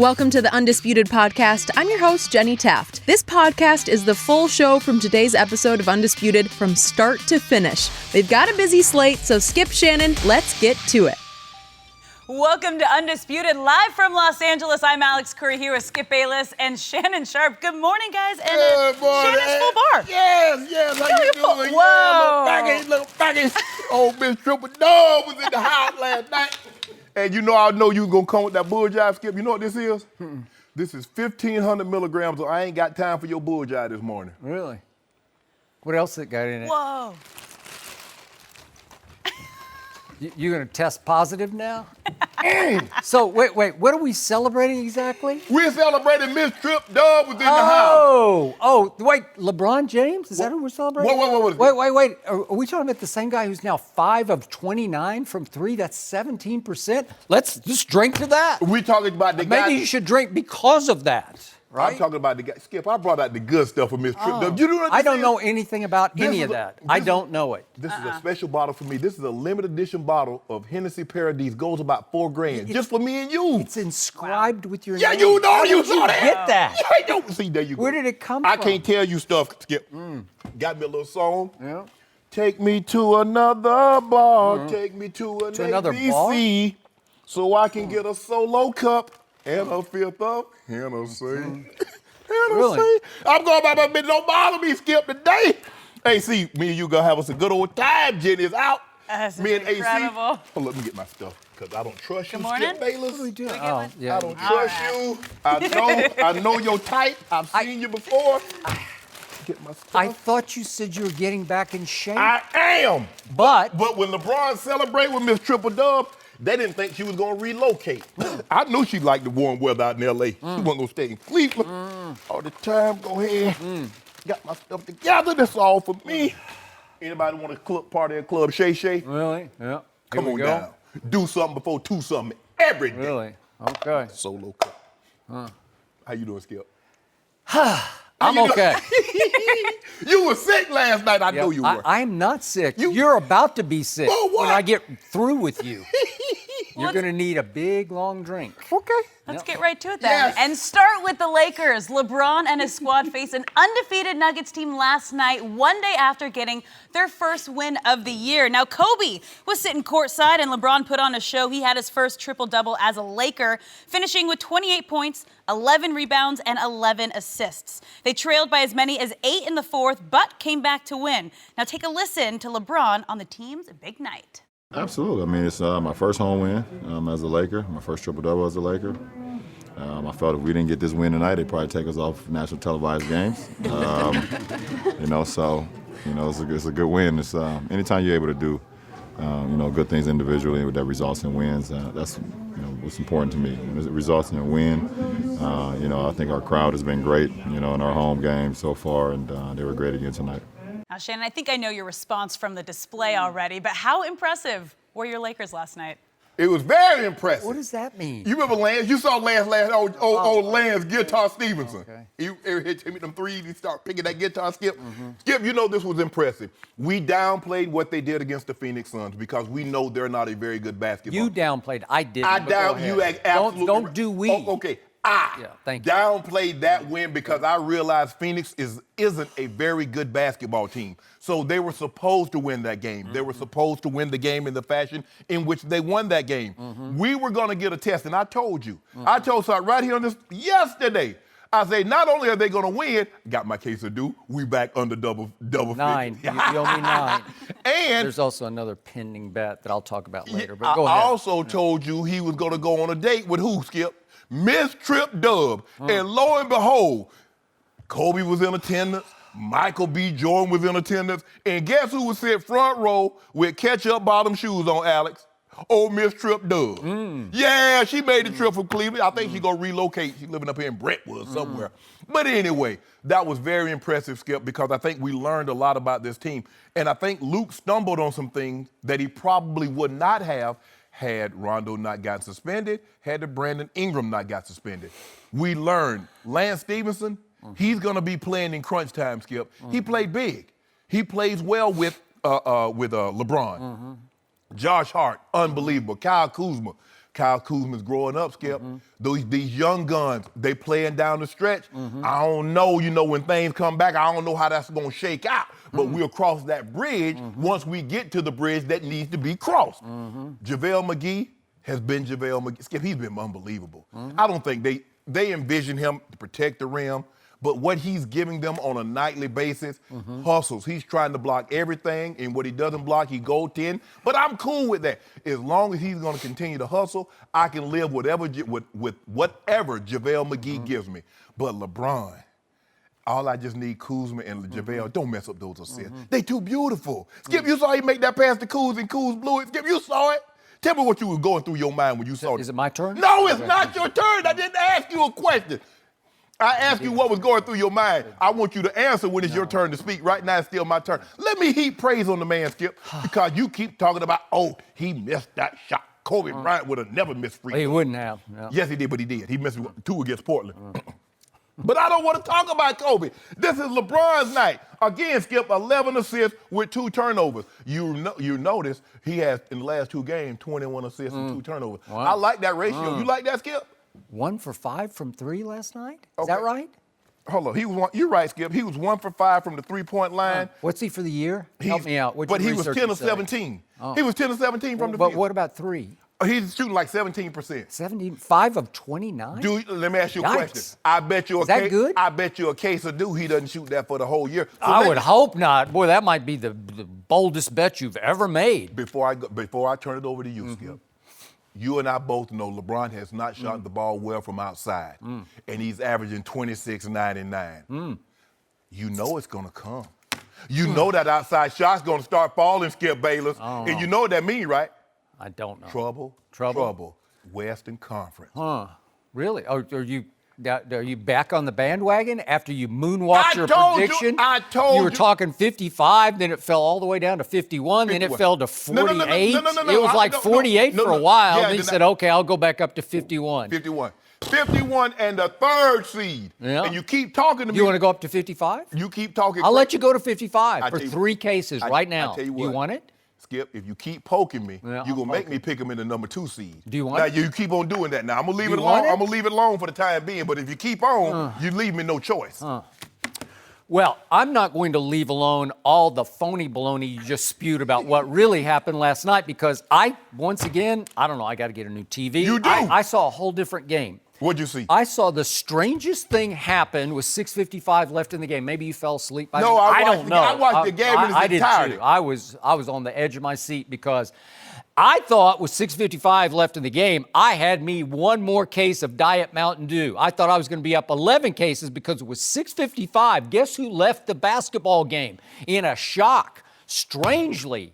Welcome to the Undisputed podcast. I'm your host, Jenny Taft. This podcast is the full show from today's episode of Undisputed from start to finish. They've got a busy slate, so skip Shannon. Let's get to it. Welcome to Undisputed, live from Los Angeles. I'm Alex Curry here with Skip Bayless and Shannon Sharpe. Good morning, guys. And Good morning. Shannon's full bar. Yes. How you doing? Whoa. Yeah, little baggy. Old Miss Triple Dog was in the house last night. And I know you was going to come with that bull jive, Skip. You know what this is? This is 1,500 milligrams, so I ain't got time for your bull jive this morning. Really? What else it got in it? Whoa. You gonna test positive now? So wait, what are we celebrating exactly? We're celebrating Miss Trip Dog was in the house. Wait, LeBron James? Is that who we're celebrating? Wait. Are we talking about the same guy who's now 5 of 29 from 3? That's 17%. Let's just drink to that. We talking about the guy. Maybe you should drink because of that. Right? I'm talking about the guy. Skip, I brought out the good stuff for Miss Trip Dog. You know what I don't know anything about any of that. I don't know it. This is a special bottle for me. This is a limited edition bottle of Hennessy Paradise. Goes about $4,000 just for me and you. It's inscribed with your Yeah, name. you know How you did saw that. Get that. Yeah, I don't see. There you go. Where did it come I from? can't tell you stuff, Skip. Got me a little song. Yeah. Take me to another bar. Take me to another ABC, so I can get a solo cup and a fifth of Hennessy. Really? I'm going by my business. Don't bother me, Skip, today. Hey, see, me and you gonna have us a good old time. Jenny's out. Me and incredible. AC. Oh, let me get my stuff, because I don't trust you, Good morning. Skip Bayless. What are we doing? yeah. I don't trust you. I know your type. I've seen you before. Get my stuff. I thought you said you were getting back in shape. I am. But But when LeBron celebrated with Miss Triple Dub, they didn't think she was going to relocate. I knew she liked the warm weather out in L.A. She wasn't going to stay in Cleveland all the time. Go ahead. Got my stuff together. That's all for me. Anybody want to party at Club Shay Shay? Really? Yeah. Come Here on we go. down. Do something before do something every day. Really? Okay. Solo cup. How you doing, Skip? I'm okay. You were sick last night. I know you were. I'm not sick. You're about to be sick For what? when I get through with you. You're going to need a big, long drink. Okay. Let's get right to it then. Yes. And start with the Lakers. LeBron and his squad faced an undefeated Nuggets team last night, one day after getting their first win of the year. Now, Kobe was sitting courtside and LeBron put on a show. He had his first triple-double as a Laker, finishing with 28 points, 11 rebounds, and 11 assists. They trailed by as many as 8 in the fourth, but came back to win. Now, take a listen to LeBron on the team's big night. Absolutely. I mean, it's my first home win as a Laker, my first triple-double as a Laker. I felt if we didn't get this win tonight, they'd probably take us off national televised games. It's a good win. It's anytime you're able to do, good things individually that results in wins. That's what's important to me. When it results in a win, I think our crowd has been great, in our home game so far, and they were great again tonight. Now, Shannon, I think I know your response from the display already, but how impressive were your Lakers last night? It was very impressive. What does that mean? You remember Lance? You saw Lance old Lance Guitar Stevenson. Okay. He hit me them threes. He started picking that guitar, Skip. Skip, this was impressive. We downplayed what they did against the Phoenix Suns because we know they're not a very good basketball. You downplayed. I didn't. I but go down. ahead. You absolutely. Don't do we. Oh, okay. Thank you. Downplayed that win because I realized Phoenix isn't a very good basketball team. So they were supposed to win that game. They were supposed to win the game in the fashion in which they won that game. We were going to get a test, and I told you. I told Sark right here on this yesterday. I say, not only are they going to win, got my case to do, we back under double 9. 50. You owe me 9. And there's also another pending bet that I'll talk about later. But go I ahead. also told you he was going to go on a date with who, Skip? Miss Trip Dub. And lo and behold, Kobe was in attendance. Michael B. Jordan was in attendance. And guess who was sitting front row with ketchup bottom shoes on, Alex? Old Miss Trip Dub. Yeah, she made the trip from Cleveland. I think she's going to relocate. She's living up here in Brentwood somewhere. But anyway, that was very impressive, Skip, because I think we learned a lot about this team. And I think Luke stumbled on some things that he probably would not have had Rondo not got suspended, had the Brandon Ingram not got suspended. We learned Lance Stevenson, he's going to be playing in crunch time, Skip. He played big. He plays well with LeBron. Josh Hart, unbelievable. Kyle Kuzma, Kyle Kuzma's growing up, Skip. These young guns, they playing down the stretch. I don't know, when things come back, I don't know how that's going to shake out. But we'll cross that bridge once we get to the bridge that needs to be crossed. JaVale McGee has been JaVale McGee. Skip, he's been unbelievable. I don't think they envision him to protect the rim. But what he's giving them on a nightly basis, hustles. He's trying to block everything, and what he doesn't block, he goes 10. But I'm cool with that. As long as he's going to continue to hustle, I can live with whatever JaVale McGee gives me. But LeBron, all I just need Kuzma and JaVale. Don't mess up those assists. They too beautiful. Skip, you saw he make that pass to Kuz, and Kuz blew it. Skip, you saw it. Tell me what you was going through your mind when you saw it. Is it my turn? No, it's not your turn. I didn't ask you a question. I asked you what was going through your mind. I want you to answer when it's your turn to speak. Right now, it's still my turn. Let me heap praise on the man, Skip, because you keep talking about, he missed that shot. Kobe Bryant would have never missed free throws. He wouldn't have. No. Yes, he did, but he did. He missed 2 against Portland. But I don't want to talk about Kobe. This is LeBron's night. Again, Skip, 11 assists with 2 turnovers. You notice he has, in the last 2 games, 21 assists and 2 turnovers. Wow. I like that ratio. You like that, Skip? 1 for 5 from 3 last night? Is that right? Hold on. You're right, Skip. He was 1 for 5 from the 3-point line. What's he for the year? Help me out. But he was 10 of 17. He was 10 of 17 from the field. But what about 3? He's shooting like 17%. 5 of 29? Let me ask you a question. I bet you good? I bet you a case of he doesn't shoot that for the whole year. So I would hope not. Boy, that might be the boldest bet you've ever made. Before I turn it over to you, Skip, you and I both know LeBron has not shot the ball well from outside, and he's averaging 26, 9, and 9. You know it's going to come. You know that outside shot's going to start falling, Skip Bayless, and you know what that means, right? I don't know. Trouble. Western Conference. Really? Are you back on the bandwagon after you moonwalked your prediction? I told you. You were talking 55, then it fell all the way down to 51, then it fell to 48. No. It was like 48 for a while. Then you said, okay, I'll go back up to 51. 51 and the 3rd seed. Yeah. And you keep talking to me. You want to go up to 55? You keep talking. I'll let you go to 55 for 3 cases right now. I tell you what. You want it? Skip, if you keep poking me, Yeah, you're going to make me pick him in the number 2 seed. Do you want now, it? you keep on doing that now. I'm going to leave it You want alone. it? I'm going to leave it alone for the time being. But if you keep on, you leave me no choice. Well, I'm not going to leave alone all the phony baloney you just spewed about what really happened last night because once again, I don't know, I got to get a new TV. You do? I saw a whole different game. What'd you see? I saw the strangest thing happen with 6:55 left in the game. Maybe you fell asleep. No, I don't know. I watched the game in its entirety. I did too. I was on the edge of my seat because I thought with 6:55 left in the game, I had me 1 more case of Diet Mountain Dew. I thought I was going to be up 11 cases because it was 6:55. Guess who left the basketball game in a shock? Strangely,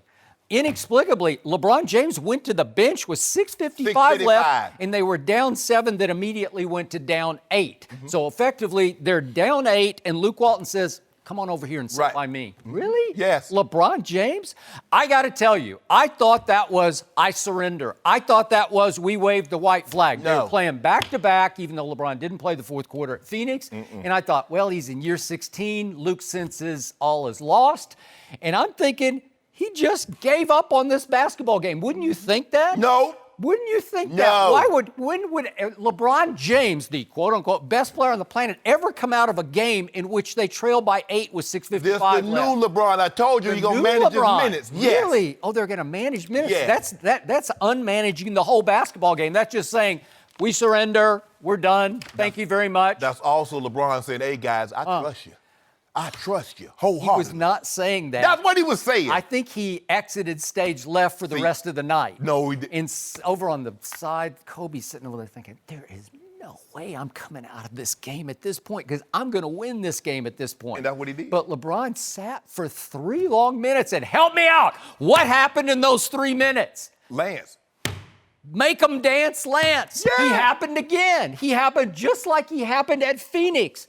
inexplicably, LeBron James went to the bench with 6:55 left, and they were down 7 that immediately went to down 8. So effectively, they're down 8, and Luke Walton says, come on over here and sit by me. Really? Yes. LeBron James? I got to tell you, I thought that was I surrender. I thought that was we waved the white flag. They were playing back-to-back, even though LeBron didn't play the 4th quarter at Phoenix. And I thought, well, he's in year 16. Luke senses all is lost. And I'm thinking, he just gave up on this basketball game. Wouldn't you think that? No. Wouldn't you think No. that? When would LeBron James, the quote-unquote best player on the planet, ever come out of a game in which they trail by 8 with 6:55 This left? the new LeBron. I told you he's going to manage his minutes. Yes. Really? Oh, they're going to manage minutes? Yes. That's unmanaging the whole basketball game. That's just saying, we surrender, we're done, thank you very much. That's also LeBron saying, hey, guys, I trust you. I trust you wholeheartedly. He was not saying that. That's what he was saying. I think he exited stage left for the rest of the night. No, he didn't. Over on the side, Kobe's sitting over there thinking, there is no way I'm coming out of this game at this point because I'm going to win this game at this point. And that's what he did. But LeBron sat for 3 long minutes and help me out. What happened in those 3 minutes? Lance. Make them dance, Lance. Yeah. He happened again. He happened just like he happened at Phoenix.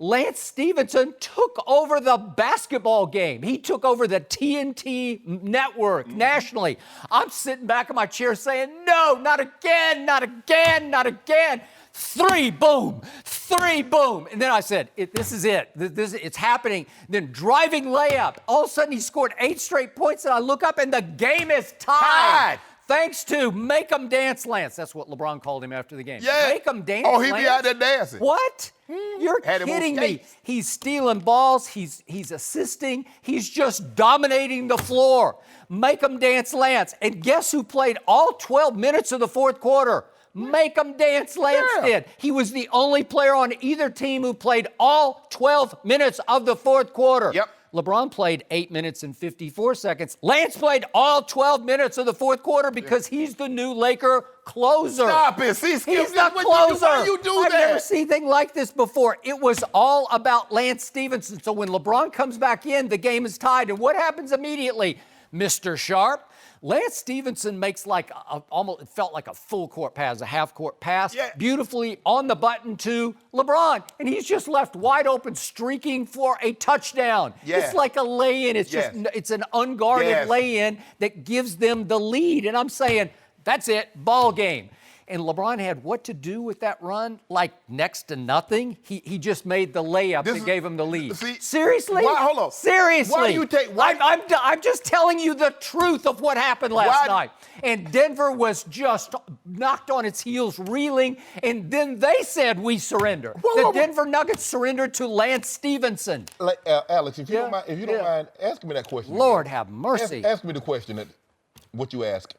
Lance Stevenson took over the basketball game. He took over the TNT network nationally. I'm sitting back in my chair saying, no, not again, not again, not again. 3, boom, 3, boom. And then I said, this is it. It's happening. Then driving layup. All of a sudden, he scored 8 straight points, and I look up, and the game is tied. Thanks to Make 'em Dance Lance. That's what LeBron called him after the game. Yeah. Make 'em dance. Oh, he Lance? be out there dancing. What? You're Had him on kidding me. skates. He's stealing balls. He's assisting. He's just dominating the floor. Make 'em dance, Lance. And guess who played all 12 minutes of the fourth quarter? Make 'em dance, Lance did. He was the only player on either team who played all 12 minutes of the fourth quarter. Yep. LeBron played 8 minutes and 54 seconds. Lance played all 12 minutes of the fourth quarter because he's the new Laker closer. Stop it. See, Skip, He's the why closer. you do I've that? never seen anything like this before. It was all about Lance Stevenson. So when LeBron comes back in, the game is tied. And what happens immediately? Mr. Sharpe, Lance Stevenson makes like almost, it felt like a full court pass, a half court pass, Yeah. beautifully on the button to LeBron. And he's just left wide open, streaking for a touchdown. Yeah. It's like a lay-in. It's Yes. just, it's an unguarded Yes. lay-in that gives them the lead. And I'm saying, that's it, ball game. And LeBron had what to do with that run? Like next to nothing. He just made the layup that gave him the lead. See, Seriously? why- hold on. Seriously? Why do you take- why- I'm just telling you the truth of what happened last Why- night. And Denver was just knocked on its heels, reeling, and then they said we surrender. The Denver Nuggets surrendered to Lance Stevenson. Alex, if you Yeah, don't mind, mind asking me that question. Lord again. have mercy. Ask me the question that what you asked.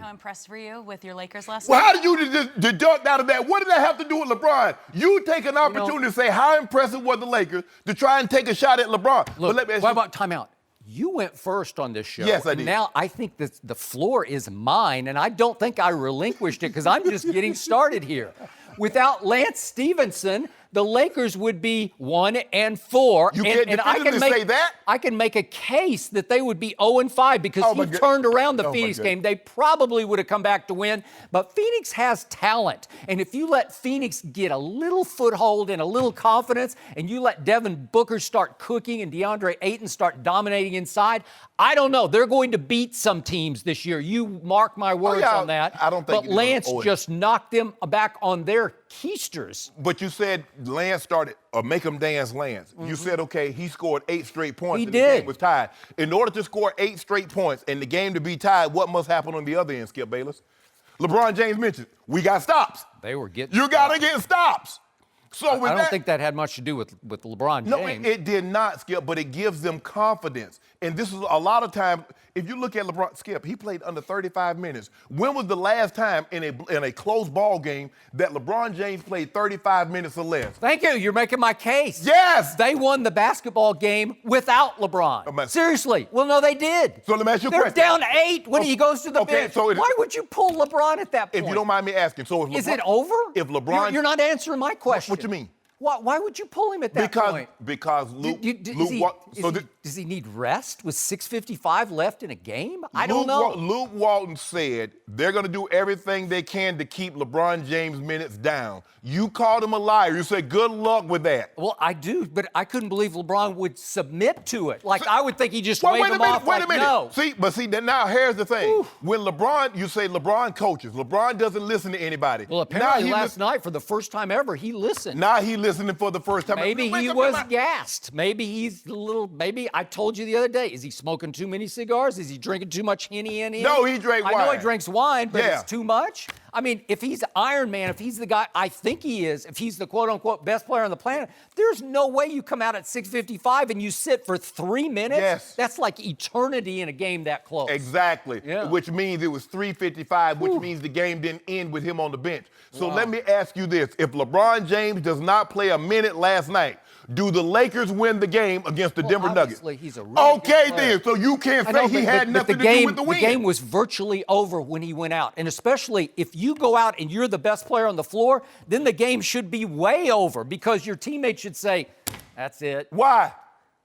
How impressed were you with your Lakers last Well, night? how did you just deduct out of that? What did that have to do with LeBron? You take an opportunity to say how impressive were the Lakers to try and take a shot at LeBron. But Look, let me ask what you- about timeout? You went first on this show. Yes, I did. Now I think that the floor is mine, and I don't think I relinquished it because I'm just getting started here. Without Lance Stevenson, the Lakers would be 1-4. You can't definitively say that? I can make a case that they would be 0-5 because Oh, my he God. turned around the Oh, my Phoenix God. game. They probably would have come back to win, but Phoenix has talent. And if you let Phoenix get a little foothold and a little confidence, and you let Devin Booker start cooking and DeAndre Ayton start dominating inside, I don't know. They're going to beat some teams this year. You mark my words yeah, on that. I don't think But it is Lance 0-8. just knocked them back on their keisters. But you said Lance started Make 'em Dance Lance. You said, okay, he scored 8 straight points He and did. the game was tied. In order to score 8 straight points and the game to be tied, what must happen on the other end, Skip Bayless? LeBron James mentioned, we got stops. They were getting You got to get stops. So with I don't that, think that had much to do with LeBron James. No, it did not, Skip, but it gives them confidence. And this is a lot of time, if you look at LeBron, Skip, he played under 35 minutes. When was the last time in a close ball game that LeBron James played 35 minutes or less? Thank you. You're making my case. Yes! They won the basketball game without LeBron. Seriously. Well, no, they did. So let me ask you a They're question. down 8 when he goes to the Okay, bench. so why would you pull LeBron at that point? If you don't mind me asking, so if LeBron, Is it over? If LeBron, You're not answering my question. What you mean? Why would you pull him at that point? Because Luke, Does he need rest with 6:55 left in a game? I don't know. Luke Walton said they're going to do everything they can to keep LeBron James' minutes down. You called him a liar. You said good luck with that. Well, I do, but I couldn't believe LeBron would submit to it. Like, I would think he just wave him off Wait like, a minute. no. See, now here's the thing. When LeBron, you say LeBron coaches. LeBron doesn't listen to anybody. Well, apparently last night, for the first time ever, he listened. Now he listening for the first time. Maybe he was gassed. Maybe he's a little, maybe I told you the other day, is he smoking too many cigars? Is he drinking too much Henny? No, he drank wine. I know he drinks wine, but Yeah. it's too much. I mean, if he's Iron Man, if he's the guy I think he is, if he's the quote-unquote best player on the planet, there's no way you come out at 6:55 and you sit for 3 minutes. Yes. That's like eternity in a game that close. Exactly. Yeah. Which means it was 3:55, which means the game didn't end with him on the bench. So let me ask you this. If LeBron James does not play a minute last night, do the Lakers win the game against the Denver Nuggets? Obviously, he's a really good player. Then. So you can't I say know, he but- had but nothing the to game, do with the win. The game was virtually over when he went out. And especially if you go out and you're the best player on the floor, then the game should be way over because your teammates should say, that's it. Why?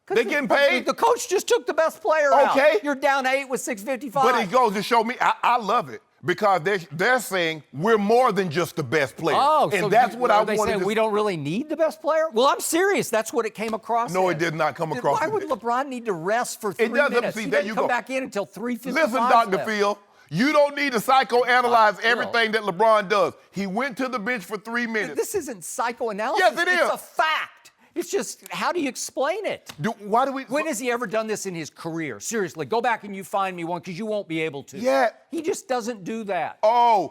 'Cause They getting paid? The coach just took the best player out. Okay. You're down 8 with 6:55. But it goes to show me, I love it. Because they're saying we're more than just the best player. Oh, and so that's what I are they wanted saying to we don't really need the best player? Well, I'm serious. That's what it came across. No, as. it did not come Then across Why as would that. LeBron need to rest for 3 doesn't. minutes? See, He there doesn't you come go. back in until 3:55. Listen, Dr. left. Phil, you don't need to psychoanalyze Phil. everything that LeBron does. He went to the bench for 3 minutes. This isn't psychoanalysis. Yes, it is. It's a fact. It's just, how do you explain it? When has he ever done this in his career? Seriously, go back and you find me one, because you won't be able to. Yeah. He just doesn't do that.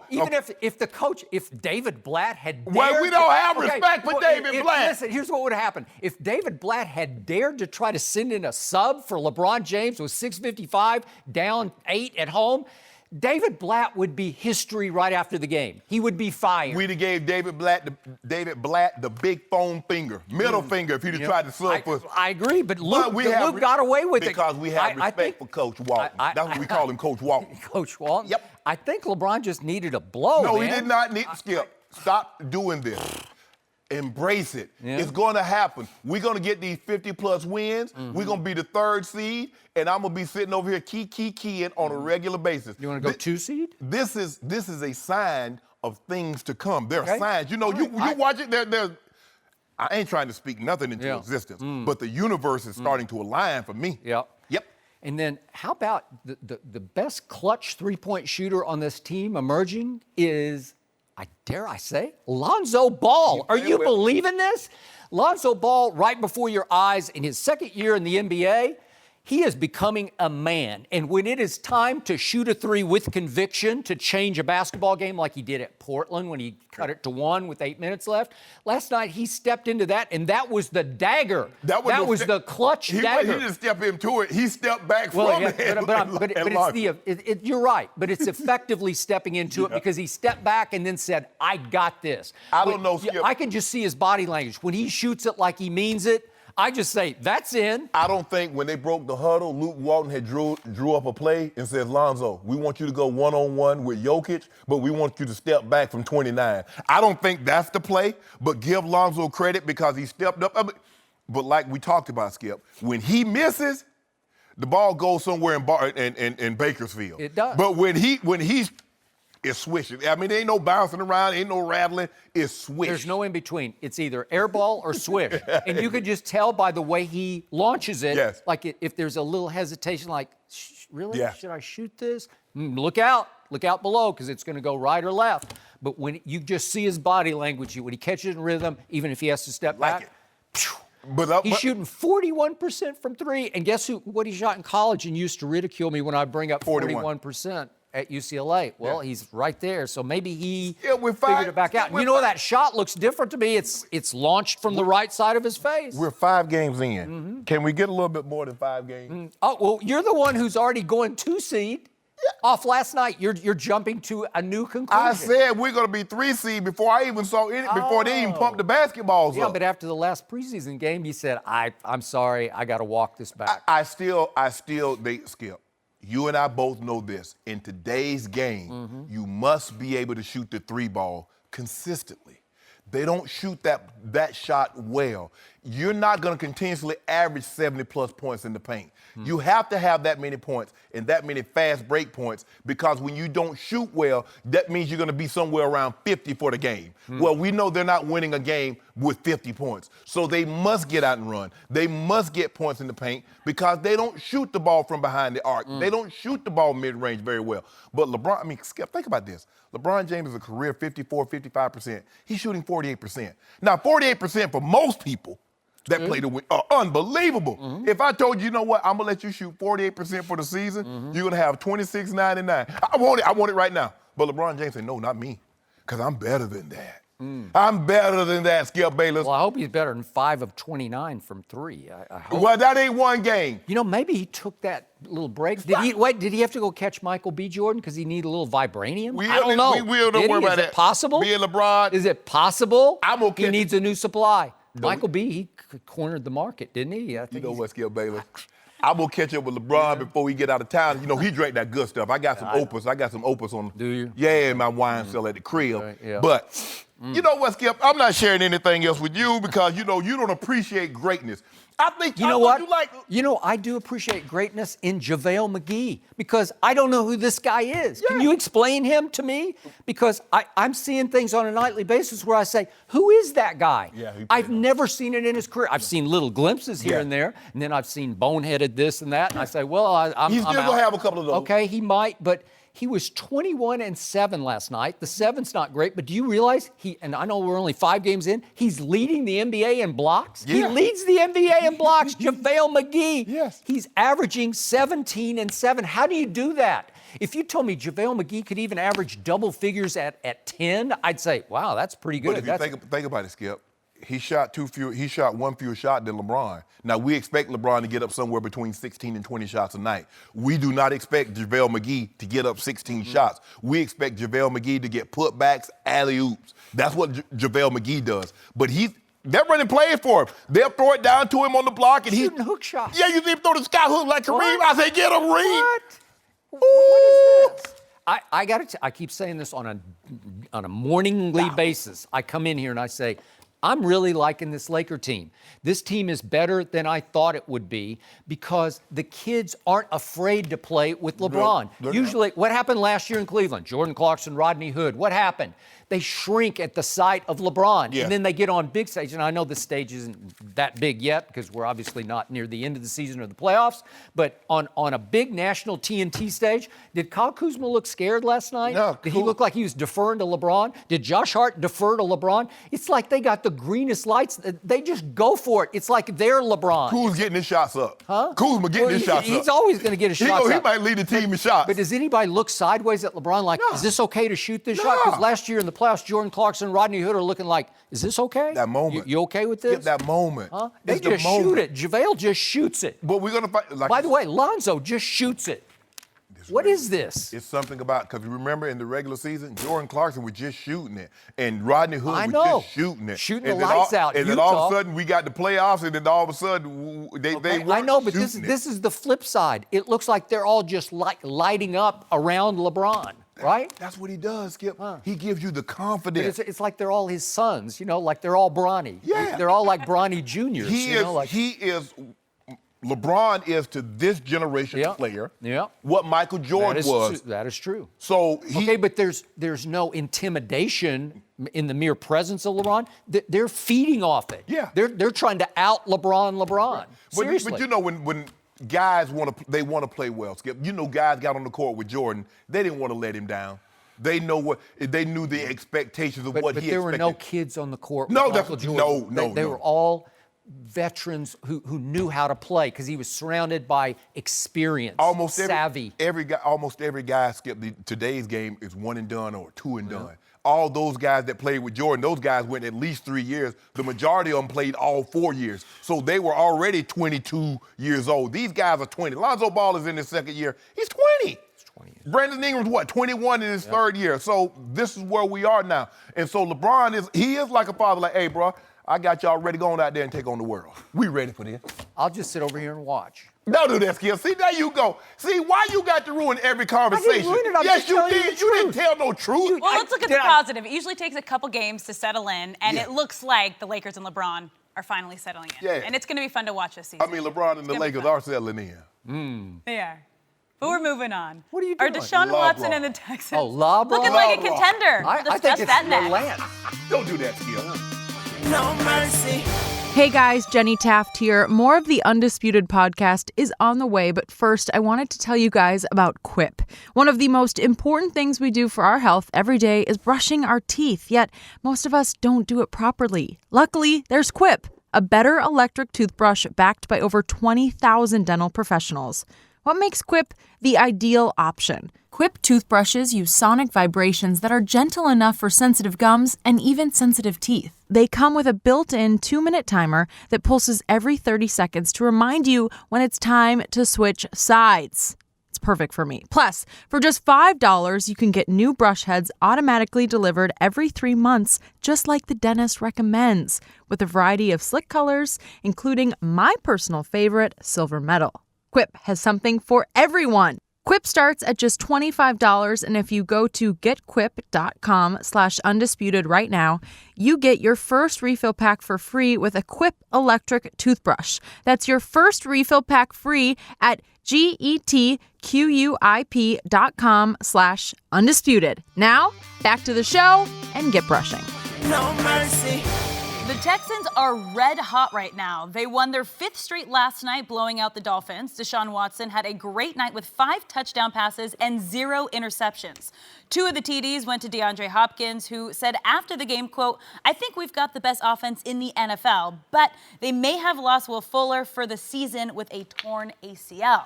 Even if the coach, if David Blatt had dared Well, we don't have respect for David Blatt. Listen, here's what would have happened. If David Blatt had dared to try to send in a sub for LeBron James with 6:55, down 8 at home, David Blatt would be history right after the game. He would be fired. We'd have gave David Blatt the big foam finger, middle finger, if he'd have tried to sub for us. I agree, but Luke got away with it. Because we have respect for Coach Walton. That's what we call him, Coach Walton. Coach Walton? Yep. I think LeBron just needed a blow, No, man. he did not need to skip. Stop doing this. Embrace it. Yeah. It's going to happen. We're going to get these 50-plus wins. We're going to be the 3rd seed, and I'm going to be sitting over here keying on a regular basis. You want to go 2 seed? This is a sign of things to come. There are signs. You know, All you right. watch it, there's I ain't trying to speak nothing into existence, but the universe is starting to align for me. Yep. And then how about the best clutch three-point shooter on this team emerging is, dare I say, Lonzo Ball. Are you believing this? Lonzo Ball, right before your eyes, in his 2nd year in the NBA, he is becoming a man. And when it is time to shoot a 3 with conviction to change a basketball game like he did at Portland when he cut it to 1 with 8 minutes left, last night he stepped into that, and that was the dagger. That was the clutch dagger. He didn't step into it. He stepped back from it. But it's you're right. But it's effectively stepping into it, because he stepped back and then said, I got this. I don't know, Skip. I can just see his body language. When he shoots it like he means it, I just say, that's in. I don't think when they broke the huddle, Luke Walton had drew up a play and said, Lonzo, we want you to go one-on-one with Jokic, but we want you to step back from 29. I don't think that's the play, but give Lonzo credit because he stepped up. But like we talked about, Skip, when he misses, the ball goes somewhere in Bakersfield. It does. But when he's it's swishing. I mean, there ain't no bouncing around, ain't no rattling. It's swish. There's no in between. It's either air ball or swish. And you can just tell by the way he launches it. Yes. Like if there's a little hesitation, like, really? Yeah. Should I shoot this? Look out. Look out below, because it's going to go right or left. But when you just see his body language, when he catches in rhythm, even if he has to step back, he's shooting 41% from 3. And guess what he shot in college and used to ridicule me when I bring up 41%. At UCLA. Well, he's right there, so maybe he figured it back out. You know, that shot looks different to me. It's launched from the right side of his face. We're 5 games in. Can we get a little bit more than 5 games? Oh, well, you're the one who's already going 2 seed. Off last night, you're jumping to a new conclusion. I said we're going to be 3 seed before I even saw it, before they even pumped the basketballs up. Yeah, but after the last preseason game, you said, I'm sorry, I got to walk this back. They Skip. You and I both know this. In today's game, you must be able to shoot the 3 ball consistently. They don't shoot that shot well. You're not going to continuously average 70-plus points in the paint. You have to have that many points and that many fast break points, because when you don't shoot well, that means you're going to be somewhere around 50 for the game. Well, we know they're not winning a game with 50 points. So they must get out and run. They must get points in the paint, because they don't shoot the ball from behind the arc. They don't shoot the ball mid-range very well. But LeBron, Skip, think about this. LeBron James is a career 54, 55%. He's shooting 48%. Now, 48% for most people that play to win are unbelievable. If I told you, you know what, I'm going to let you shoot 48% for the season, you're going to have 26.99. I want it right now. But LeBron James said, no, not me, because I'm better than that. I'm better than that, Skip Bayless. Well, I hope he's better than 5 of 29 from 3. I hope. Well, that ain't one game. You know, maybe he took that little break. Did he have to go catch Michael B. Jordan because he needed a little vibranium? I don't know. We don't worry about that. Is it possible? Me and LeBron. Is it possible? I'm okay. He needs a new supply. Michael B., he cornered the market, didn't he? I think you know what, Skip Bayless? I'm going to catch up with LeBron before we get out of town. You know, he drank that good stuff. I got some Opus. I got some Opus on. Do you? Yeah, in my wine cellar at the crib. Right, yeah. But you know what, Skip? I'm not sharing anything else with you because, you know, you don't appreciate greatness. I think you know what? I do appreciate greatness in JaVale McGee, because I don't know who this guy is. Yeah. Can you explain him to me? Because I'm seeing things on a nightly basis where I say, who is that guy? Yeah, I've never seen it in his career. I've seen little glimpses here and there, and then I've seen boneheaded this and that, and I say, well, I'm He's still going to have a couple of those. Okay, he might, but He was 21-7 last night. The 7's not great, but do you realize and I know we're only 5 games in, he's leading the NBA in blocks? Yeah. He leads the NBA in blocks, JaVale McGee. Yes. He's averaging 17-7. How do you do that? If you told me JaVale McGee could even average double figures at 10, I'd say, wow, that's pretty good. But if you think about it, Skip, he shot one fewer shot than LeBron. Now, we expect LeBron to get up somewhere between 16 and 20 shots a night. We do not expect JaVale McGee to get up 16 shots. We expect JaVale McGee to get putbacks, alley-oops. That's what JaVale McGee does. But they're running plays for him. They'll throw it down to him on the block. And shooting hook shots. Yeah, you see him throw the sky hook like Kareem. I say, get him, Reem. What is this? I keep saying this on a morningly basis. I come in here and I say, I'm really liking this Laker team. This team is better than I thought it would be because the kids aren't afraid to play with LeBron. Usually, what happened last year in Cleveland? Jordan Clarkson, Rodney Hood. What happened? They shrink at the sight of LeBron, and then they get on big stage. And I know the stage isn't that big yet because we're obviously not near the end of the season or the playoffs. But on a big national TNT stage, did Kyle Kuzma look scared last night? No. Did he look like he was deferring to LeBron? Did Josh Hart defer to LeBron? It's like they got the greenest lights. They just go for it. It's like they're LeBron. Kuzma getting his shots up. Huh? Kuzma getting his shots up. He's always going to get his shots up. He might lead the team in shots. But does anybody look sideways at LeBron like, is this okay to shoot this shot? Because last year in the playoffs, Jordan Clarkson, Rodney Hood are looking like, is this okay? That moment. You okay with this? Get that moment. Huh? They just shoot it. JaVale just shoots it. But we're going to fight. By the way, Lonzo just shoots it. What is this? It's something about, because remember in the regular season, Jordan Clarkson was just shooting it, and Rodney Hood was just shooting it. Shooting the lights out. And then all of a sudden, we got the playoffs, and then all of a sudden, they weren't I know, but shooting this is the flip side. It looks like they're all just lighting up around LeBron, right? That's what he does, Skip. He gives you the confidence. It's like they're all his sons, like they're all Bronny. Yeah. They're all like Bronny Juniors. LeBron is to this generation player what Michael Jordan was. That is true. So but there's no intimidation in the mere presence of LeBron. They're feeding off it. Yeah. They're trying to out LeBron. Right. Seriously. But when guys want to play well, Skip. Guys got on the court with Jordan. They didn't want to let him down. They knew the expectations of what he expected. But there were no kids on the court with Michael Jordan. They were all veterans who knew how to play because he was surrounded by experience, savvy. Almost every guy, Skip, today's game is one and done or two and done. All those guys that played with Jordan, those guys went at least 3 years. The majority of them played all 4 years. So they were already 22 years old. These guys are 20. Lonzo Ball is in his second year. He's 20. Brandon Ingram's 21 in his third year. So this is where we are now. And so LeBron is like a father, like, hey, bro, I got y'all ready to go on out there and take on the world. We ready for this. I'll just sit over here and watch. Don't do that, Skip. See, there you go. See, why you got to ruin every conversation? I didn't ruin it. Yes, you did. You didn't tell no truth. Well, let's look at the positive. It usually takes a couple games to settle in, and it looks like the Lakers and LeBron are finally settling in. Yeah. And it's going to be fun to watch this season. I mean, LeBron and the Lakers are settling in. They are. But we're moving on. What are you doing? Are Deshaun Watson and the Texans LeBron. looking like a contender? I think it's that next. Lance. Don't do that, Skip. No mercy. Hey guys, Jenny Taft here. More of the Undisputed podcast is on the way, but first I wanted to tell you guys about Quip. One of the most important things we do for our health every day is brushing our teeth, yet most of us don't do it properly. Luckily, there's Quip, a better electric toothbrush backed by over 20,000 dental professionals. What makes Quip the ideal option? Quip toothbrushes use sonic vibrations that are gentle enough for sensitive gums and even sensitive teeth. They come with a built-in 2-minute timer that pulses every 30 seconds to remind you when it's time to switch sides. It's perfect for me. Plus, for just $5, you can get new brush heads automatically delivered every 3 months, just like the dentist recommends, with a variety of slick colors, including my personal favorite, silver metal. Quip has something for everyone. Quip starts at just $25, and if you go to getquip.com/undisputed right now, you get your first refill pack for free with a Quip electric toothbrush. That's your first refill pack free at getquip.com/undisputed. Now, back to the show and get brushing. No mercy. The Texans are red hot right now. They won their 5th straight last night, blowing out the Dolphins. Deshaun Watson had a great night with 5 touchdown passes and 0 interceptions. 2 of the TDs went to DeAndre Hopkins, who said after the game, quote, "I think we've got the best offense in the NFL, but they may have lost Will Fuller for the season with a torn ACL."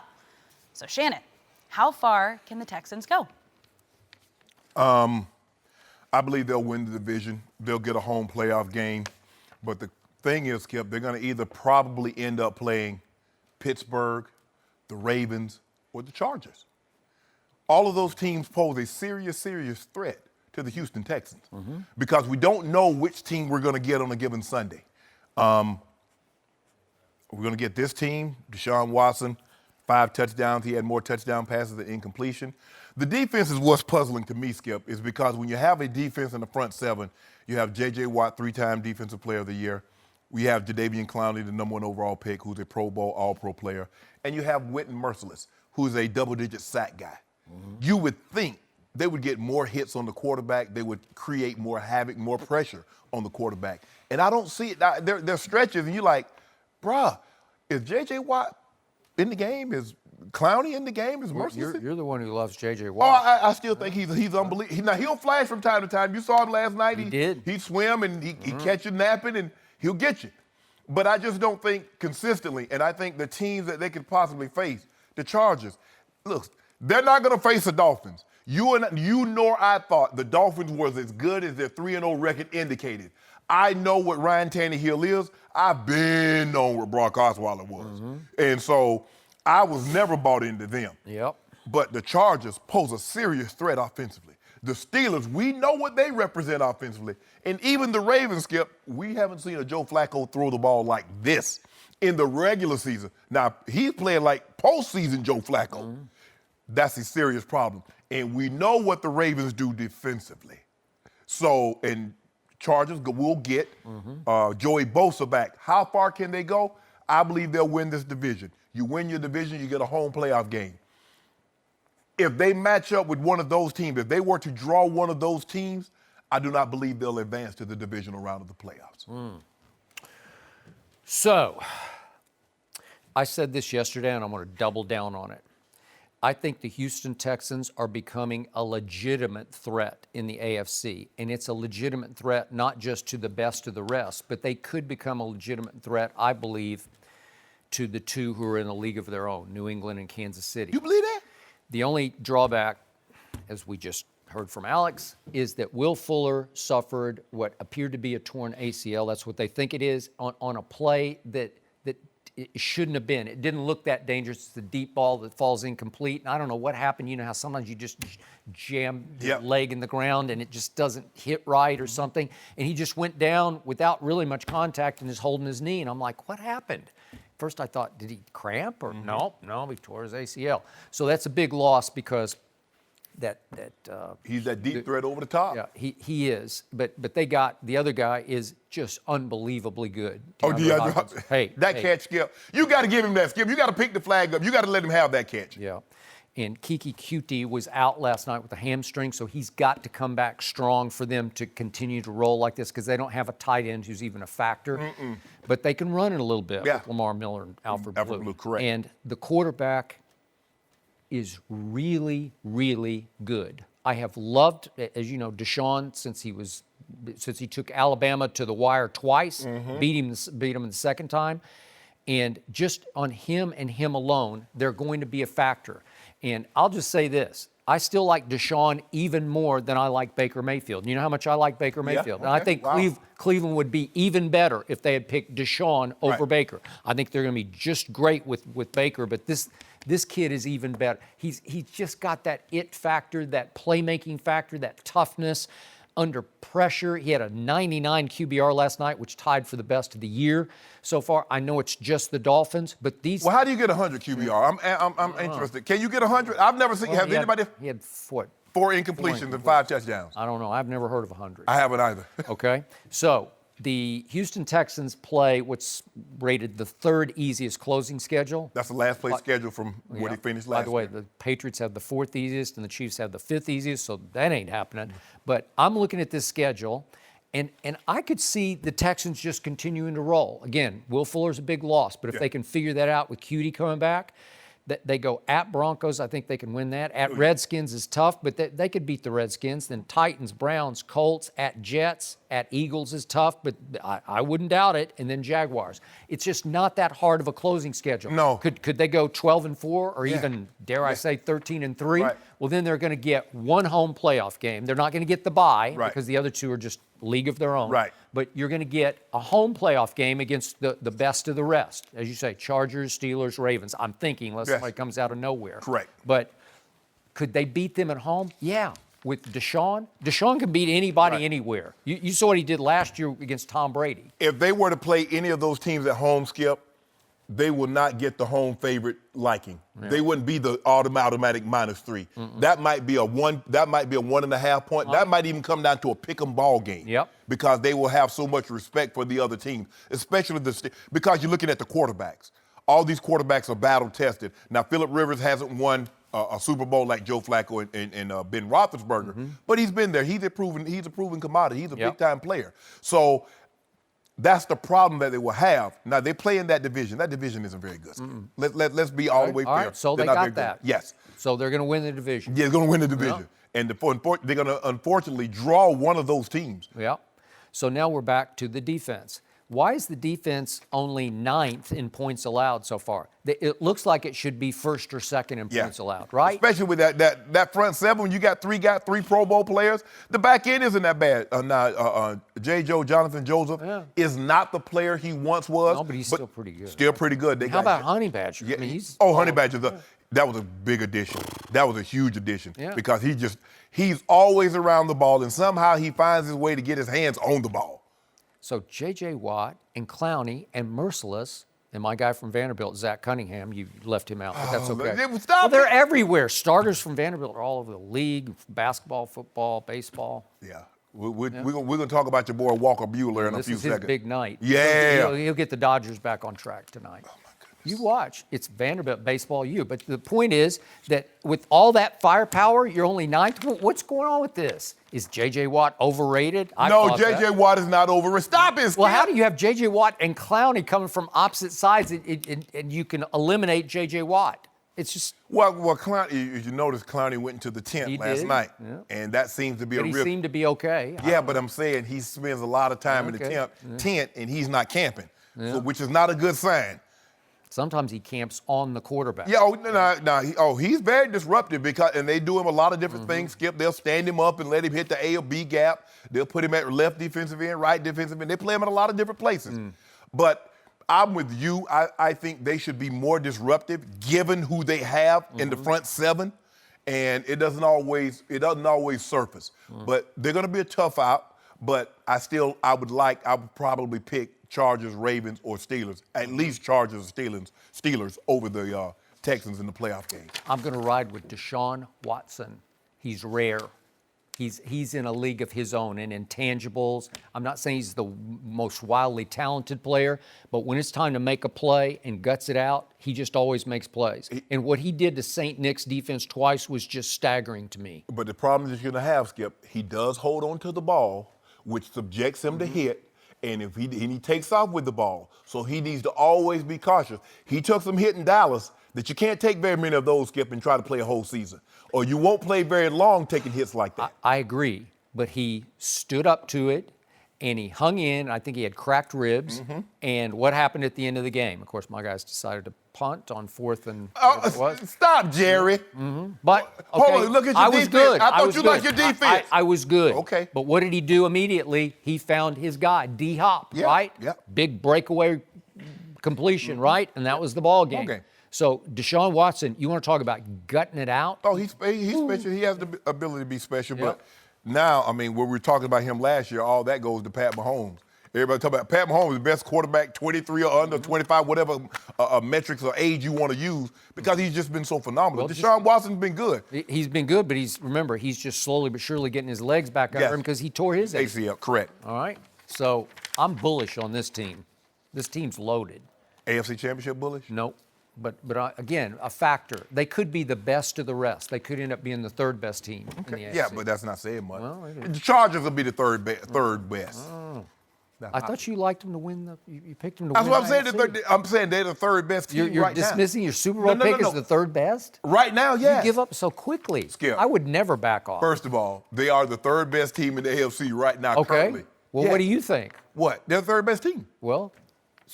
So, Shannon, how far can the Texans go? I believe they'll win the division. They'll get a home playoff game. But the thing is, Skip, they're going to either probably end up playing Pittsburgh, the Ravens, or the Chargers. All of those teams pose a serious threat to the Houston Texans because we don't know which team we're going to get on a given Sunday. We're going to get this team, Deshaun Watson, 5 touchdowns. He had more touchdown passes than incompletion. The defense is what's puzzling to me, Skip, is because when you have a defense in the front 7, you have J.J. Watt, 3-time Defensive Player of the Year. We have Jadeveon Clowney, the #1 overall pick, who's a Pro Bowl, All-Pro player. And you have Wynton Merciless, who's a double-digit sack guy. You would think they would get more hits on the quarterback. They would create more havoc, more pressure on the quarterback. And I don't see it. There's stretches, and you're like, bruh, is J.J. Watt in the game? Is Clowney in the game? Is Merciless? You're the one who loves J.J. Watt. Oh, I still think he's unbelievable. Now, he'll flash from time to time. You saw him last night. He did. He'd swim, and he catch you napping, and he'll get you. But I just don't think consistently, and I think the teams that they could possibly face, the Chargers, look, they're not going to face the Dolphins. You nor I thought the Dolphins was as good as their 3-0 record indicated. I know what Ryan Tannehill is. I've been on what Brock Osweiler was. And so I was never bought into them. Yep. But the Chargers pose a serious threat offensively. The Steelers, we know what they represent offensively. And even the Ravens, Skip, we haven't seen a Joe Flacco throw the ball like this in the regular season. Now, he's playing like postseason Joe Flacco. That's a serious problem. And we know what the Ravens do defensively. So, and Chargers will get Joey Bosa back. How far can they go? I believe they'll win this division. You win your division, you get a home playoff game. If they match up with one of those teams, if they were to draw one of those teams, I do not believe they'll advance to the divisional round of the playoffs. So, I said this yesterday, and I'm going to double down on it. I think the Houston Texans are becoming a legitimate threat in the AFC, and it's a legitimate threat not just to the best of the rest, but they could become a legitimate threat, I believe, to the 2 who are in a league of their own, New England and Kansas City. You believe that? The only drawback, as we just heard from Alex, is that Will Fuller suffered what appeared to be a torn ACL. That's what they think it is on a play that it shouldn't have been. It didn't look that dangerous. It's the deep ball that falls incomplete. And I don't know what happened. You know how sometimes you just jam your leg in the ground and it just doesn't hit right or something. And he just went down without really much contact and is holding his knee. And I'm like, what happened? First I thought, did he cramp or no, he tore his ACL. So that's a big loss because he's that deep threat over the top. Yeah, he is. But they got the other guy is just unbelievably good. Hey, catch, Skip. You got to give him that, Skip. You got to pick the flag up. You got to let him have that catch. Yeah. And Kiki Cutie was out last night with a hamstring, so he's got to come back strong for them to continue to roll like this because they don't have a tight end who's even a factor. But they can run it a little bit with Lamar Miller and Alfred Blue. Correct. And the quarterback is really, really good. I have loved, as you know, Deshaun since he took Alabama to the wire twice, beat him the second time. And just on him and him alone, they're going to be a factor. And I'll just say this. I still like Deshaun even more than I like Baker Mayfield. You know how much I like Baker Mayfield? And I think Cleveland would be even better if they had picked Deshaun over Baker. I think they're going to be just great with Baker, but this kid is even better. He's just got that it factor, that playmaking factor, that toughness under pressure. He had a 99 QBR last night, which tied for the best of the year so far. I know it's just the Dolphins, but these. Well, how do you get 100 QBR? I'm interested. Can you get 100? I've never seen. Have anybody? He had what? 4 incompletions and 5 touchdowns. I don't know. I've never heard of 100. I haven't either. Okay, so the Houston Texans play what's rated the 3rd easiest closing schedule. That's the last place schedule from what he finished last year. By the way, the Patriots have the 4th easiest and the Chiefs have the 5th easiest, so that ain't happening. But I'm looking at this schedule, And I could see the Texans just continuing to roll. Again, Will Fuller's a big loss, but if they can figure that out with Cutie coming back, they go at Broncos. I think they can win that. At Redskins is tough, but they could beat the Redskins. Then Titans, Browns, Colts, at Jets, at Eagles is tough, but I wouldn't doubt it. And then Jaguars. It's just not that hard of a closing schedule. No. Could they go 12-4 or even, dare I say, 13-3? Right. Well, then they're going to get one home playoff game. They're not going to get the bye because the other two are just league of their own. Right. But you're going to get a home playoff game against the best of the rest. As you say, Chargers, Steelers, Ravens. I'm thinking, unless somebody comes out of nowhere. Correct. But could they beat them at home? Yeah. With Deshaun? Deshaun can beat anybody anywhere. You saw what he did last year against Tom Brady. If they were to play any of those teams at home, Skip, they will not get the home favorite liking. Yeah. They wouldn't be the automatic -3. That might be a 1.5 point. That might even come down to a pick 'em ball game. Yep. Because they will have so much respect for the other team, especially because you're looking at the quarterbacks. All these quarterbacks are battle tested. Now, Phillip Rivers hasn't won a Super Bowl like Joe Flacco and Ben Roethlisberger, but he's been there. He's a proven commodity. He's a big-time player. So that's the problem that they will have. Now, they play in that division. That division isn't very good. Let's be all the way fair. All right, so they're they not got that. Good. Yes. So they're going to win the division. Yeah, they're going to win the division. And they're going to, unfortunately, draw one of those teams. Yeah. So now we're back to the defense. Why is the defense only 9th in points allowed so far? It looks like it should be 1st or 2nd in points allowed, right? Especially with that front seven, when you got three Pro Bowl players, the back end isn't that bad. Jonathan Joseph is not the player he once was. No, but he's still pretty good. Still pretty good. How about Honey Badger? Yeah, I mean, Honey Badger. That was a big addition. That was a huge addition because he's always around the ball, and somehow he finds his way to get his hands on the ball. So J.J. Watt and Clowney and Merciless and my guy from Vanderbilt, Zach Cunningham, you left him out, but that's okay. They're everywhere. Starters from Vanderbilt are all over the league, basketball, football, baseball. Yeah. We're going to talk about your boy Walker Buehler in a few seconds. This is his big night. Yeah. He'll get the Dodgers back on track tonight. Oh, my goodness. You watch. It's Vanderbilt baseball, But the point is that with all that firepower, you're only 9th. What's going on with this? Is J.J. Watt overrated? No, J.J. Watt is not overrated. Stop it, Skip. Well, how do you have J.J. Watt and Clowney coming from opposite sides and you can eliminate J.J. Watt? It's just... Well, Clowney, as you notice, Clowney went into the tent last night. Yeah. And that seems to be he seemed to be okay. Yeah, but I'm saying he spends a lot of time in the tent and he's not camping, which is not a good sign. Sometimes he camps on the quarterback. Yeah, he's very disruptive and they do him a lot of different things. Skip, they'll stand him up and let him hit the A or B gap. They'll put him at left defensive end, right defensive end. They play him in a lot of different places. But I'm with you. I think they should be more disruptive given who they have in the front seven, and it doesn't always surface. But they're going to be a tough out. But I would probably pick Chargers, Ravens, or Steelers. At least Chargers or Steelers over the Texans in the playoff game. I'm going to ride with Deshaun Watson. He's rare. He's in a league of his own and intangibles. I'm not saying he's the most wildly talented player, but when it's time to make a play and guts it out, he just always makes plays. And what he did to St. Nick's defense twice was just staggering to me. But the problem that you're going to have, Skip, he does hold on to the ball, which subjects him to hit. And if he takes off with the ball, so he needs to always be cautious. He took some hit in Dallas that you can't take very many of those, Skip, and try to play a whole season. Or you won't play very long taking hits like that. I agree, but he stood up to it, and he hung in. I think he had cracked ribs. And what happened at the end of the game? Of course, my guys decided to punt on 4th and Stop, Jerry. But okay, hold on, look at your I defense. was good. I thought you liked your defense. I was good. Okay. But what did he do immediately? He found his guy, D-Hop, right? Yeah. Big breakaway completion, right? And that was the ball game. So Deshaun Watson, you want to talk about gutting it out? Oh, he's special. He has the ability to be special. But now, I mean, when we were talking about him last year, all that goes to Pat Mahomes. Everybody talking about Pat Mahomes, the best quarterback, 23 or under, 25, whatever metrics or age you want to use, because he's just been so phenomenal. Deshaun Watson's been good. He's been good, but he's just slowly but surely getting his legs back under him because he tore his ACL. Correct. All right. So I'm bullish on this team. This team's loaded. AFC Championship bullish? Nope. But again, a factor. They could be the best of the rest. They could end up being the third best team in the AFC. Yeah, but that's not saying much. Well, the Chargers will be the third best. Oh. I thought you liked them to win you picked them to That's win what I'm the saying. AFC. I'm saying they're the third best team You're right now. dismissing your Super Bowl pick as the third best? Right now, yes. You give up so quickly. Skip. I would never back off. First of all, they are the third best team in the AFC right now currently. Well, Yes. what do you think? What? They're the third best team. Well,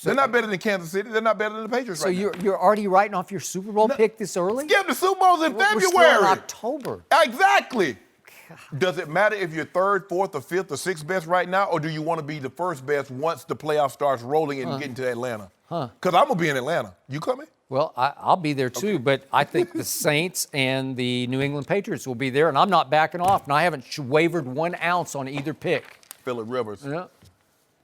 They're not better than Kansas City. They're not better than the Patriots so right now. you're already writing off your Super Bowl pick this early? Skip, the Super Bowl's in We're February. still in October. Exactly. Does it matter if you're third, fourth, or fifth, or sixth best right now, or do you want to be the first best once the playoff starts rolling and getting to Atlanta? Because I'm going to be in Atlanta. You coming? Well, I'll be there too, but I think the Saints and the New England Patriots will be there, and I'm not backing off, and I haven't wavered 1 ounce on either pick. Phillip Rivers. Yeah.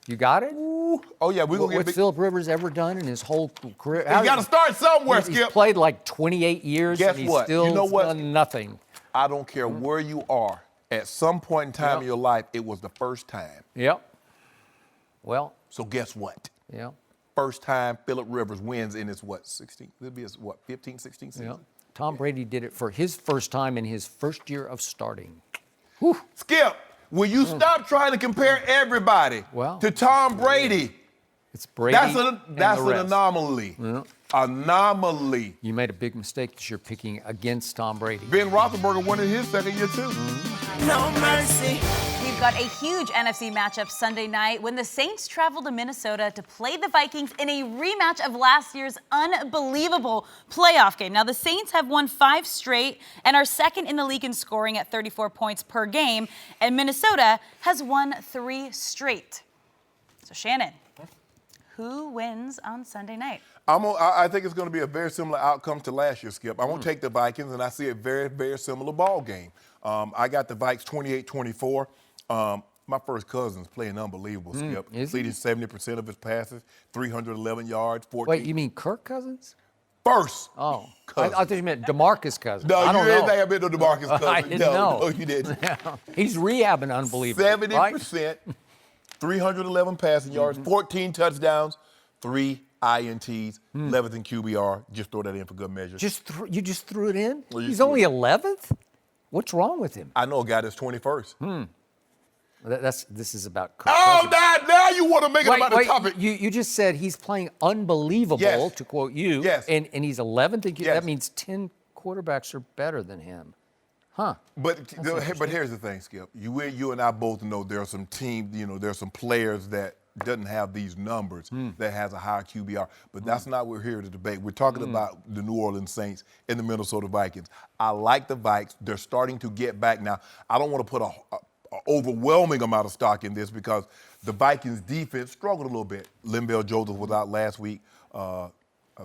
You got it? Oh, yeah. We're going to get What's Phillip Rivers ever done in his whole career? You got to start somewhere, He's Skip. played like 28 years, Guess and he's what? still You know what? done nothing. I don't care where you are. At some point in time in your life, it was the first time. Yep. Well, So guess what? yeah. First time Phillip Rivers wins in his, 16? It'll be his, 15, 16 season? Yeah. Tom Brady did it for his first time in his first year of starting. Skip, will you stop trying to compare everybody to Tom Brady? It's Brady. That's and an the rest. anomaly. Yeah. Anomaly. You made a big mistake this year picking against Tom Brady. Ben Roethlisberger won in his second year, too. No mercy. We've got a huge NFC matchup Sunday night when the Saints travel to Minnesota to play the Vikings in a rematch of last year's unbelievable playoff game. Now, the Saints have won 5 straight and are second in the league in scoring at 34 points per game, and Minnesota has won 3 straight. So, Shannon, who wins on Sunday night? I think it's going to be a very similar outcome to last year, Skip. I'm going to take the Vikings, and I see a very, very similar ball game. I got the Vikes 28-24. My first cousin's playing unbelievable, Skip. Completing 70% of his passes, 311 yards, 14. Wait, you mean Kirk Cousins? First. Oh, I Cousin. thought you meant DeMarcus Cousins. No, I don't you didn't know. think I meant no DeMarcus Cousins. I didn't know. No, you didn't. He's rehabbing unbelievable. 70%, 311 passing yards, 14 touchdowns, 3 INTs, 11th in QBR. Just throw that in for good measure. You just threw it in? Well, you He's threw only 11th? What's wrong with him? I know a guy that's 21st. This is about Kirk Oh, Cousins. now you want to make it about the topic. You just said he's playing unbelievable, Yes. to quote you. Yes. And he's 11th. Yes. That means 10 quarterbacks are better than him. Huh. But here's the thing, Skip. You and I both know there are some teams, there are some players that doesn't have these numbers that has a higher QBR. But that's not what we're here to debate. We're talking about the New Orleans Saints and the Minnesota Vikings. I like the Vikes. They're starting to get back now. I don't want to put a overwhelming amount of stock in this because the Vikings defense struggled a little bit. Linval Joseph was out last week. I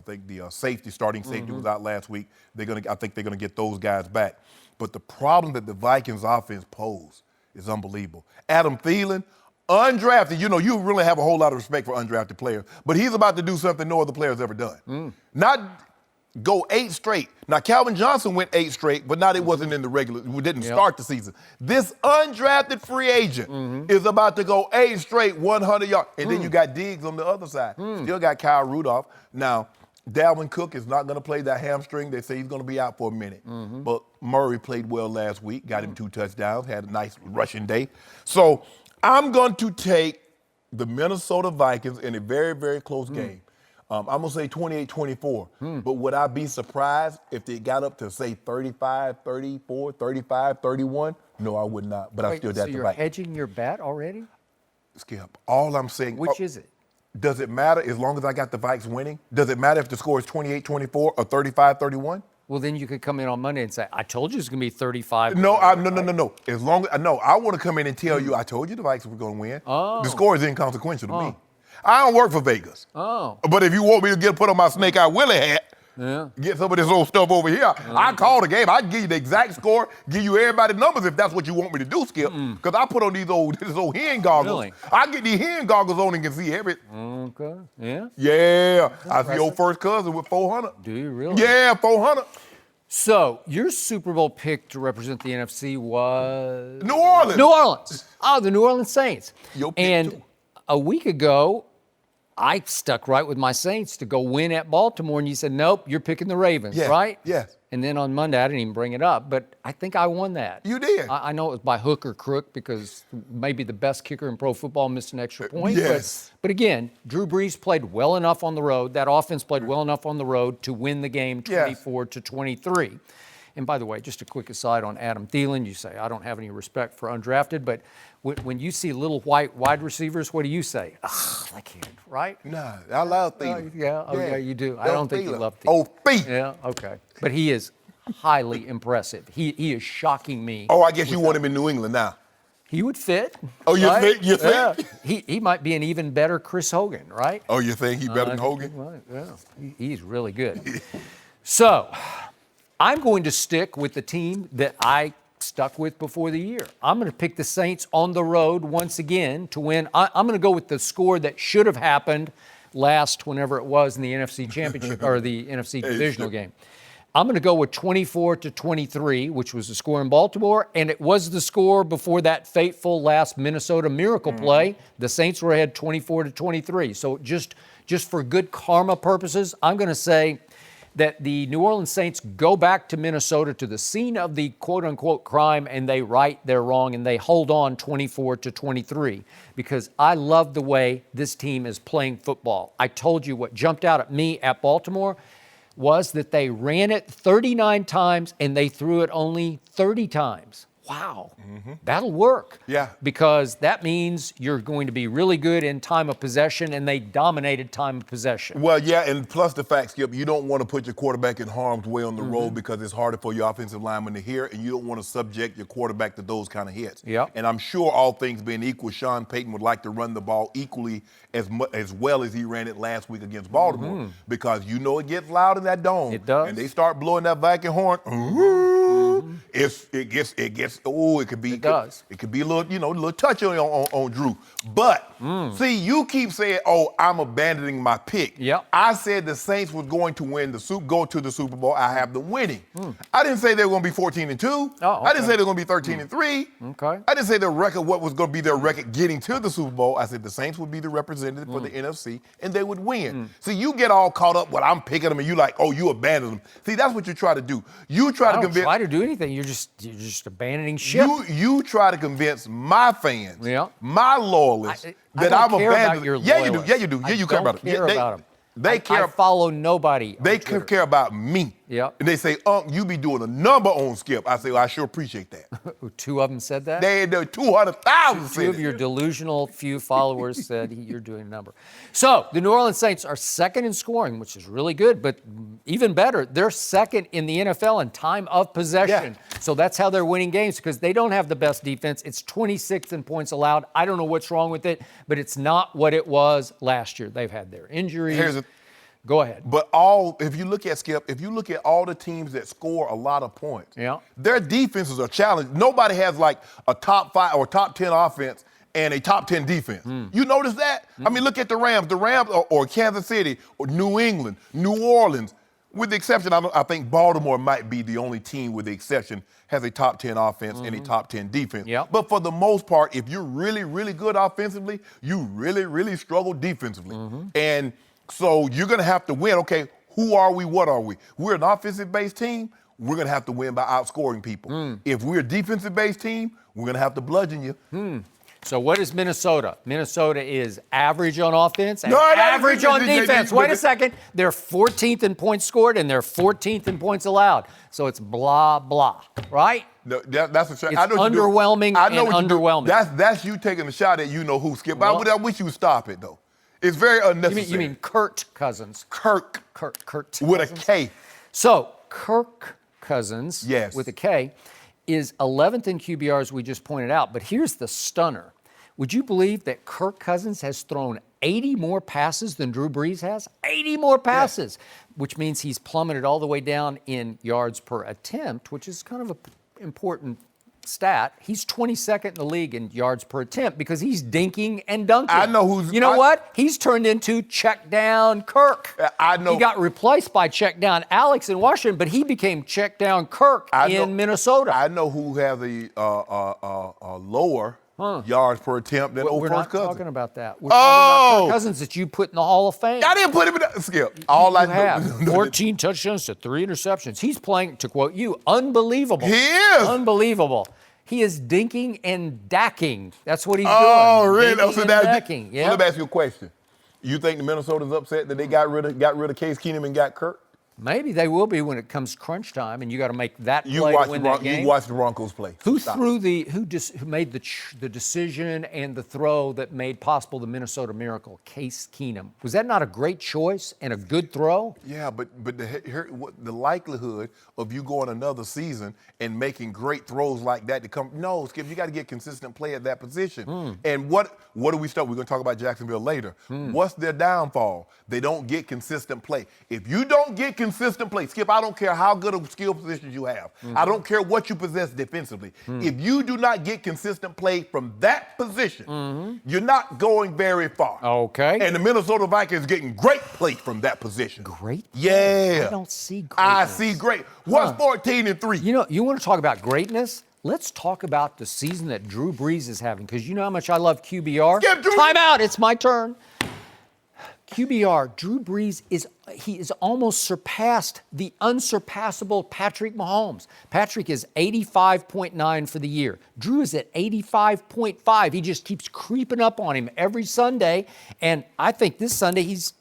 think the starting safety was out last week. I think they're gonna get those guys back. But the problem that the Vikings offense pose is unbelievable. Adam Thielen, undrafted. You really have a whole lot of respect for undrafted players, but he's about to do something no other player's ever done. Not go 8 straight. Now, Calvin Johnson went 8 straight, but not it wasn't in the regular. We didn't start the season. This undrafted free agent is about to go 8 straight, 100 yards. And then you got Diggs on the other side. Still got Kyle Rudolph. Now, Dalvin Cook is not going to play that hamstring. They say he's going to be out for a minute. But Murray played well last week, got him 2 touchdowns, had a nice rushing day. So I'm going to take the Minnesota Vikings in a very, very close game. I'm going to say 28-24. But would I be surprised if they got up to, say, 35, 34, 35, 31? No, I would not. But I still got the Vikings. So you're hedging your bet already? Skip, all I'm saying. Which is it? Does it matter as long as I got the Vikes winning? Does it matter if the score is 28-24 or 35-31? Well, then you could come in on Monday and say, I told you it's going to be 35. No. As long as I want to come in and tell you, I told you the Vikes were going to win. Oh. The score is inconsequential to me. I don't work for Vegas. Oh. But if you want me to put on my Snake Eye Willie hat, get some of this old stuff over here, I call the game. I can give you the exact score, give you everybody's numbers if that's what you want me to do, Skip. Because I put on these old hen goggles. Really? I get these hen goggles on and can see everything. Okay. Yeah? Yeah. I see your first cousin with 400. Do you really? Yeah, 400. So your Super Bowl pick to represent the NFC was? New Orleans. New Orleans. Oh, the New Orleans Saints. Your pick, And too. a week ago, I stuck right with my Saints to go win at Baltimore, and you said, nope, you're picking the Ravens, right? Yes. And then on Monday, I didn't even bring it up, but I think I won that. You did. I know it was by hook or crook because maybe the best kicker in pro football missed an extra point. Yes. But again, Drew Brees played well enough on the road. That offense played well enough on the road to win the game 24-23. And by the way, just a quick aside on Adam Thielen, you say, I don't have any respect for undrafted, but when you see little white wide receivers, what do you say? That kid, right? Nah, I love Thielen. Yeah, you do. I don't think you love Thielen. Oh, Thielen. Yeah, okay. But he is highly impressive. He is shocking me. Oh, I guess you want him in New England now. He would fit. Oh, you right? think? You think? Yeah. He might be an even better Chris Hogan, right? Oh, you think he's better than Hogan? Right, yeah. He's really good. So, I'm going to stick with the team that I stuck with before the year. I'm going to pick the Saints on the road once again to win. I'm going to go with the score that should have happened whenever it was in the NFC Championship or the NFC Divisional game. I'm going to go with 24-23, which was the score in Baltimore, and it was the score before that fateful last Minnesota Miracle play. The Saints were ahead 24-23. So just for good karma purposes, I'm going to say that the New Orleans Saints go back to Minnesota, to the scene of the quote-unquote crime, and they right their wrong, and they hold on 24-23, because I love the way this team is playing football. I told you what jumped out at me at Baltimore was that they ran it 39 times, and they threw it only 30 times. Wow, that'll work. Yeah. Because that means you're going to be really good in time of possession, and they dominated time of possession. Well, yeah, and plus the fact, Skip, you don't want to put your quarterback in harm's way on the road because it's harder for your offensive lineman to hear, and you don't want to subject your quarterback to those kind of hits. Yep. And I'm sure all things being equal, Sean Payton would like to run the ball equally as well as he ran it last week against Baltimore, because you know it gets loud in that dome. It does. And they start blowing that Viking horn. It gets. Oh, it could be. It does. It could be a little touchy on Drew. But see, you keep saying, "Oh, I'm abandoning my pick." Yep. I said the Saints was going to go to the Super Bowl. I have them winning. I didn't say they were going to be 14-2. Oh, okay. I didn't say they were going to be 13-3. Okay. I didn't say what was going to be their record getting to the Super Bowl. I said the Saints would be the representative for the NFC, and they would win. See, you get all caught up. Well, I'm picking them, and you like, oh, you abandon them. See, that's what you try to do. You try to convince. I don't try to do anything. You're just abandoning ship. You try to convince my fans, Yeah. my loyalists, that I I'm don't care about abandoning. your Yeah, you do. loyalists. Yeah, you do. Yeah, you care about them. I don't care about them. They care. I follow nobody. They care about me. Yep. And they say, you be doing a number on Skip. I say, well, I sure appreciate that. Two of them said that? They 200,000 Two said of it. your delusional few followers said you're doing a number. So the New Orleans Saints are second in scoring, which is really good, but even better, they're second in the NFL in time of possession. Yeah. So that's how they're winning games, because they don't have the best defense. It's 26th in points allowed. I don't know what's wrong with it, but it's not what it was last year. They've had their injuries. Go ahead. But if you look at all the teams that score a lot of points, their defenses are challenged. Nobody has like a top 5 or top 10 offense and a top 10 defense. You notice that? I mean, look at the Rams. The Rams or Kansas City or New England, New Orleans, with the exception, I think Baltimore might be the only team with the exception has a top 10 offense and a top 10 defense. Yep. But for the most part, if you're really, really good offensively, you really, really struggle defensively. And so you're going to have to win. Okay, who are we? What are we? We're an offensive-based team. We're going to have to win by outscoring people. If we're a defensive-based team, we're going to have to bludgeon you. So what is Minnesota? Minnesota is average on offense and average on defense. Wait a second. They're 14th in points scored, and they're 14th in points allowed. So it's blah, blah, right? No, that's a shot. It's underwhelming and underwhelming. That's you taking a shot at who, Skip. Well, I wish you would stop it, though. It's very unnecessary. You mean Kurt Cousins. Kurt with Cousins. a K. So Kirk Cousins, yes, with a K, is 11th in QBR, as we just pointed out. But here's the stunner. Would you believe that Kirk Cousins has thrown 80 more passes than Drew Brees has? 80 more passes, which means he's plummeted all the way down in yards per attempt, which is kind of an important stat. He's 22nd in the league in yards per attempt because he's dinking and dunking. I know who's... You know what? He's turned into check down Kirk. I know. He got replaced by check down Alex in Washington, but he became check down Kirk in Minnesota. I know who has a lower yards per attempt than We're not first Cousins. talking about that. We're talking about Kirk Cousins that you put in the Hall of Fame. I didn't put him in that. Skip. All you I have know. 14 touchdowns to 3 interceptions. He's playing, to quote you, unbelievable. He is. Unbelievable. He is dinking and dacking. That's what he's doing. Oh, really? Dinking So and that's dacking. So Yeah. let me ask you a question. You think the Minnesota's upset that they got rid of Case Keenum and got Kirk? Maybe they will be when it comes crunch time, and you got to make that You play watch to win that game. You watch the Broncos play. Who Stop. who made the decision and the throw that made possible the Minnesota Miracle? Case Keenum. Was that not a great choice and a good throw? Yeah, but the likelihood of you going another season and making great throws like that to come, no, Skip, you got to get consistent play at that position. And what do we start? We're going to talk about Jacksonville later. What's their downfall? They don't get consistent play. If you don't get consistent play, Skip, I don't care how good of skill positions you have. I don't care what you possess defensively. If you do not get consistent play from that position, you're not going very far. Okay. And the Minnesota Vikings getting great play from that position. Great? Yeah. I don't see great. I see great. What's 14-3? You know, you want to talk about greatness? Let's talk about the season that Drew Brees is having, because you know how much I love QBR. Skip, Drew. Time out. It's my turn. QBR, Drew Brees is almost surpassed the unsurpassable Patrick Mahomes. Patrick is 85.9 for the year. Drew is at 85.5. He just keeps creeping up on him every Sunday, and I think this Sunday he's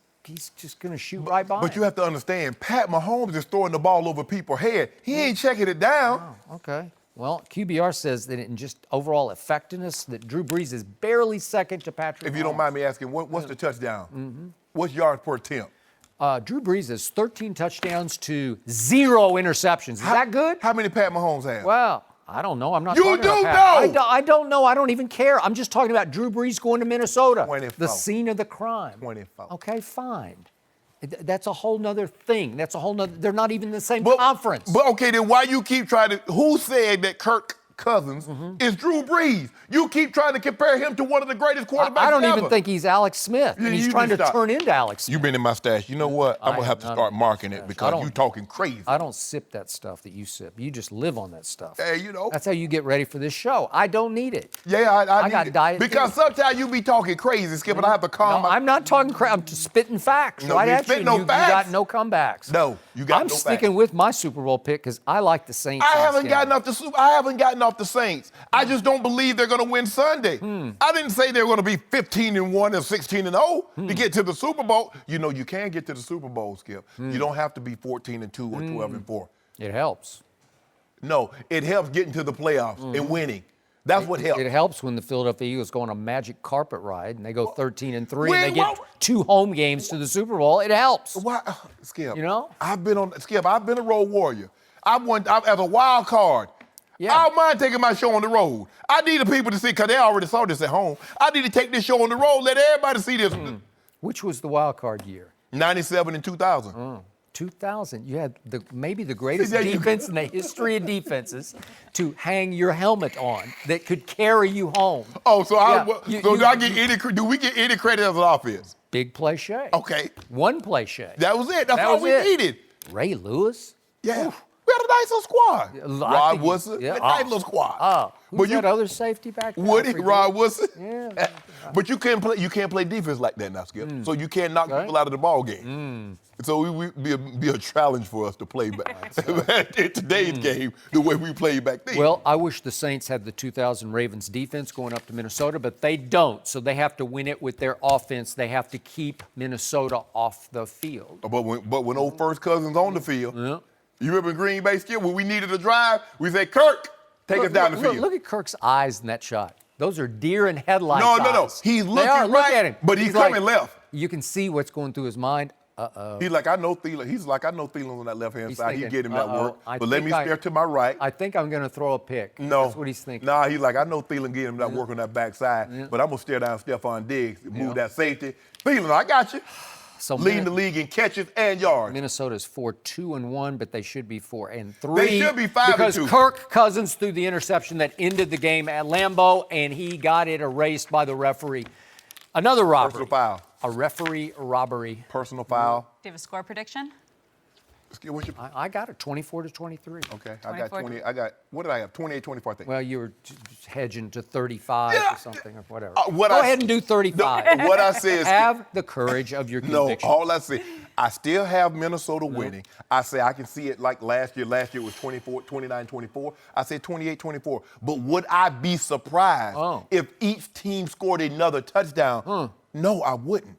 just going to shoot right by But him. you have to understand, Pat Mahomes is throwing the ball over people's head. He ain't checking it down. Oh, okay. Well, QBR says that in just overall effectiveness, that Drew Brees is barely second to Patrick If you don't Mahomes. mind me asking, what's the touchdown? What's yards per attempt? Drew Brees has 13 touchdowns to 0 interceptions. Is that good? How many Pat Mahomes have? Well, I don't know. I'm not You talking do about Pat. know! I don't know. I don't even care. I'm just talking about Drew Brees going to Minnesota. 24. The scene of the crime. 24. Okay, fine. That's a whole nother thing. That's a whole nother. They're not even in the same conference. But okay, then why you keep trying to? Who said that Kirk Cousins is Drew Brees? You keep trying to compare him to one of the greatest quarterbacks I don't ever. even think he's Alex Smith. Yeah, And he's you trying to can stop. turn into Alex Smith. You've been in my stash. You know what? I'm gonna have to start marking it because you talking crazy. I don't sip that stuff that you sip. You just live on that stuff. Hey, you know. That's how you get ready for this show. I don't need it. Yeah, I I got need it. diet Because too. sometimes you be talking crazy, Skip, and I have to calm No, my. I'm not talking crap. I'm just spitting facts No, right you at you. spit and no you facts. got no comebacks. No, you got I'm no sticking facts. with my Super Bowl pick because I like the Saints. I in this haven't game. gotten off the Saints. I just don't believe they're going to win Sunday. I didn't say they're going to be 15-1 or 16-0 to get to the Super Bowl. You know, you can get to the Super Bowl, Skip. You don't have to be 14-2 or 12-4. It helps. No, it helps getting to the playoffs and winning. That's what helps. It helps when the Philadelphia Eagles go on a magic carpet ride and they go 13-3 and Wait, they get 2 home games to the Super Bowl. It helps. Why, Skip? You know? I've been a road warrior. As a wild card. Yeah. I don't mind taking my show on the road. I need the people to see, because they already saw this at home. I need to take this show on the road, let everybody see this. Which was the wild card year? 97 and 2000. 2000. You had maybe the greatest Yeah, you- defense in the history of defenses to hang your helmet on that could carry you home. Oh, so Yeah, do I get any? Do we get any credit as an offense? Big play Shea. Okay, One play Shea. that was it. That's That all was we it. needed. Ray Lewis. Yeah, we had a nice little squad. I Rod think- Woodson, yeah. a nice little squad. Oh, But who's you- that other safety back there? Woody, I forget. Rod Woodson. Yeah. But you can't play defense like that now, Skip. So you can't knock Okay. people out of the ball game. So we be a challenge for us to play back in today's game the way we played back then. Well, I wish the Saints had the 2000 Ravens defense going up to Minnesota, but they don't. So they have to win it with their offense. They have to keep Minnesota off the field. but when old first cousins on the field, Yeah. you remember in Green Bay, Skip, when we needed a drive, we said, Kirk, take us down the field. Look at Kirk's eyes in that shot. Those are deer in headlights. No. eyes. He's They looking are. Look right, at him. but he's coming left. You can see what's going through his mind. He's like, I know Thielen. He's like, I know Thielen's on that left-hand He's side. thinking, He's getting him that work. I But let think me stare to my right. I think I'm going to throw a pick. No. That's what he's thinking. Nah, he's like, I know Thielen getting him that work on that backside, but I'm going to stare down Stephon Diggs, move that safety. Thielen, I got you. So Leading the league in catches and yards. Minnesota's 4-2-1, but they should be 4-3. They should be 5-2. Because Kirk Cousins threw the interception that ended the game at Lambeau, and he got it erased by the referee. Another robbery. Personal foul. A referee robbery. Personal foul. Do you have a score prediction? Skip, what's your... I got it 24-23. Okay, I got 20. I got, what did I have? 28-24, I think. Well, you were just hedging to 35 or something or whatever. Go ahead and do 35. What I say is... Have the courage of your conviction. No, all I say, I still have Minnesota winning. I say I can see it like last year. Last year was 29-24. I say 28-24. But would I be surprised if each team scored another touchdown? No, I wouldn't.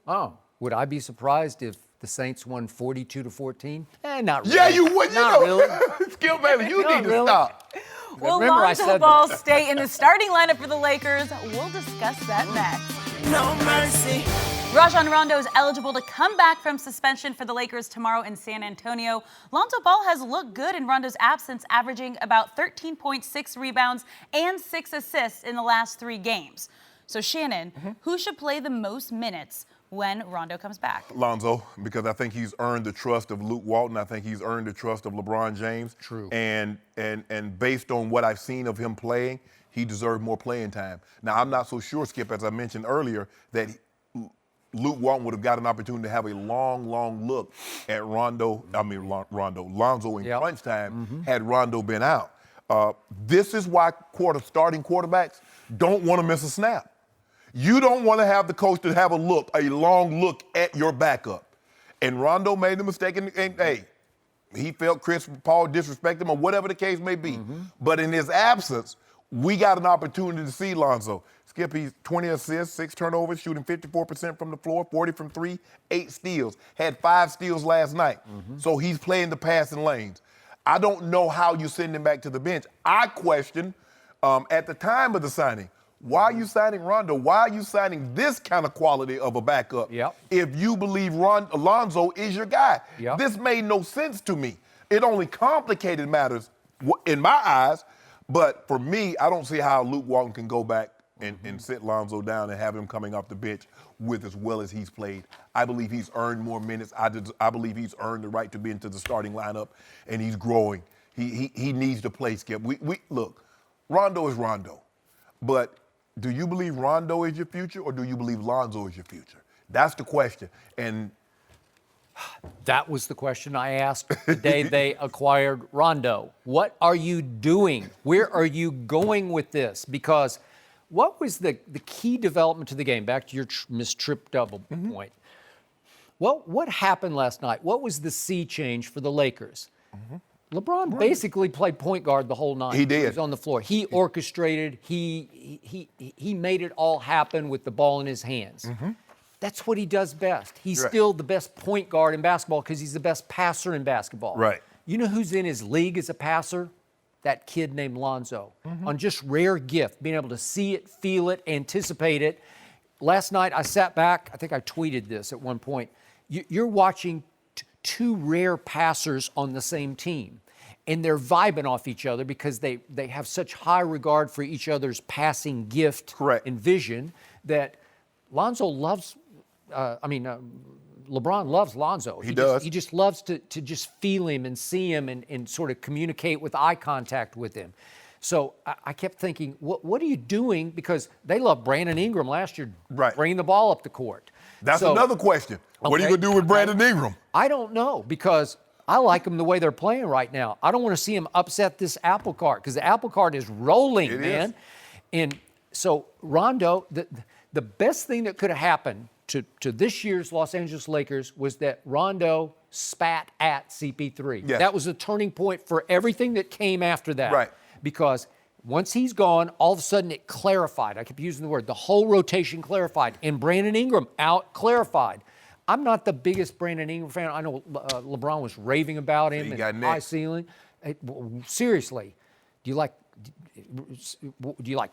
Would I be surprised if the Saints won 42-14? Not really. Yeah, you would. Not really. Skip, baby, you Not need to really. stop. Will Remember I Lonzo said Ball that. stay in the starting lineup for the Lakers? We'll discuss that next. No mercy. Rajon Rondo is eligible to come back from suspension for the Lakers tomorrow in San Antonio. Lonzo Ball has looked good in Rondo's absence, averaging about 13.6 rebounds and 6 assists in the last 3 games. So, Shannon, who should play the most minutes when Rondo comes back? Lonzo, because I think he's earned the trust of Luke Walton. I think he's earned the trust of LeBron James. True. And based on what I've seen of him playing, he deserved more playing time. Now, I'm not so sure, Skip, as I mentioned earlier, that Luke Walton would have got an opportunity to have a long look at Lonzo in crunch time had Rondo been out. This is why starting quarterbacks don't want to miss a snap. You don't want to have the coach to have a long look at your backup. And Rondo made the mistake, and hey, he felt Chris Paul disrespect him or whatever the case may be. But in his absence, we got an opportunity to see Lonzo. Skip, he's 20 assists, 6 turnovers, shooting 54% from the floor, 40 from 3, 8 steals. Had 5 steals last night. So he's playing the passing lanes. I don't know how you send him back to the bench. I question, at the time of the signing, why are you signing Rondo? Why are you signing this kind of quality of a backup if you believe Lonzo is your guy? This made no sense to me. It only complicated matters in my eyes. But for me, I don't see how Luke Walton can go back and sit Lonzo down and have him coming off the bench with as well as he's played. I believe he's earned more minutes. I believe he's earned the right to be into the starting lineup, and he's growing. He needs to play, Skip. Look, Rondo is Rondo. But do you believe Rondo is your future, or do you believe Lonzo is your future? That's the question. And that was the question I asked the day they acquired Rondo. What are you doing? Where are you going with this? Because what was the key development to the game? Back to your missed trip double point. What happened last night? What was the sea change for the Lakers? LeBron basically played point guard the whole night. He did. He was on the floor. He orchestrated. He made it all happen with the ball in his hands. That's what he does best. He's still the best point guard in basketball because he's the best passer in basketball. Right. You know who's in his league as a passer? That kid named Lonzo. On just rare gift, being able to see it, feel it, anticipate it. Last night I sat back, I think I tweeted this at one point. You're watching 2 rare passers on the same team, and they're vibing off each other because they have such high regard for each other's passing gift and vision that Lonzo loves, LeBron loves Lonzo. He does. He just loves to just feel him and see him and sort of communicate with eye contact with him. So I kept thinking, what are you doing? Because they loved Brandon Ingram last year, bringing the ball up the court. That's another question. What are you going to do with Brandon Ingram? I don't know, because I like them the way they're playing right now. I don't want to see him upset this apple cart, because the apple cart is rolling, man. And so Rondo, the best thing that could have happened to this year's Los Angeles Lakers was that Rondo spat at CP3. That was a turning point for everything that came after that. Because once he's gone, all of a sudden it clarified. I keep using the word. The whole rotation clarified. And Brandon Ingram out clarified. I'm not the biggest Brandon Ingram fan. I know LeBron was raving about him and high ceiling. Seriously, do you like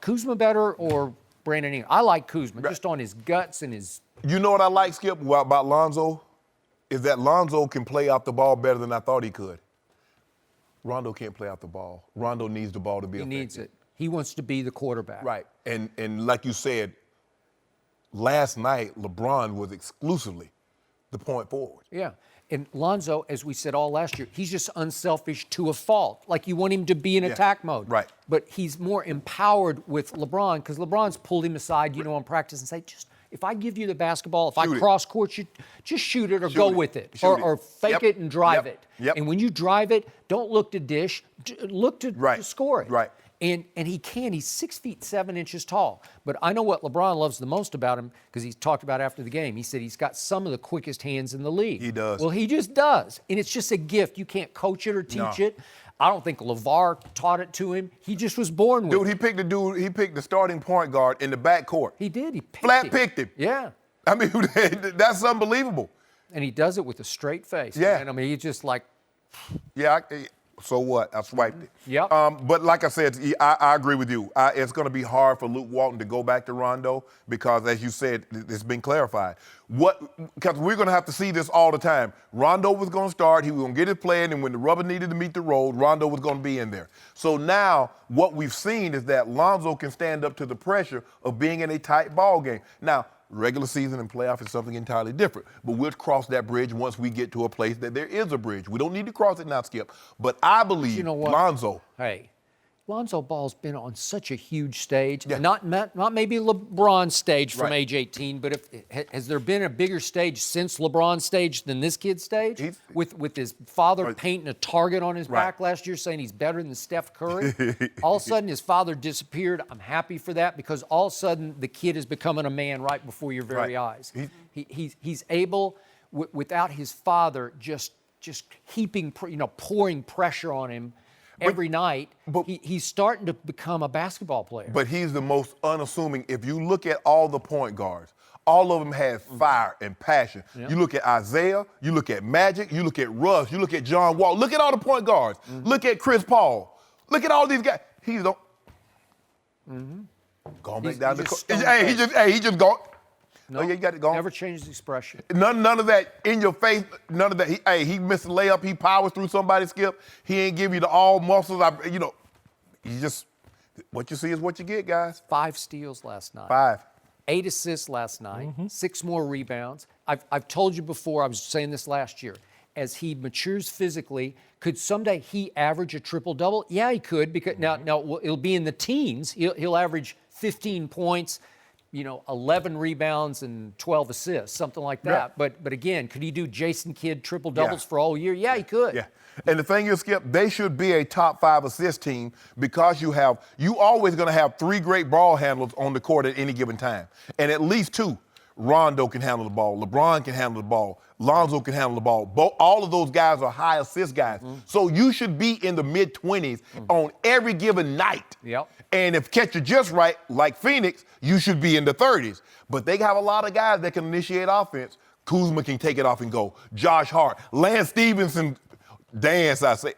Kuzma better or Brandon Ingram? I like Kuzma, just on his guts and his... You know what I like, Skip, about Lonzo? Is that Lonzo can play out the ball better than I thought he could. Rondo can't play out the ball. Rondo needs the ball to be effective. He needs it. He wants to be the quarterback. Right. And like you said, last night, LeBron was exclusively the point forward. Yeah. And Lonzo, as we said all last year, he's just unselfish to a fault. Like, you want him to be in attack mode. Right. But he's more empowered with LeBron, because LeBron's pulled him aside, on practice and say, if I give you the basketball, if I Shoot it. cross court you, just shoot it or Shoot go it. with it. Shoot it. Or fake Yep. it and drive Yep. it. Yep. And when you drive it, don't look to dish, look to score it. Right. And he can. He's 6'7" tall. But I know what LeBron loves the most about him because he's talked about after the game. He said he's got some of the quickest hands in the league. He does. Well, he just does. And it's just a gift. You can't coach it or teach No. it. I don't think LeVar taught it to him. He just was born with it. He picked the starting point guard in the backcourt. He did. He picked Flat him. picked him. Yeah. I mean, that's unbelievable. And he does it with a straight face. Yeah. Man. I mean, he's just like, Yeah, so what? I swiped it. Yep. But like I said, I agree with you. It's going to be hard for Luke Walton to go back to Rondo because, as you said, it's been clarified. Because we're going to have to see this all the time. Rondo was going to start. He was going to get it playing, and when the rubber needed to meet the road, Rondo was going to be in there. So now what we've seen is that Lonzo can stand up to the pressure of being in a tight ball game. Now, regular season and playoff is something entirely different. But we'll cross that bridge once we get to a place that there is a bridge. We don't need to cross it now, Skip. But I believe you know what? Lonzo. Hey, Lonzo Ball's been on such a huge stage. Yeah. Not maybe LeBron's stage from Right. age 18, but has there been a bigger stage since LeBron's stage than this kid's stage? With his father painting a target on his back last year saying he's better than Steph Curry. All of a sudden his father disappeared. I'm happy for that because all of a sudden the kid is becoming a man right before your very eyes. He's able, without his father just heaping, pouring pressure on him every night, he's starting to become a basketball player. But he's the most unassuming. If you look at all the point guards, all of them have fire and passion. Yep. You look at Isaiah, you look at Magic, you look at Russ, you look at John Wall. Look at all the point guards. Look at Chris Paul. Look at all these guys. He's going back down the court. He just gone. No, Oh, yeah, you got it going. Never changed his expression. None of that in your face. None of that. He missed a layup. He powers through somebody, Skip. He ain't give you the all muscles. You just what you see is what you get, guys. 5 steals last night. 5. 8 assists last night. 6 more rebounds. I've told you before. I was saying this last year. As he matures physically, could someday he average a triple-double? Yeah, he could. Because now it'll be in the teens. He'll average 15 points. 11 rebounds and 12 assists, something like that. Yeah. But again, could he do Jason Kidd triple doubles for all year? Yeah, he could. Yeah. And the thing is, Skip, they should be a top 5 assist team because you always going to have 3 great ball handlers on the court at any given time, and at least 2. Rondo can handle the ball. LeBron can handle the ball. Lonzo can handle the ball. All of those guys are high assist guys. So you should be in the mid-20s on every given night. Yep. And if catch you just right, like Phoenix, you should be in the 30s. But they have a lot of guys that can initiate offense. Kuzma can take it off and go. Josh Hart. Lance Stevenson dance, I say.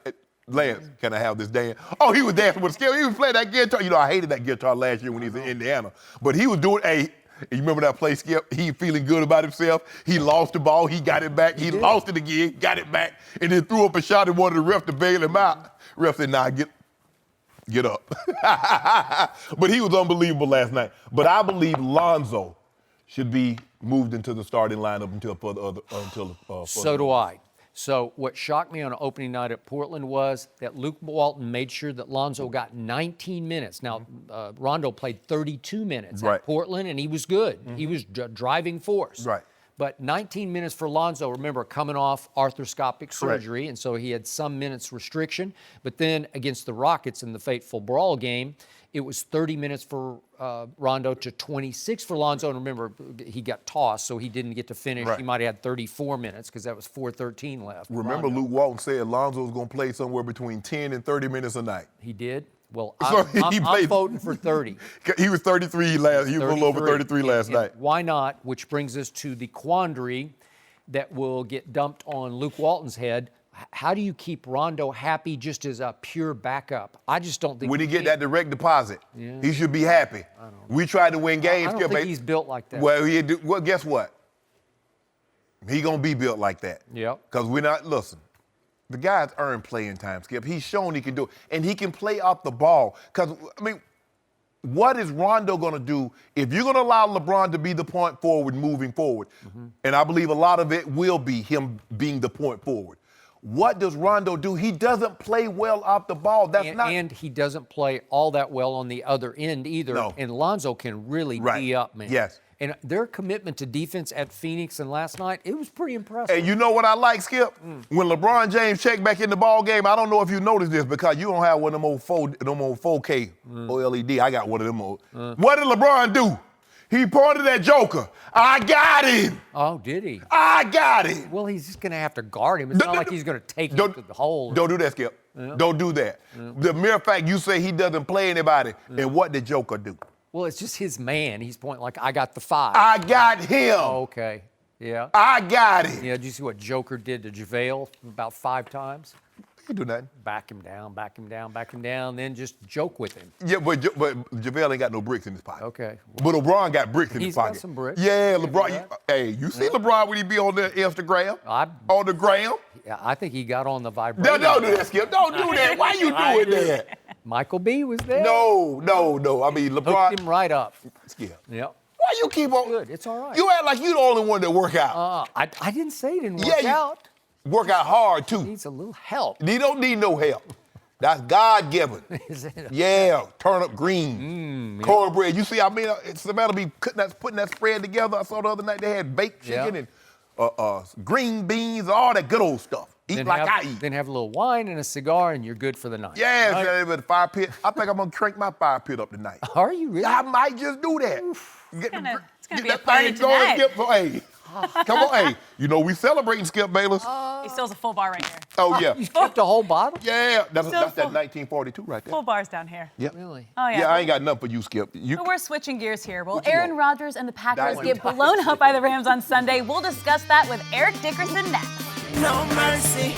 Lance, can I have this dance? Oh, he was dancing with a skill. He was playing that guitar. I hated that guitar last year when he was in Indiana. But he was doing you remember that play, Skip? He feeling good about himself. He lost the ball. He got it back. He lost it again, got it back, and then threw up a shot and wanted the ref to bail him out. Ref said, nah, get up. But he was unbelievable last night. But I believe Lonzo should be moved into the starting lineup until So do I. So what shocked me on opening night at Portland was that Luke Walton made sure that Lonzo got 19 minutes. Now, Rondo played 32 minutes at Portland, and he was good. He was driving force. Right. But 19 minutes for Lonzo, remember, coming off arthroscopic surgery, and so he had some minutes restriction. But then against the Rockets in the fateful brawl game, it was 30 minutes for Rondo to 26 for Lonzo. And remember, he got tossed, so he didn't get to finish. Right. He might have had 34 minutes because that was 4:13 left. Remember, Luke Walton said Lonzo was going to play somewhere between 10 and 30 minutes a night. He did? Well, So I'm voting for 30. He was 33 He was a little over 33 last night. Why not? Which brings us to the quandary that will get dumped on Luke Walton's head. How do you keep Rondo happy just as a pure backup? I just don't think when he get that direct deposit, he should be happy. We tried to win games. I don't think he's built like that. Well, guess what? He gonna be built like that. Yep. Because listen, the guy's earned playing time, Skip. He's shown he can do it. And he can play off the ball. Because, what is Rondo going to do if you're going to allow LeBron to be the point forward moving forward? And I believe a lot of it will be him being the point forward. what does Rondo do? He doesn't play well off the ball. And he doesn't play all that well on the other end either. No. And Lonzo can really D up, man. Yes. And their commitment to defense at Phoenix and last night, it was pretty impressive. And you know what I like, Skip? When LeBron James checked back in the ball game, I don't know if you noticed this because you don't have one of them old 4K OLED. I got one of them old. What did LeBron do? He pointed at Joker. I got him. Oh, did he? I got him. Well, he's just going to have to guard him. It's not like he's going to take him to the hole. Don't do that, Skip. Don't do that. The mere fact you say he doesn't play anybody, and what did Joker do? Well, it's just his man. He's pointing like, I got the 5. I got him. Oh, okay. Yeah. I got him. Yeah, did you see what Joker did to JaVale about 5 times? He do nothing. Back him down, back him down, back him down, then just joke with him. Yeah, but JaVale ain't got no bricks in his pocket. Okay. But LeBron got bricks in his pocket. He's got some bricks. Yeah, LeBron. You see LeBron when he be on the Instagram? On the gram? Yeah, I think he got on the vibrator. Don't do that, Skip. Don't do that. Why you doing that? Michael B. was there. No. I mean, LeBron. Hooked him right up. Skip. Yep. Why you keep on? Good. It's all right. You act like you the only one that work out. I didn't say he didn't work out. Work out hard, too. Needs a little help. He don't need no help. That's God-given. Yeah, turnip green, cornbread. You see, I mean, Savannah be putting that spread together. I saw the other night they had baked chicken and green beans, all that good old stuff. Eat like I eat. Then have a little wine and a cigar, and you're good for the night. Yeah, right? With a fire pit. I think I'm going to crank my fire pit up tonight. Are you really? I might just do that. It's going to be a party tonight. Hey, come on, hey. You know, we celebrating Skip Bayless. He still has a full bar right here. Oh, yeah. You skipped a whole bottle? Yeah, that's that full. 1942 right there. Full bars down here. Yep. Really? Oh, yeah. Yeah, I ain't got nothing for you, Skip. But we're switching gears here. Will Aaron Rodgers and the Packers get blown up by the Rams on Sunday? We'll discuss that with Eric Dickerson next. No mercy.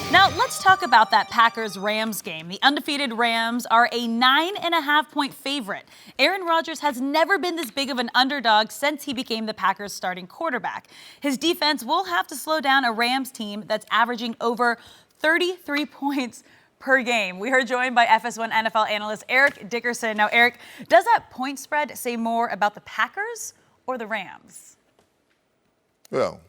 Now, let's talk about that Packers-Rams game. The undefeated Rams are a 9.5-point favorite. Aaron Rodgers has never been this big of an underdog since he became the Packers' starting quarterback. His defense will have to slow down a Rams team that's averaging over 33 points per game. We are joined by FS1 NFL analyst Eric Dickerson. Now, Eric, does that point spread say more about the Packers or the Rams? Well,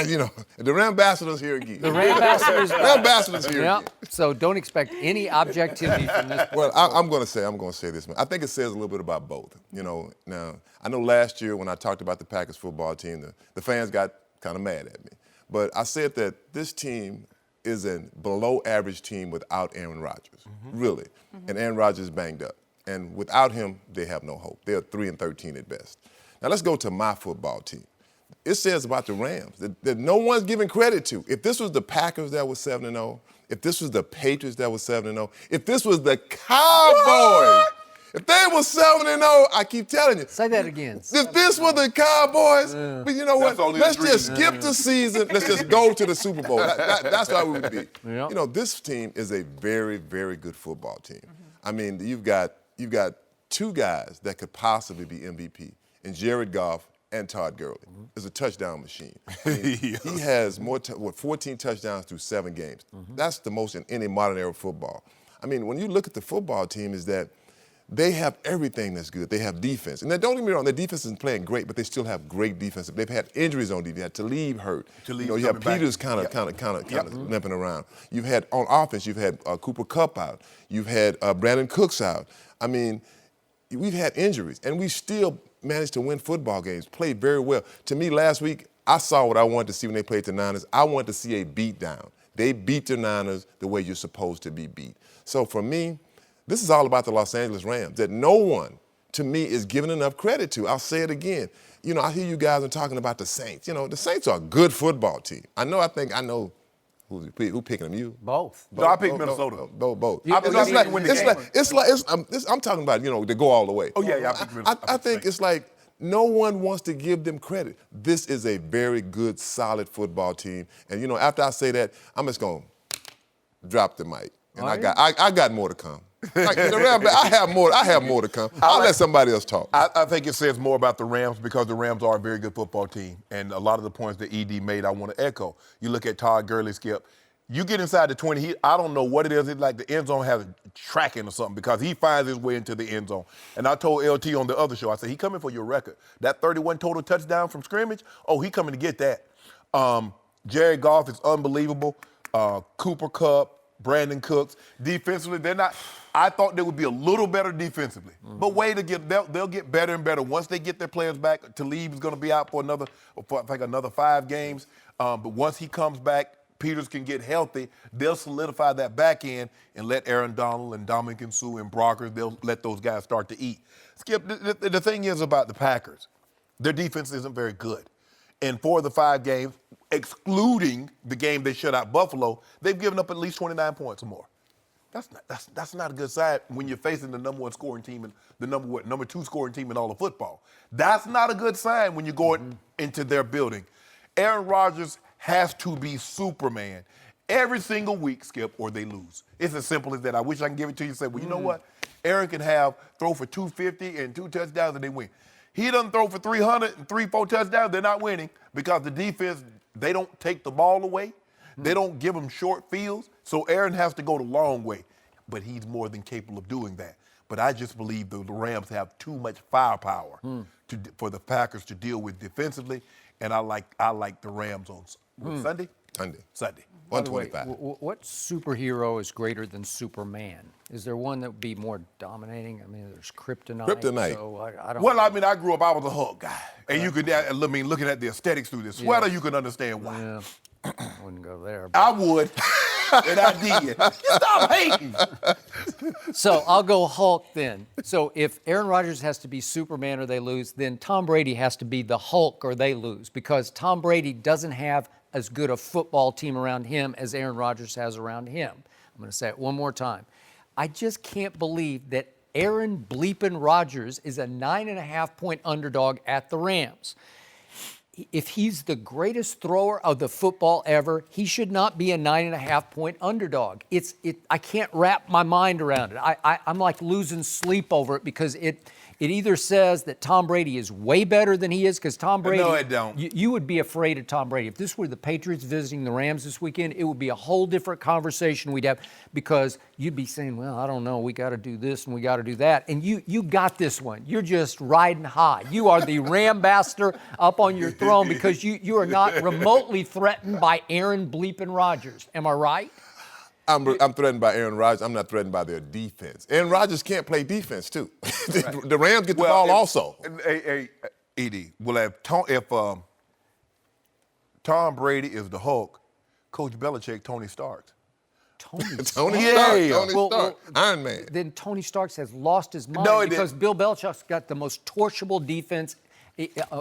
you know, the Rambassadors here again. The Rambassadors here again. So don't expect any objectivity from this. Well, I'm going to say this, man. I think it says a little bit about both. You know, now, I know last year when I talked about the Packers football team, the fans got kind of mad at me. But I said that this team is a below-average team without Aaron Rodgers, really. And Aaron Rodgers is banged up. And without him, they have no hope. They're 3-13 at best. Now, let's go to my football team. It says about the Rams that no one's giving credit to. If this was the Packers that was 7-0, if this was the Patriots that was 7-0, if this was the Cowboys, if they were 7-0, I keep telling you. Say that again. If this were the Cowboys, but you know what? Let's just skip the season. Let's just go to the Super Bowl. That's how we would be. Yeah. You know, this team is a very, very good football team. I mean, you've got 2 guys that could possibly be MVP, and Jared Goff and Todd Gurley is a touchdown machine. I mean, he has 14 touchdowns through 7 games. That's the most in any modern era football. I mean, when you look at the football team, is that they have everything that's good. They have defense. And now, don't get me wrong, their defense isn't playing great, but they still have great defense. They've had injuries on defense. You had Talib hurt. You have Peters kind of limping around. You've had, on offense, you've had Cooper Kupp out. You've had Brandon Cooks out. I mean, we've had injuries, and we still managed to win football games, played very well. To me, last week, I saw what I wanted to see when they played the Niners. I wanted to see a beatdown. They beat the Niners the way you're supposed to be beat. So for me, this is all about the Los Angeles Rams that no one, to me, is giving enough credit to. I'll say it again. You know, I hear you guys are talking about the Saints. You know, the Saints are a good football team. I know who picking them? You? Both. No, I picked Minnesota. Both. I'm talking about, you know, they go all the way. Oh, yeah, I picked Minnesota. I think it's like no one wants to give them credit. This is a very good, solid football team. And, you know, after I say that, I'm just going to drop the mic. And I got more to come. I have more to come. I'll let somebody else talk. I think it says more about the Rams because the Rams are a very good football team. And a lot of the points that ED made, I want to echo. You look at Todd Gurley, Skip. You get inside the 20, I don't know what it is. It's like the end zone has a tracking or something because he finds his way into the end zone. And I told LT on the other show, I said, he coming for your record. That 31 total touchdown from scrimmage, he coming to get that. Jared Goff is unbelievable. Cooper Kupp, Brandon Cooks. Defensively, they're not. I thought they would be a little better defensively. But they'll get better and better once they get their players back. Talib is going to be out for another 5 games. But once he comes back, Peters can get healthy. They'll solidify that back end and let Aaron Donald and Dominican Sue and Brockers, they'll let those guys start to eat. Skip, the thing is about the Packers, their defense isn't very good. And for the 5 games, excluding the game they shut out Buffalo, they've given up at least 29 points or more. That's not a good sign when you're facing the number 1 scoring team and the number 2 scoring team in all of football. That's not a good sign when you're going into their building. Aaron Rodgers has to be Superman every single week, Skip, or they lose. It's as simple as that. I wish I could give it to you and say, well, you know what? Aaron can throw for 250 and 2 touchdowns and they win. He doesn't throw for 300 and 3-4 touchdowns, they're not winning because the defense, they don't take the ball away. They don't give them short fields. So Aaron has to go the long way. But he's more than capable of doing that. But I just believe the Rams have too much firepower for the Packers to deal with defensively. And I like the Rams on Sunday? Sunday. 125. What superhero is greater than Superman? Is there one that would be more dominating? I mean, there's Kryptonite. Kryptonite. So I don't Well, I mean, I grew up, I was a Hulk guy. And you could, looking at the aesthetics through the sweater, you can understand why. Yeah, I wouldn't go there. I would. And I did. You stop hating. So I'll go Hulk then. So if Aaron Rodgers has to be Superman or they lose, then Tom Brady has to be the Hulk or they lose because Tom Brady doesn't have as good a football team around him as Aaron Rodgers has around him. I'm going to say it one more time. I just can't believe that Aaron bleepin' Rodgers is a 9.5-point underdog at the Rams. If he's the greatest thrower of the football ever, he should not be a 9.5-point underdog. I can't wrap my mind around it. I'm like losing sleep over it because it either says that Tom Brady is way better than he is because Tom Brady. No, it don't. You would be afraid of Tom Brady. If this were the Patriots visiting the Rams this weekend, it would be a whole different conversation we'd have because you'd be saying, well, I don't know, we got to do this and we got to do that. And you got this one. You're just riding high. You are the Rambassador up on your throne because you are not remotely threatened by Aaron bleepin' Rodgers. Am I right? I'm threatened by Aaron Rodgers. I'm not threatened by their defense. Aaron Rodgers can't play defense, too. The Rams get the ball also. Hey, Edie, well, if Tom Brady is the Hulk, Coach Belichick, Tony Stark. Tony Stark. Iron Man. Then Tony Starks has lost his mind because Bill Belichick's got the most torchable defense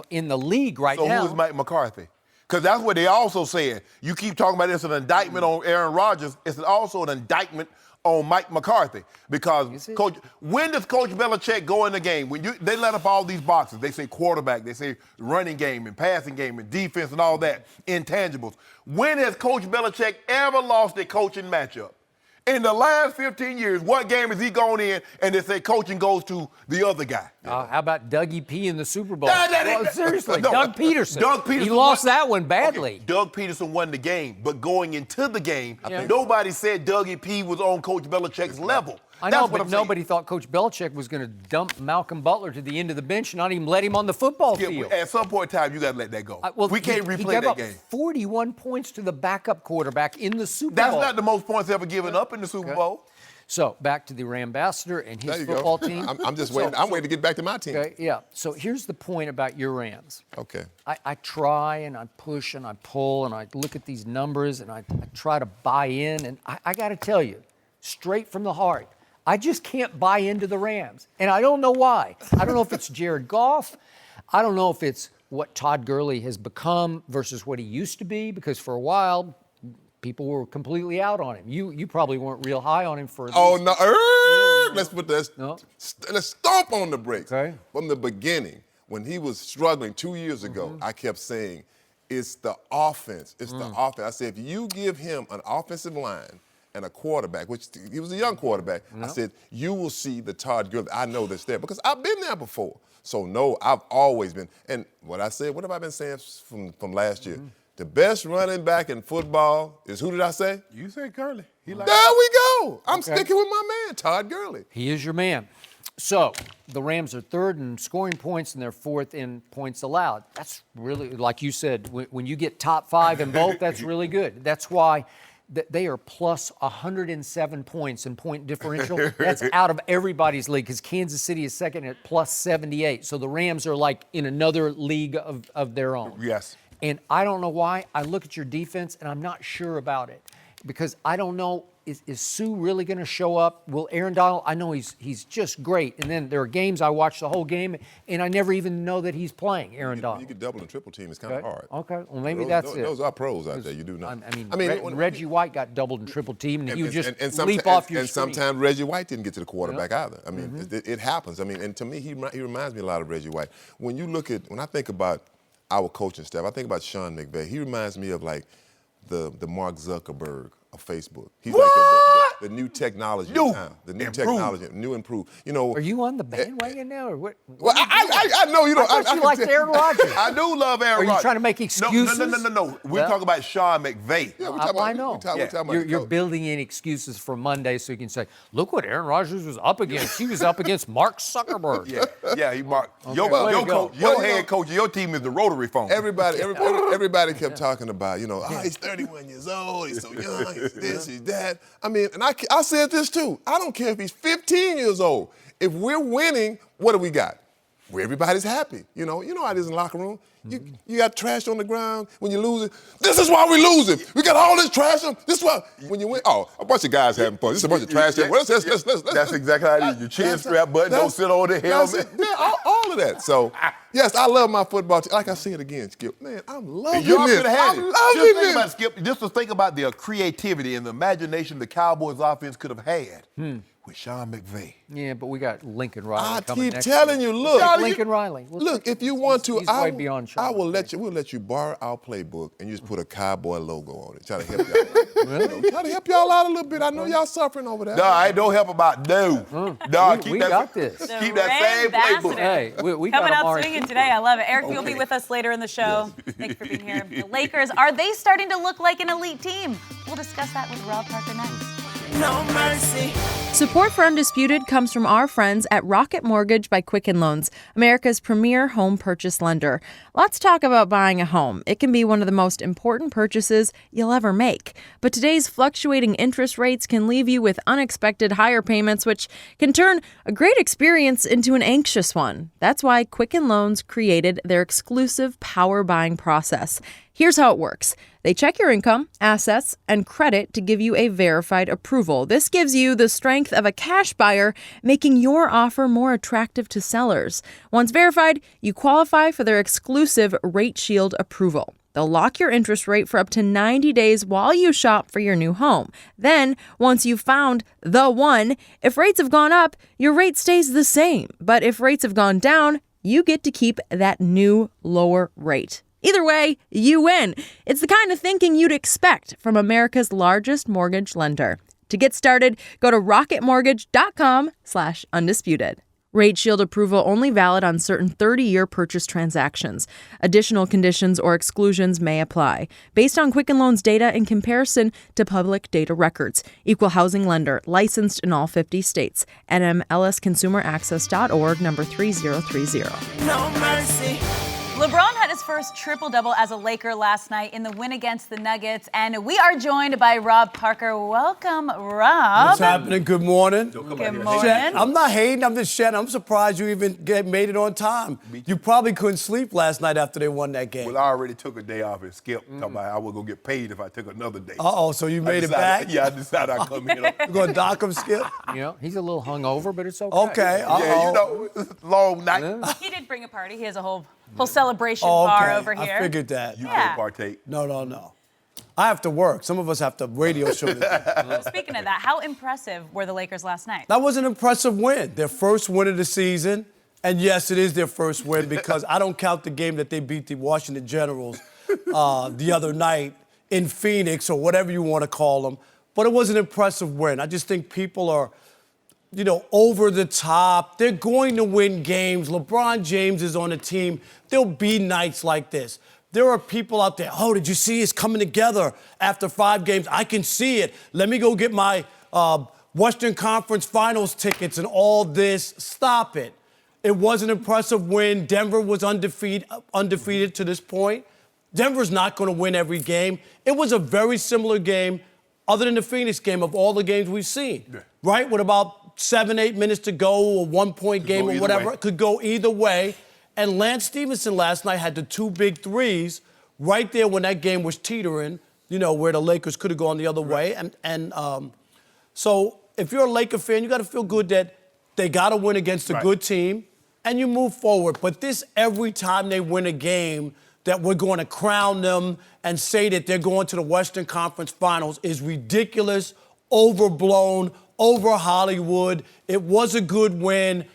in the league now. So who is Mike McCarthy? Because that's what they also said. You keep talking about it's an indictment on Aaron Rodgers. It's also an indictment on Mike McCarthy. Because when does Coach Belichick go in the game? When they let up all these boxes. They say quarterback, they say running game and passing game and defense and all that, intangibles. When has Coach Belichick ever lost a coaching matchup? In the last 15 years, what game has he gone in and they say coaching goes to the other guy? How about Dougie P in the Super Bowl? Seriously, No, Doug Peterson. He lost that one badly. Okay, Doug Peterson won the game, but going into the game, nobody said Dougie P was on Coach Belichick's level. I know, but nobody thought Coach Belichick was going to dump Malcolm Butler to the end of the bench and not even let him on the football field. At some point in time, you got to let that go. We can't replay that game. He gave up 41 points to the backup quarterback in the Super Bowl. Bowl. That's not the most points ever given up in the Super Bowl. So back to the Rambassador and his football team. I'm just waiting. I'm waiting to get back to my team. Okay, yeah. So here's the point about your Rams. Okay. I try and I push and I pull and I look at these numbers and I try to buy in. And I got to tell you, straight from the heart, I just can't buy into the Rams. And I don't know why. I don't know if it's Jared Goff. I don't know if it's what Todd Gurley has become versus what he used to be, because for a while, people were completely out on him. You probably weren't real high on him for let's put this. Let's stomp on the brakes. Okay. From the beginning, when he was struggling 2 years ago, I kept saying, it's the offense. It's the offense. I said, if you give him an offensive line and a quarterback, which he was a young quarterback, I said, you will see the Todd Gurley. I know that's there because I've been there before. So, no, I've always been. And what I said, what have I been saying from last year? The best running back in football is, who did I say? You said Gurley. There we go. I'm sticking with my man, Todd Gurley. He is your man. So the Rams are third in scoring points and they're fourth in points allowed. That's really, like you said, when you get top five in both, that's really good. That's why they are plus 107 points in point differential. That's out of everybody's league because Kansas City is second at plus 78. So the Rams are like in another league of their own. Yes. And I don't know why. I look at your defense, and I'm not sure about it because I don't know, is Sue really going to show up? Will Aaron Donald? I know he's just great. And then there are games I watch the whole game, and I never even know that he's playing, Aaron Donald. You could double and triple team. It's kind of hard. Okay, well, maybe that's it. Those are pros out there. You do know. I mean Reggie White got doubled and triple teamed, and he would just leap off your screen. And sometimes Reggie White didn't get to the quarterback either. I mean, it happens. I mean, and to me, he reminds me a lot of Reggie White. When I think about our coaching staff, I think about Sean McVay. He reminds me of like the Mark Zuckerberg of Facebook. He's like the new technology of time. The new technology, new improved. You know. Are you on the bandwagon now, or what? Well, I know you don't. I thought you liked Aaron Rodgers. I do love Aaron Rodgers. Are you trying to make excuses? No. We're talking about Sean McVay. Yeah, I know. You're building in excuses for Monday so you can say, look what Aaron Rodgers was up against. He was up against Mark Zuckerberg. Yeah, he marked. Okay. Your head coach of your team is the rotary phone. Everybody kept talking about, he's 31 years old, he's so young, he's this, he's that. I mean, and I said this too. I don't care if he's 15 years old. If we're winning, what do we got? Where everybody's happy. You know how it is in the locker room. You got trash on the ground when you lose it. This is why we lose it. We got all this trash. This is why when you win. Oh, a bunch of guys having fun. This is a bunch of trash. That's exactly how it is. Your chin strap button don't sit on the helmet. Yeah, all of that. So, yes, I love my football team. Like I say it again, Skip. Man, I'm loving this. Just think about the creativity and the imagination the Cowboys offense could have had with Sean McVay. Yeah, but we got Lincoln Riley coming keep next telling year. you, look. Lincoln Riley. Look, if you want to, he's way beyond Sean we'll let you borrow our playbook and you just put a cowboy logo on it. Try to help y'all. Really? Try to help y'all out a little bit. I know y'all suffering over that. No, I don't help about no. We got this. Keep that same playbook. Hey, we coming got out swinging today. I love it. Eric, you'll be with us later in the show. Thanks for being here. The Lakers, are they starting to look like an elite team? We'll discuss that with Rob Parker next. No mercy. Support for Undisputed comes from our friends at Rocket Mortgage by Quicken Loans, America's premier home purchase lender. Let's talk about buying a home. It can be one of the most important purchases you'll ever make. But today's fluctuating interest rates can leave you with unexpected higher payments, which can turn a great experience into an anxious one. That's why Quicken Loans created their exclusive power buying process. Here's how it works. They check your income, assets, and credit to give you a verified approval. This gives you the strength of a cash buyer, making your offer more attractive to sellers. Once verified, you qualify for their exclusive Rate Shield approval. They'll lock your interest rate for up to 90 days while you shop for your new home. Then, once you've found the one, if rates have gone up, your rate stays the same. But if rates have gone down, you get to keep that new lower rate. Either way, you win. It's the kind of thinking you'd expect from America's largest mortgage lender. To get started, go to rocketmortgage.com/undisputed. Rate Shield approval only valid on certain 30-year purchase transactions. Additional conditions or exclusions may apply. Based on Quicken Loans data in comparison to public data records. Equal housing lender. Licensed in all 50 states. NMLSconsumeraccess.org, number 3030. No mercy. LeBron had his first triple-double as a Laker last night in the win against the Nuggets, and we are joined by Rob Parker. Welcome, Rob. What's happening? Good morning. Good morning. Shannon, I'm not hating. I'm just Shannon. I'm surprised you even made it on time. You probably couldn't sleep last night after they won that game. Well, I already took a day off and skipped. Talking about I was going to get paid if I took another day. Uh-oh, so you made it back? Yeah, I decided I'd come in. You're going to dock him, Skip? He's a little hungover, but it's okay. Okay. Uh-oh. Yeah, long night. He did bring a party. He has a whole celebration bar over here. I figured that. You can't partake. No. I have to work. Some of us have to radio show today. Speaking of that, how impressive were the Lakers last night? That was an impressive win. Their first win of the season. And yes, it is their first win because I don't count the game that they beat the Washington Generals the other night in Phoenix or whatever you want to call them. But it was an impressive win. I just think people are, over the top. They're going to win games. LeBron James is on a team. There'll be nights like this. There are people out there, oh, did you see us coming together after 5 games? I can see it. Let me go get my Western Conference Finals tickets and all this. Stop it. It was an impressive win. Denver was undefeated to this point. Denver's not going to win every game. It was a very similar game other than the Phoenix game, of all the games we've seen, right? With about 7-8 minutes to go, a 1-point game or whatever, it could go either way. And Lance Stevenson last night had the 2 big threes right there when that game was teetering, where the Lakers could have gone the other way. So if you're a Laker fan, you got to feel good that they got to win against a good team, and you move forward. But this, every time they win a game, that we're going to crown them and say that they're going to the Western Conference Finals is ridiculous, overblown, over Hollywood. It was a good win.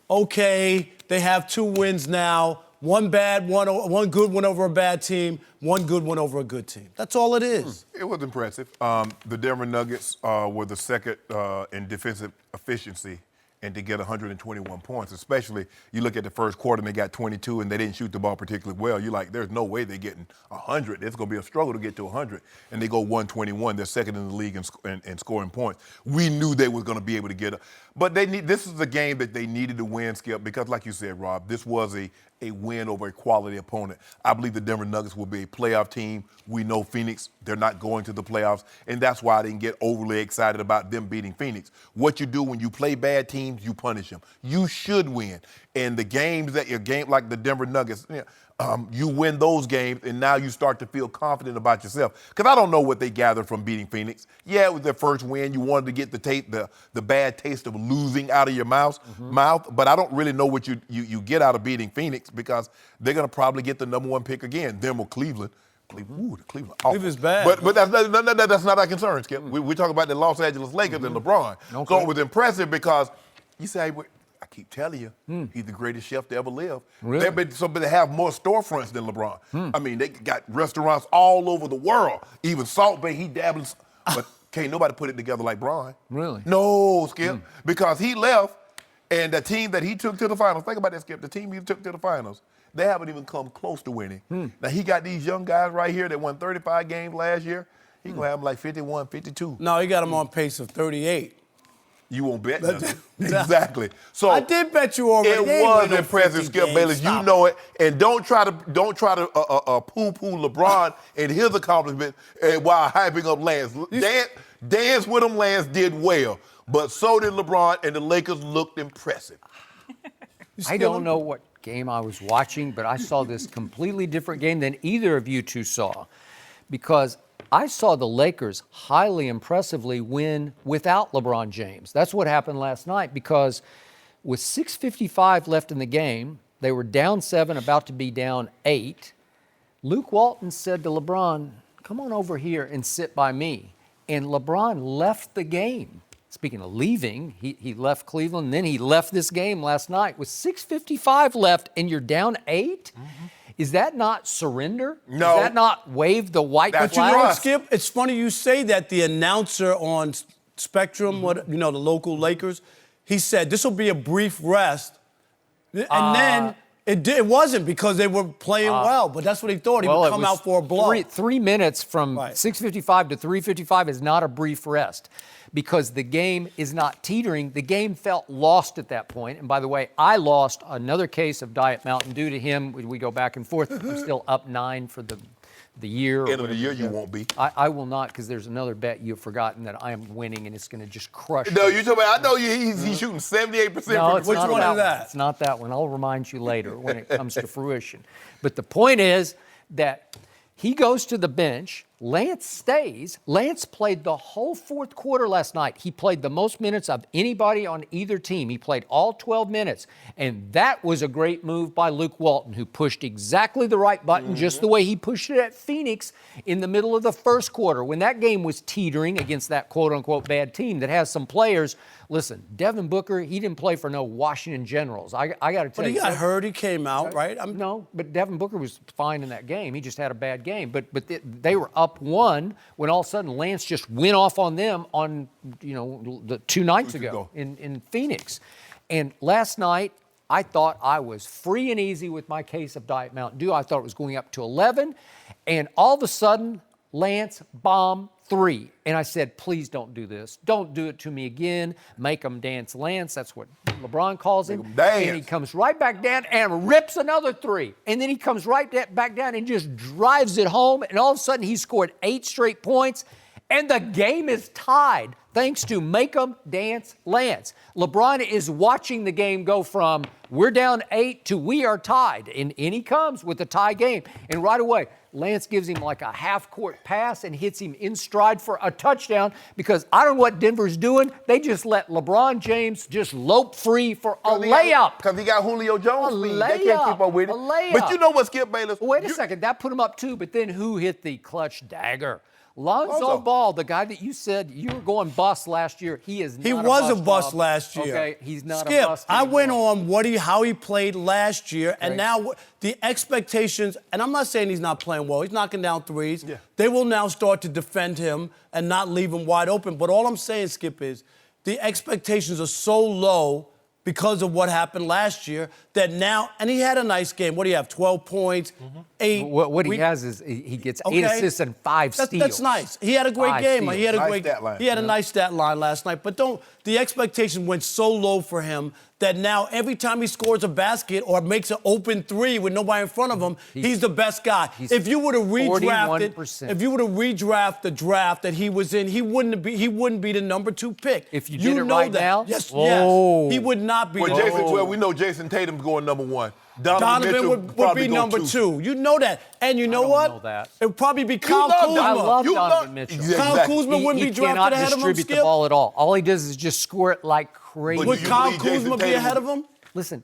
Okay, they have 2 wins now. One bad, one good one over a bad team, one good one over a good team. That's all it is. It was impressive. The Denver Nuggets were the second in defensive efficiency, and to get 121 points, especially you look at the first quarter and they got 22 and they didn't shoot the ball particularly well. You're like, there's no way they're getting 100. It's going to be a struggle to get to 100. And they go 121. They're second in the league in scoring points. We knew they were going to be able to get it. But this is a game that they needed to win, Skip, because like you said, Rob, this was a win over a quality opponent. I believe the Denver Nuggets will be a playoff team. We know Phoenix, they're not going to the playoffs, and that's why I didn't get overly excited about them beating Phoenix. What you do when you play bad teams, you punish them. You should win. And the games that your game like the Denver Nuggets, you win those games, and now you start to feel confident about yourself. Because I don't know what they gathered from beating Phoenix. Yeah, it was their first win. You wanted to get the bad taste of losing out of your mouth, but I don't really know what you get out of beating Phoenix, because they're going to probably get the number 1 pick again. Them or Cleveland. Cleveland. Cleveland's bad. But that's not our concern, Skip. We talk about the Los Angeles Lakers and LeBron. Okay. So it was impressive because you say, I keep telling you, he's the greatest chef to ever live. Really? They have more storefronts than LeBron. I mean, they got restaurants all over the world. Even Salt Bay, he dabbles, but can't nobody put it together like Bron. Really? No, Skip, because he left, and the team that he took to the finals, think about that, Skip, the team he took to the finals, they haven't even come close to winning. Now, he got these young guys right here that won 35 games last year. He going to have them like 51, 52. No, he got them on pace of 38. You won't bet nothing. Exactly. So I did bet you already. It was impressive, Skip Bayless. You know it, and don't try to poo-poo LeBron and his accomplishment while hyping up Lance. Dance with him. Lance did well, but so did LeBron, and the Lakers looked impressive. I don't know what game I was watching, but I saw this completely different game than either of you two saw, because I saw the Lakers highly impressively win without LeBron James. That's what happened last night, because with 6:55 left in the game, they were down 7, about to be down 8. Luke Walton said to LeBron, come on over here and sit by me. And LeBron left the game. Speaking of leaving, he left Cleveland, and then he left this game last night. With 6:55 left and you're down 8? Is that not surrender? No. Is that not wave the white flag? But you know what, Skip? It's funny you say that. The announcer on Spectrum, the local Lakers, he said this will be a brief rest. And then it wasn't, because they were playing well. But that's what he thought. He would come out for a blow. 3 minutes from 6:55 to 3:55 is not a brief rest, because the game is not teetering. The game felt lost at that point. And by the way, I lost another case of Diet Mountain Dew to him. We go back and forth. I'm still up 9 for the year. End of the year, you won't be. I will not, because there's another bet you've forgotten that I am winning, and it's going to just crush No, me. you're talking about, I know he's shooting 78% No, from Which one is that? It's not that one. I'll remind you later when it comes to fruition. But the point is that he goes to the bench. Lance stays. Lance played the whole fourth quarter last night. He played the most minutes of anybody on either team. He played all 12 minutes. And that was a great move by Luke Walton, who pushed exactly the right button, just the way he pushed it at Phoenix in the middle of the first quarter, when that game was teetering against that quote-unquote bad team that has some players. Listen, Devin Booker, he didn't play for no Washington Generals. I got to tell you. But he got hurt. He came out, right? No, but Devin Booker was fine in that game. He just had a bad game. But they were up 1 when all of a sudden Lance just went off on them on, the 2 nights ago in Phoenix. And last night, I thought I was free and easy with my case of Diet Mountain Dew. I thought it was going up to 11. And all of a sudden, Lance bombed 3. And I said, please don't do this. Don't do it to me again. Make them dance, Lance. That's what LeBron calls him. And he comes right back down and rips another 3. And then he comes right back down and just drives it home. And all of a sudden, he scored 8 straight points. And the game is tied thanks to Make 'em Dance Lance. LeBron is watching the game go from we're down 8 to we are tied. And in he comes with a tie game. And right away, Lance gives him like a half-court pass and hits him in stride for a touchdown because I don't know what Denver's doing. They just let LeBron James just lope free for a layup. Because he got Julio Jones speed. Layup. They can't keep up with it. A layup. But you know what, Skip Bayless? Wait a second. That put him up 2, but then who hit the clutch dagger? Lonzo Lonzo. Ball, the guy that you said you were going bust last year, he is not He was a bust Bob. last year. Okay, he's not Skip, a bust I anymore. went on how he played last year, and now the expectations, and I'm not saying he's not playing well. He's knocking down threes. Yeah. They will now start to defend him and not leave him wide open. But all I'm saying, Skip, is the expectations are so low because of what happened last year that now, and he had a nice game. What do you have, 12 points, 8? What he has is he gets 8 assists and 5 steals. That's nice. He had a great 5 game. steals. He had a Nice great stat line. He had a nice stat line last night. But the expectation went so low for him that now every time he scores a basket or makes an open 3 with nobody in front of him, he's the best guy. If you would have redrafted, 41%. if you would have redrafted the draft that he was in, he wouldn't be the number 2 pick. If you did it right that. now? Yes, Whoa. yes. He would not be. Well, we know Jason Tatum's going number 1. Donovan Mitchell would probably be go number 2. You know that. And you know don't what? know that. It would probably be Kyle love Kuzma. Donovan. I love You Donovan love- Mitchell. Yeah, Kyle exactly. Kuzma wouldn't He be drafted cannot ahead of him, distribute Skip? the ball at all. All he does is just score it like crazy. But Would you Kyle believe Jason Kuzma be Tatum ahead of him? Listen,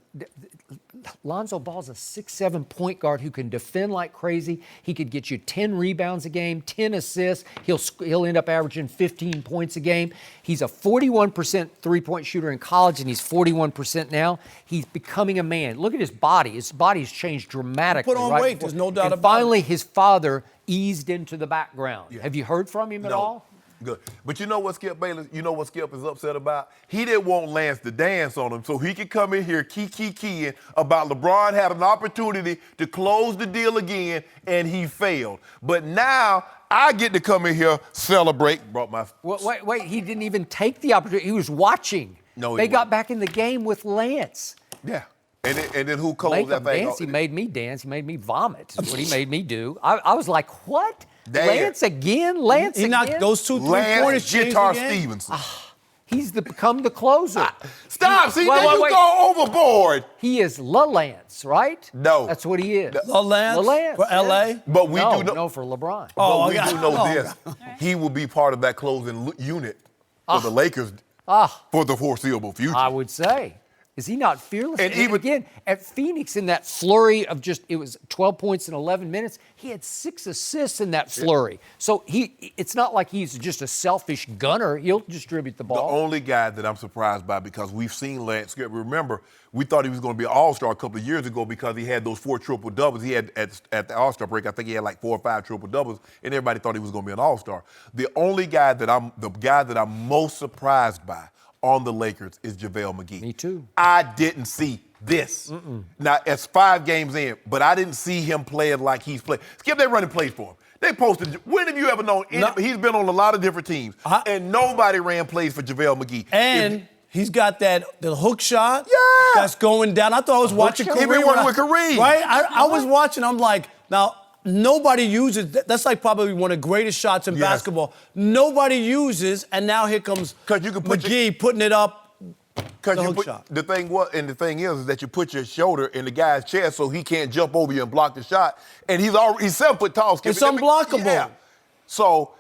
Lonzo Ball's a 6'7" point guard who can defend like crazy. He could get you 10 rebounds a game, 10 assists. He'll end up averaging 15 points a game. He's a 41% three-point shooter in college, and he's 41% now. He's becoming a man. Look at his body. His body's changed dramatically. Put on right weight, before- there's no doubt and about it. finally, his father eased into the background. Have you heard from him at all? Good. But you know what, Skip Bayless? You know what Skip is upset about? He didn't want Lance to dance on him so he could come in here keying about LeBron had an opportunity to close the deal again, and he failed. But now I get to come in here, celebrate. Brought my... Wait, he didn't even take the opportunity. He was watching. No, he They got wasn't. back in the game with Lance. Yeah. And then who closed Make that him thing? dance. He made me dance. He made me vomit. Is what he made me do. I was like, what? Lance again? Lance He again? knocked those 2 3-pointers. Lance changed Guitar the game. Stevenson. He's become the closer. Stop! See, Wait, then you wait. go overboard. He is La Lance, right? No. That's what he is. La Lance for yeah. LA? But we no, do know. no, for LeBron. But we okay. do know Oh, this. He will be part of that closing unit for the Lakers for the foreseeable future. I would say. Is he not fearless? And even- again, at Phoenix in that flurry of it was 12 points in 11 minutes, he had 6 assists in that flurry. So it's not like he's just a selfish gunner. He'll distribute the The ball. only guy that I'm surprised by, because we've seen Lance. Remember, we thought he was going to be an All-Star a couple of years ago because he had those 4 triple-doubles. He had at the All-Star break, I think he had like 4 or 5 triple-doubles, and everybody thought he was going to be an All-Star. The guy that I'm most surprised by on the Lakers is JaVale McGee. Me too. I didn't see this. Now, it's 5 games in, but I didn't see him playing like he's playing. Skip, they running plays for him. They posted, when have you ever known, he's been on a lot of different teams, and nobody ran plays for JaVale McGee. And he's got the hook shot. Yeah. That's going down. I thought I was watching shot? Kareem. He been working with Kareem. Right? I was watching. I'm like, now, nobody uses, that's like probably one of the greatest shots in basketball. Nobody uses, and now here comes You can put McGee putting it up. The thing is that you put your shoulder in the guy's chest so he can't jump over you and block the shot. And he's 7 foot tall. Skip. It's unblockable. Yeah. So,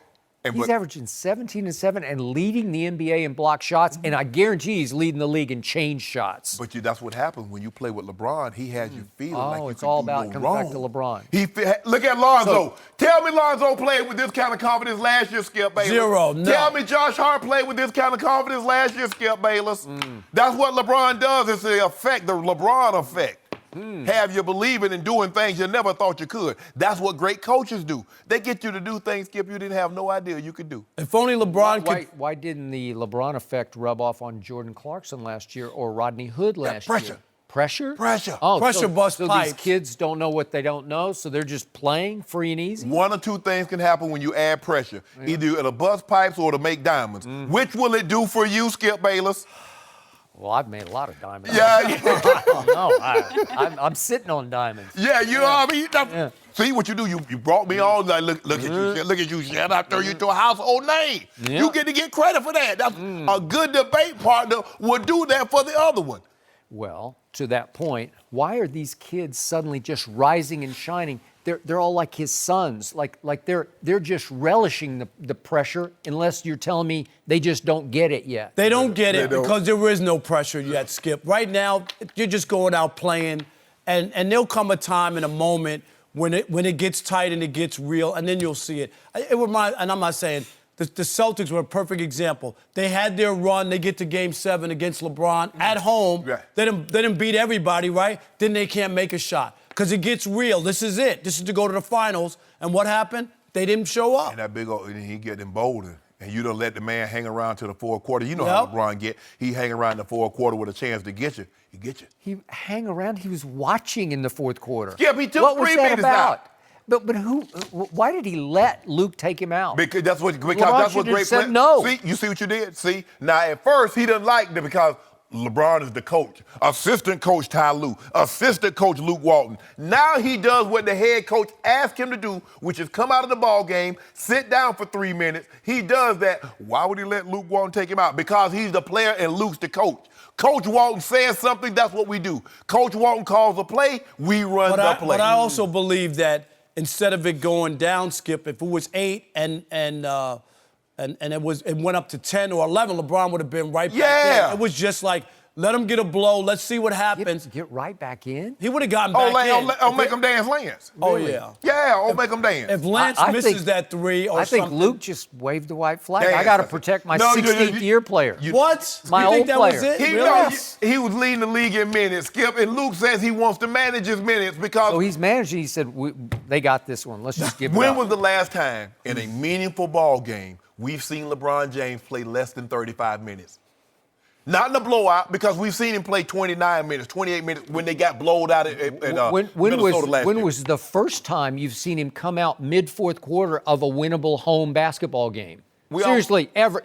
He's averaging 17 and 7 and leading the NBA in block shots, and I guarantee he's leading the league in change shots. But that's what happens when you play with LeBron. He has you feeling like you it's can all do about no coming back wrong. to LeBron. Look at Lonzo. Tell me Lonzo played with this kind of confidence last year, Skip Bayless. 0, no. Tell me Josh Hart played with this kind of confidence last year, Skip Bayless. That's what LeBron does. It's the effect, the LeBron effect. Have you believing and doing things you never thought you could. That's what great coaches do. They get you to do things, Skip, you didn't have no idea you could do. If only LeBron could. Why didn't the LeBron effect rub off on Jordan Clarkson last year or Rodney Hood last pressure. year? Pressure? Pressure. Oh, Pressure bust so pipes. these kids don't know what they don't know, so they're just playing free and easy? One or two things can happen when you add pressure. Either it'll bust pipes or it'll make diamonds. Which will it do for you, Skip Bayless? Well, I've made a lot of diamonds. Yeah. No, I'm sitting on diamonds. Yeah, you know what I mean? Now, see what you do? You brought me on. Like, look at you, Shannon. I turn you to a household name. Yeah. You get to get credit for that. That's a good debate partner would do that for the other one. Well, to that point, why are these kids suddenly just rising and shining? They're all like his sons. Like they're just relishing the pressure, unless you're telling me they just don't get it yet. They don't get it because there is no pressure yet, Skip. Right now, you're just going out playing, and there'll come a time and a moment when it gets tight and it gets real, and then you'll see it. And I'm not saying the Celtics were a perfect example. They had their run. They get to Game 7 against LeBron at home. Right. They didn't beat everybody, right? Then they can't make a shot because it gets real. This is it. This is to go to the finals. And what happened? They didn't show up. And that big old, and he get emboldened. And you don't let the man hang around to the fourth quarter. You know how LeBron get. He hang around the fourth quarter with a chance to get you. He get you. He hang around. He was watching in the fourth quarter. Yeah, he took what was 3 that minutes about? out. But who? Why did he let Luke take him out? Because that's what LeBron great should have players. said no. See, you see what you did? See? Now, at first, he didn't like it because LeBron is the coach. Assistant coach Ty Lue. Assistant coach Luke Walton. Now he does what the head coach asked him to do, which is come out of the ball game, sit down for 3 minutes. He does that. Why would he let Luke Walton take him out? Because he's the player and Luke's the coach. Coach Walton says something, that's what we do. Coach Walton calls a play, we run the play. But I also believe that instead of it going down, Skip, if it was 8 and it went up to 10 or 11, LeBron would have been right back in. It was just like, let him get a blow. Let's see what happens. Get right back in? He would have gotten back in. I'll make him dance Lance. Oh, yeah. Yeah, I'll make him dance. If Lance misses that 3 or something. I think Luke just waved the white flag. I got to protect my 16th year player. What? My you think old that player. was it? He was leading the league in minutes, Skip, and Luke says he wants to manage his minutes because... So he's managing. He said, they got this one. Let's just give it When up. was the last time in a meaningful ball game we've seen LeBron James play less than 35 minutes? Not in a blowout, because we've seen him play 29 minutes, 28 minutes when they got blowed out at Minnesota last year. When was the first time you've seen him come out mid-fourth quarter of a winnable home basketball game? Seriously, ever.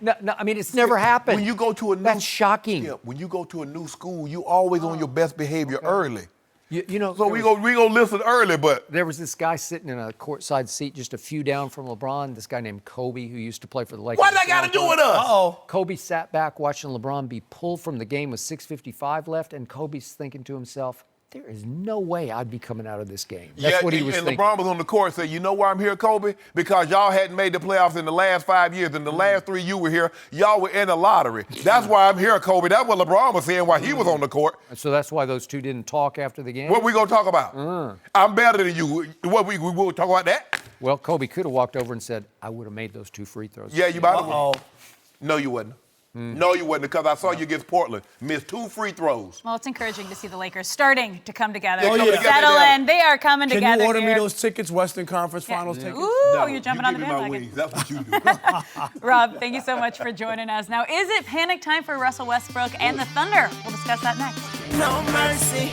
No, I mean, it's never happened. When you go to a new, that's shocking. Skip, when you go to a new school, you always on your best behavior early. You know, so we go listen early, but there was this guy sitting in a courtside seat just a few down from LeBron. This guy named Kobe, who used to play for the Lakers. What that got to do with us? Kobe sat back watching LeBron be pulled from the game with 6:55 left, and Kobe's thinking to himself, there is no way I'd be coming out of this game. That's what he was thinking. And LeBron was on the court and said, you know why I'm here, Kobe? Because y'all hadn't made the playoffs in the last 5 years. In the last 3 you were here, y'all were in the lottery. That's why I'm here, Kobe. That's what LeBron was saying while he was on the court. So that's why those two didn't talk after the game? What we going to talk about? I'm better than you. What we will talk about that? Well, Kobe could have walked over and said, I would have made those 2 free throws. Yeah, you might have. No, you wouldn't. No, you wouldn't, because I saw you against Portland. Missed 2 free throws. Well, it's encouraging to see the Lakers starting to come together. Yeah. Settle in. They are coming together. Can you order me here. those tickets, Western Conference Finals tickets? Ooh, you're jumping on the bandwagon. That's what you do. Rob, thank you so much for joining us. Now, is it panic time for Russell Westbrook and the Thunder? We'll discuss that next. No mercy.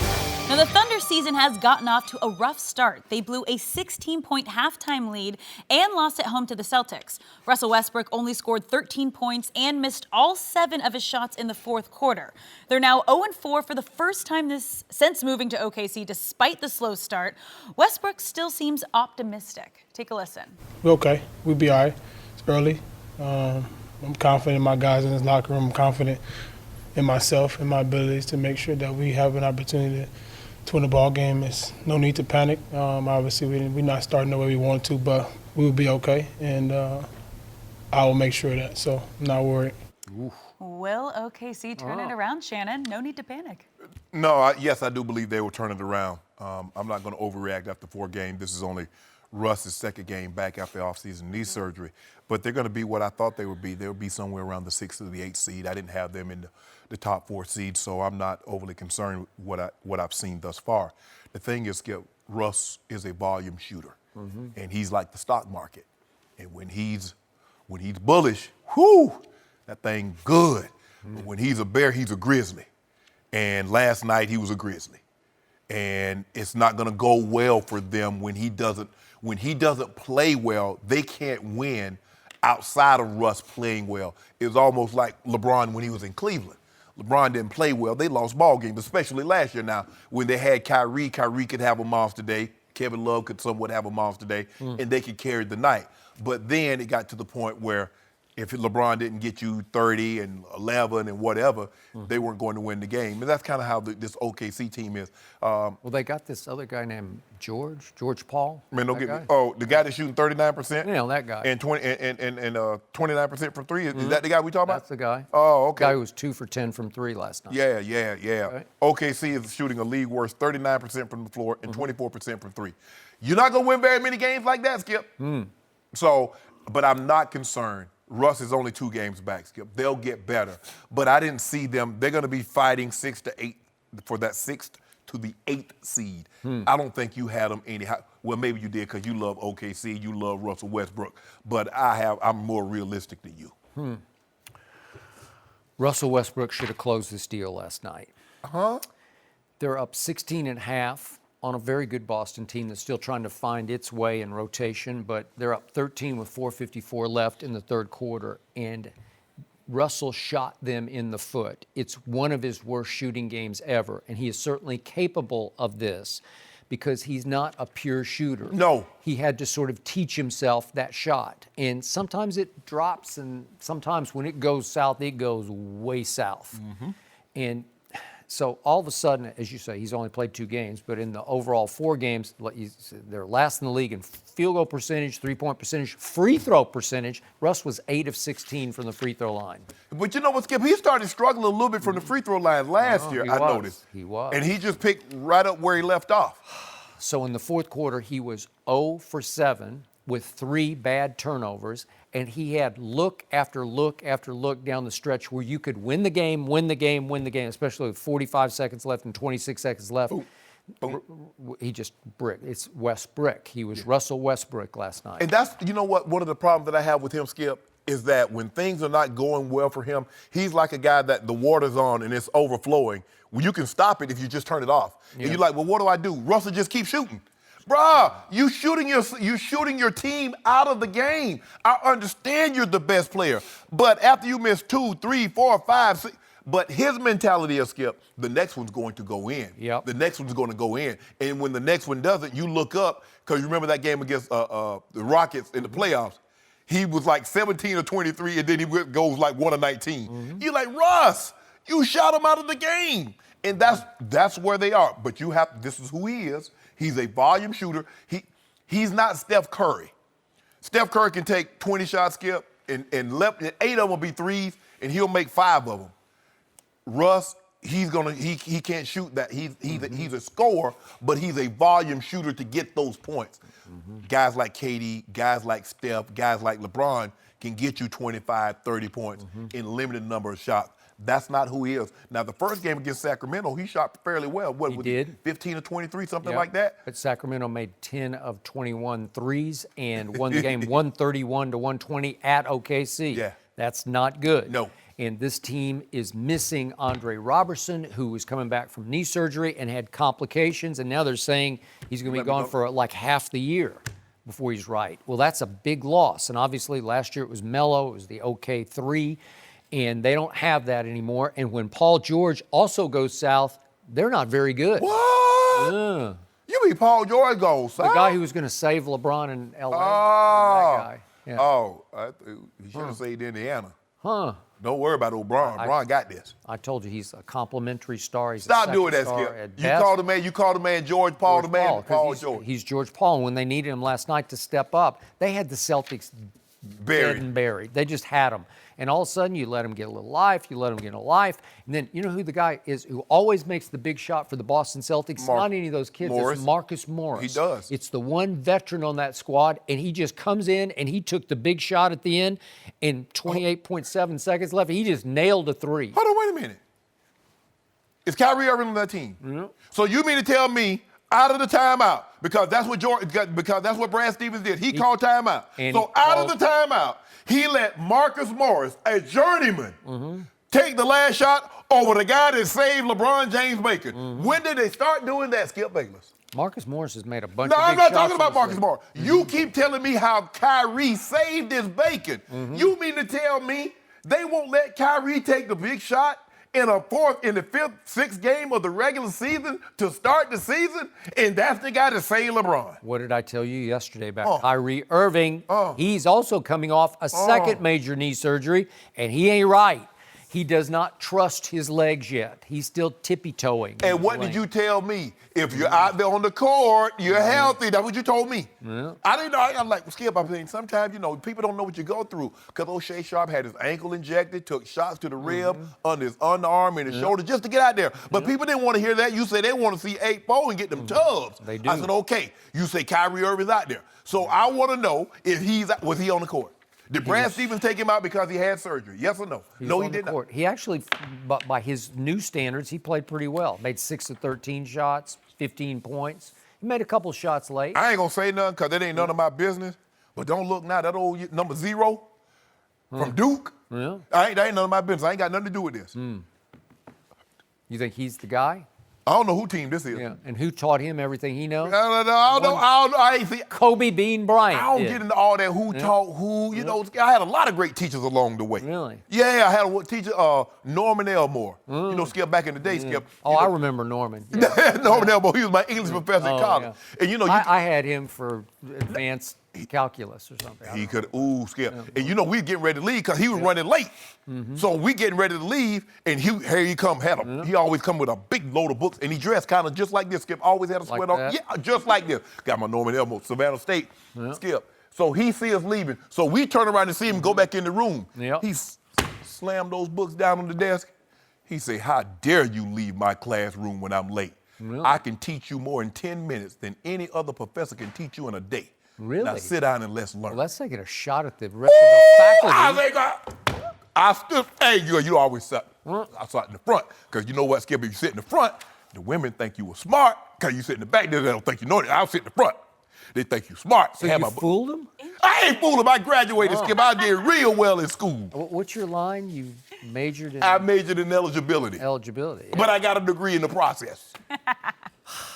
Now, the Thunder season has gotten off to a rough start. They blew a 16-point halftime lead and lost at home to the Celtics. Russell Westbrook only scored 13 points and missed all 7 of his shots in the fourth quarter. They're now 0-4 for the first time since moving to OKC, despite the slow start. Westbrook still seems optimistic. Take a listen. We're okay. We'll be all right. It's early. I'm confident in my guys in this locker room. I'm confident in myself and my abilities to make sure that we have an opportunity to win the ball game. It's no need to panic. Obviously, we're not starting the way we want to, but we'll be okay, and I will make sure of that. So I'm not worried. Will OKC turn it around, Shannon? No need to panic. No, yes, I do believe they will turn it around. I'm not going to overreact after 4 games. This is only Russ's second game back after offseason knee surgery. But they're going to be what I thought they would be. They'll be somewhere around the 6th or the 8th seed. I didn't have them in the top 4 seeds, so I'm not overly concerned with what I've seen thus far. The thing is, Russ is a volume shooter, and he's like the stock market. And when he's bullish, that thing good. But when he's a bear, he's a grizzly. And last night he was a grizzly. And it's not going to go well for them when he doesn't play well. They can't win outside of Russ playing well. It was almost like LeBron when he was in Cleveland. LeBron didn't play well. They lost ball games, especially last year. Now, when they had Kyrie could have a monster day. Kevin Love could somewhat have a monster day, and they could carry the night. But then it got to the point where if LeBron didn't get you 30 and 11 and whatever, they weren't going to win the game. And that's kind of how this OKC team is. Well, they got this other guy named George Paul. Man, don't get me. Oh, the guy that's shooting 39%. Yeah, that guy. And 29% from three. Is that the guy we talking about? That's the guy. Oh, okay. The guy who was 2 for 10 from three last night. Yeah. Okay. OKC is shooting a league worst 39% from the floor and 24% from three. You're not going to win very many games like that, Skip. So, but I'm not concerned. Russ is only 2 games back, Skip. They'll get better. But I didn't see them. They're going to be fighting 6 to 8 for that 6th to the 8th seed. I don't think you had them anyhow. Well, maybe you did because you love OKC, you love Russell Westbrook. But I'm more realistic than you. Russell Westbrook should have closed this deal last night. They're up 16.5 on a very good Boston team that's still trying to find its way in rotation, but they're up 13 with 4:54 left in the third quarter, and Russell shot them in the foot. It's one of his worst shooting games ever, and he is certainly capable of this because he's not a pure shooter. No. He had to sort of teach himself that shot, and sometimes it drops, and sometimes when it goes south, it goes way south. And so all of a sudden, as you say, he's only played 2 games, but in the overall 4 games, they're last in the league in field goal percentage, 3-point percentage, free throw percentage. Russ was 8 of 16 from the free throw line. But you know what, Skip? He started struggling a little bit from the free throw line last year, I noticed. He was. And he just picked right up where he left off. So in the fourth quarter, he was 0 for 7 with 3 bad turnovers, and he had look after look after look down the stretch where you could win the game, especially with 45 seconds left and 26 seconds left. Boom. He just bricked. It's Westbrook. He was Russell Westbrook last night. And that's, you know what, one of the problems that I have with him, Skip, is that when things are not going well for him, he's like a guy that the water's on and it's overflowing. Well, you can stop it if you just turn it off. And you're like, well, what do I do? Russell just keeps shooting. Bruh, you shooting your team out of the game. I understand you're the best player, but after you miss 2, 3, 4, 5, 6, but his mentality is, Skip, the next one's going to go in. Yep. The next one's going to go in. And when the next one doesn't, you look up, because you remember that game against the Rockets in the playoffs. He was like 17 or 23, and then he goes like 1 or 19. You're like, Russ, you shot him out of the game. And that's where they are. But this is who he is. He's a volume shooter. He's not Steph Curry. Steph Curry can take 20 shots, Skip, and 8 of them will be threes, and he'll make 5 of them. Russ, he can't shoot that. He's a scorer, but he's a volume shooter to get those points. Guys like KD, guys like Steph, guys like LeBron can get you 25, 30 points in limited number of shots. That's not who he is. Now, the first game against Sacramento, he shot fairly well. What, he did. 15 or 23, something like that? But Sacramento made 10 of 21 threes and won the game 131 to 120 at OKC. Yeah. That's not good. No. And this team is missing Andre Robertson, who was coming back from knee surgery and had complications, and now they're saying he's going to be gone for like half the year before he's right. Well, that's a big loss. And obviously last year it was Melo, it was the OK 3. And they don't have that anymore. And when Paul George also goes south, they're not very good. What? You mean Paul George goes south? The guy who was going to save LeBron in L.A. Oh. That guy. Yeah. Oh, he should have saved Indiana. Don't worry about old Bron. Bron got this. I told you he's a complimentary star. He's Stop a doing that, star Skip. You called the man George Paul, Paul George. He's George Paul. And when they needed him last night to step up, they had the Celtics dead and buried. They just had him. And all of a sudden, you let him get a little life, and then you know who the guy is who always makes the big shot for the Boston Celtics? Not any of those kids. It's Marcus Morris. He does. It's the one veteran on that squad, and he just comes in, and he took the big shot at the end, and 28.7 seconds left, he just nailed a 3. Hold on, wait a minute. Is Kyrie Irving on that team? Mm-hmm. So you mean to tell me out of the timeout, because that's what Brad Stevens did. He called timeout. So out of the timeout, he let Marcus Morris, a journeyman, take the last shot over the guy that saved LeBron James Bacon. When did they start doing that, Skip Bayless? Marcus Morris has made a bunch No, of I'm big not shots talking about this Marcus league. Morris. You keep telling me how Kyrie saved this bacon. You mean to tell me they won't let Kyrie take the big shot in the fifth, sixth game of the regular season to start the season, and that's the guy that saved LeBron? What did I tell you yesterday about Kyrie Irving? He's also coming off a second major knee surgery, and he ain't right. He does not trust his legs yet. He's still tippy-toeing. And what did you tell me? If you're out there on the court, you're healthy. That's what you told me. Yeah. I didn't know. I'm like, Skip, I'm saying sometimes, people don't know what you go through. Because O'Shea Sharpe had his ankle injected, took shots to the rib, under his underarm and his shoulder just to get out there. But people didn't want to hear that. You said they want to see 8-4 and get them tubs. They do. I said, okay. You say Kyrie Irving's out there. So I want to know if was he on the court? Did Brad Stevens take him out because he had surgery? Yes or no? No, he did not. He actually, by his new standards, he played pretty well. Made 6 of 13 shots, 15 points. He made a couple shots late. I ain't going to say nothing because that ain't none of my business. But don't look now. That old number 0 from Duke, that ain't none of my business. I ain't got nothing to do with this. You think he's the guy? I don't know who team this is. Yeah. And who taught him everything he knows? I don't know. I ain't see. Kobe Bean Bryant. I don't get into all that who taught who. I had a lot of great teachers along the way. Really? Yeah, I had a teacher, Norman Elmore. Skip, back in the day, Skip. I remember Norman. Yeah. Norman Elmore, he was my English professor at college. Yeah. And I had him for advanced calculus or something. He could, Skip. And we getting ready to leave because he was running late. So we getting ready to leave, and here he come, he always come with a big load of books, and he dressed kind of just like this, Skip. Always had a sweater on. Yeah, just like this. Got my Norman Elmore, Savannah State, Skip. So he see us leaving. So we turn around and see him go back in the room. He slammed those books down on the desk. He say, how dare you leave my classroom when I'm late? I can teach you more in 10 minutes than any other professor can teach you in a day. Really? Now sit down and let's learn. Well, let's take it a shot at the rest of the faculty. I stood, you always sat. I sat in the front, because you know what, Skip, if you sit in the front, the women think you were smart, because you sit in the back, they don't think you know that. I'll sit in the front. They think you smart. So you fooled them? I ain't fooled them. I graduated, Skip. I did real well in school. What's your line? You majored in? I majored in eligibility. Eligibility. Yeah. But I got a degree in the process.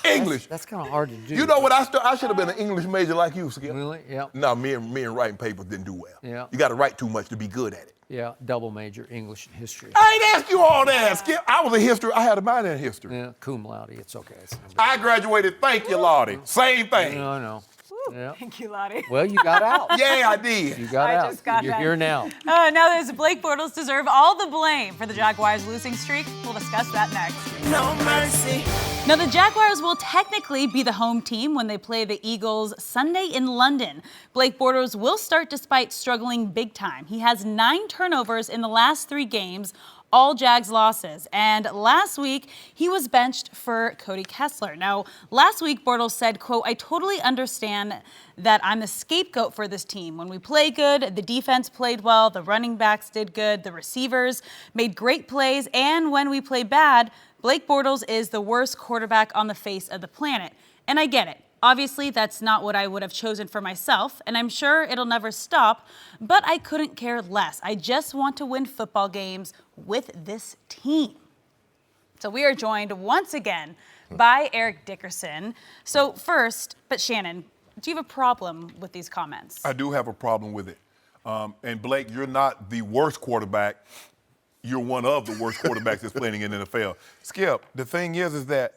English. That's kind of hard to do. You know what? I should have been an English major like you, Skip. Really? Yeah. No, me and writing papers didn't do well. Yeah. You got to write too much to be good at it. Yeah, double major, English and history. I ain't asked you all that, Skip. I was a history. I had a minor in history. Yeah, cum laude. It's okay. I graduated. Thank you, Lottie. Same thing. No, I know. Yeah. Thank you, Lottie. Well, you got out. Yeah, I did. You got out. Just got You're that. here now. Now there's Blake Bortles deserve all the blame for the Jaguars' losing streak. We'll discuss that next. No mercy. Now, the Jaguars will technically be the home team when they play the Eagles Sunday in London. Blake Bortles will start despite struggling big time. He has 9 turnovers in the last 3 games, all Jags losses. And last week, he was benched for Cody Kessler. Now, last week, Bortles said, quote, I totally understand that I'm the scapegoat for this team. When we play good, the defense played well, the running backs did good, the receivers made great plays, and when we play bad, Blake Bortles is the worst quarterback on the face of the planet. And I get it. Obviously, that's not what I would have chosen for myself, and I'm sure it'll never stop, but I couldn't care less. I just want to win football games with this team. So we are joined once again by Eric Dickerson. So first, but Shannon, do you have a problem with these comments? I do have a problem with it. And Blake, you're not the worst quarterback. You're one of the worst quarterbacks that's playing in the NFL. Skip, the thing is that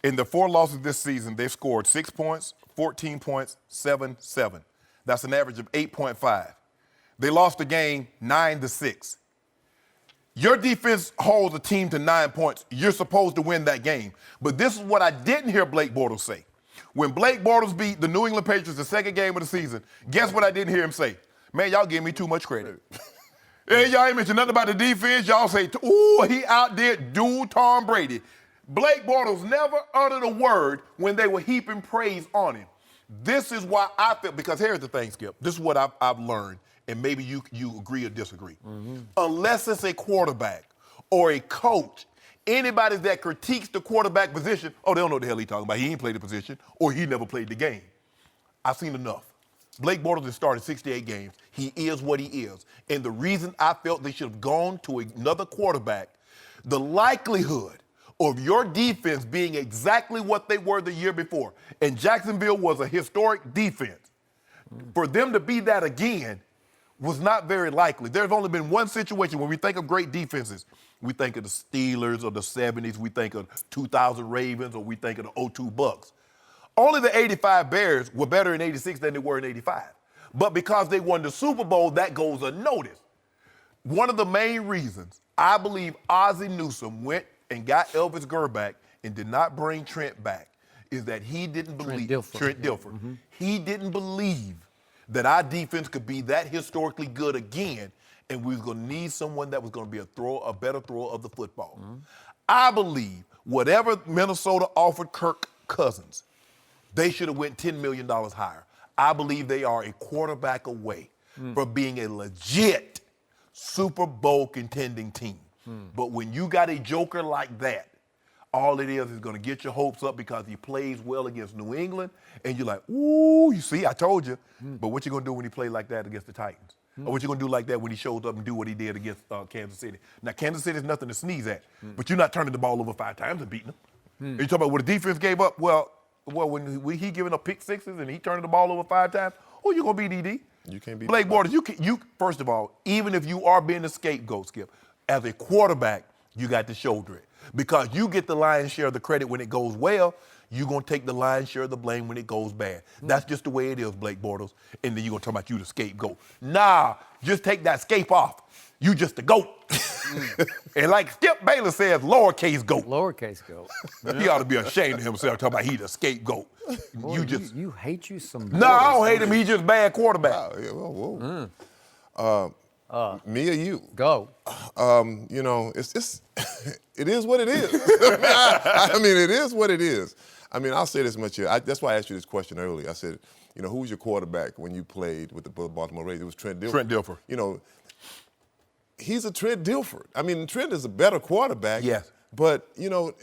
in the 4 losses this season, they've scored 6 points, 14 points, 7-7. That's an average of 8.5. They lost the game 9-6. Your defense holds a team to 9 points. You're supposed to win that game. But this is what I didn't hear Blake Bortles say. When Blake Bortles beat the New England Patriots the second game of the season, guess what I didn't hear him say? Man, y'all give me too much credit. Hey, y'all ain't mentioned nothing about the defense. Y'all say, ooh, he outdid dude Tom Brady. Blake Bortles never uttered a word when they were heaping praise on him. This is why I feel, because here's the thing, Skip. This is what I've learned, and maybe you agree or disagree. Unless it's a quarterback or a coach, anybody that critiques the quarterback position, they don't know what the hell he's talking about. He ain't played the position, or he never played the game. I've seen enough. Blake Bortles has started 68 games. He is what he is. And the reason I felt they should have gone to another quarterback, the likelihood of your defense being exactly what they were the year before. And Jacksonville was a historic defense. For them to be that again was not very likely. There's only been one situation when we think of great defenses. We think of the Steelers of the 70s, we think of 2000 Ravens, or we think of the 02 Bucks. Only the 85 Bears were better in 86 than they were in 85. But because they won the Super Bowl, that goes unnoticed. One of the main reasons I believe Ozzie Newsome went and got Elvis Grbac and did not bring Trent back is that he didn't believe, Trent Dilfer. Mm-hmm. He didn't believe that our defense could be that historically good again, and we was going to need someone that was going to be a better thrower of the football. Mm-hmm. I believe whatever Minnesota offered Kirk Cousins, they should have went $10 million higher. I believe they are a quarterback away from being a legit Super Bowl contending team. But when you got a joker like that, all it is going to get your hopes up because he plays well against New England, and you're like, ooh, you see, I told you. But what you going to do when he plays like that against the Titans? Or what you going to do like that when he shows up and do what he did against Kansas City? Now, Kansas City is nothing to sneeze at, but you're not turning the ball over 5 times and beating them. And you talk about what the defense gave up? Well, when he giving up pick sixes and he turning the ball over 5 times, who you going to beat, DD? You can't beat Blake Bortles. You first of all, even if you are being the scapegoat, Skip, as a quarterback, you got to shoulder it. Because you get the lion's share of the credit when it goes well, you're going to take the lion's share of the blame when it goes bad. That's just the way it is, Blake Bortles. And then you're going to talk about you the scapegoat. Nah, just take that scape off. You just the goat. And like Skip Bayless says, lowercase goat. Lowercase goat. He ought to be ashamed of himself talking about he the scapegoat. Boy, you hate you some. No, I don't hate him. He's just bad quarterback. Me or you? Go. You know, it's it is what it is. I mean, it is what it is. I mean, I'll say this much here. That's why I asked you this question earlier. I said, you know, who was your quarterback when you played with the Baltimore Ravens? It was Trent Dilfer. Trent Dilfer. You know, he's a Trent Dilfer. I mean, Trent is a better quarterback. Yes. But, you know,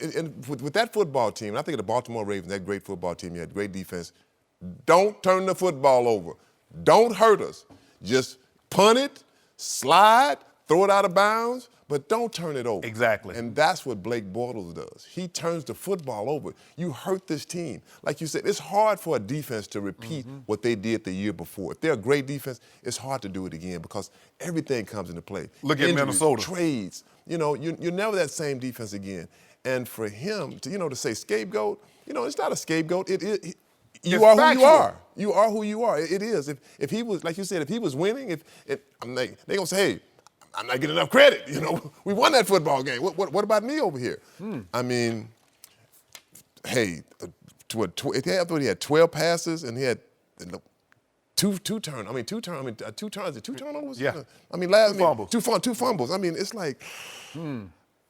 with that football team, and I think of the Baltimore Ravens, that great football team, you had great defense. Don't turn the football over. Don't hurt us. Just punt it, slide, throw it out of bounds, but don't turn it over. Exactly. And that's what Blake Bortles does. He turns the football over. You hurt this team. Like you said, it's hard for a defense to repeat what they did the year before. If they're a great defense, it's hard to do it again because everything comes into play. Look at Minnesota. Trades. You know, you're never that same defense again. And for him to, to say scapegoat, it's not a scapegoat. You are who you are. You are who you are. It is. If he was, like you said, if he was winning, they're gonna say, hey, I'm not getting enough credit. We won that football game. What about me over here? I mean, hey, he had 12 passes and he had two turnovers. Two turnovers. Yeah. I mean, two fumbles. I mean, it's like.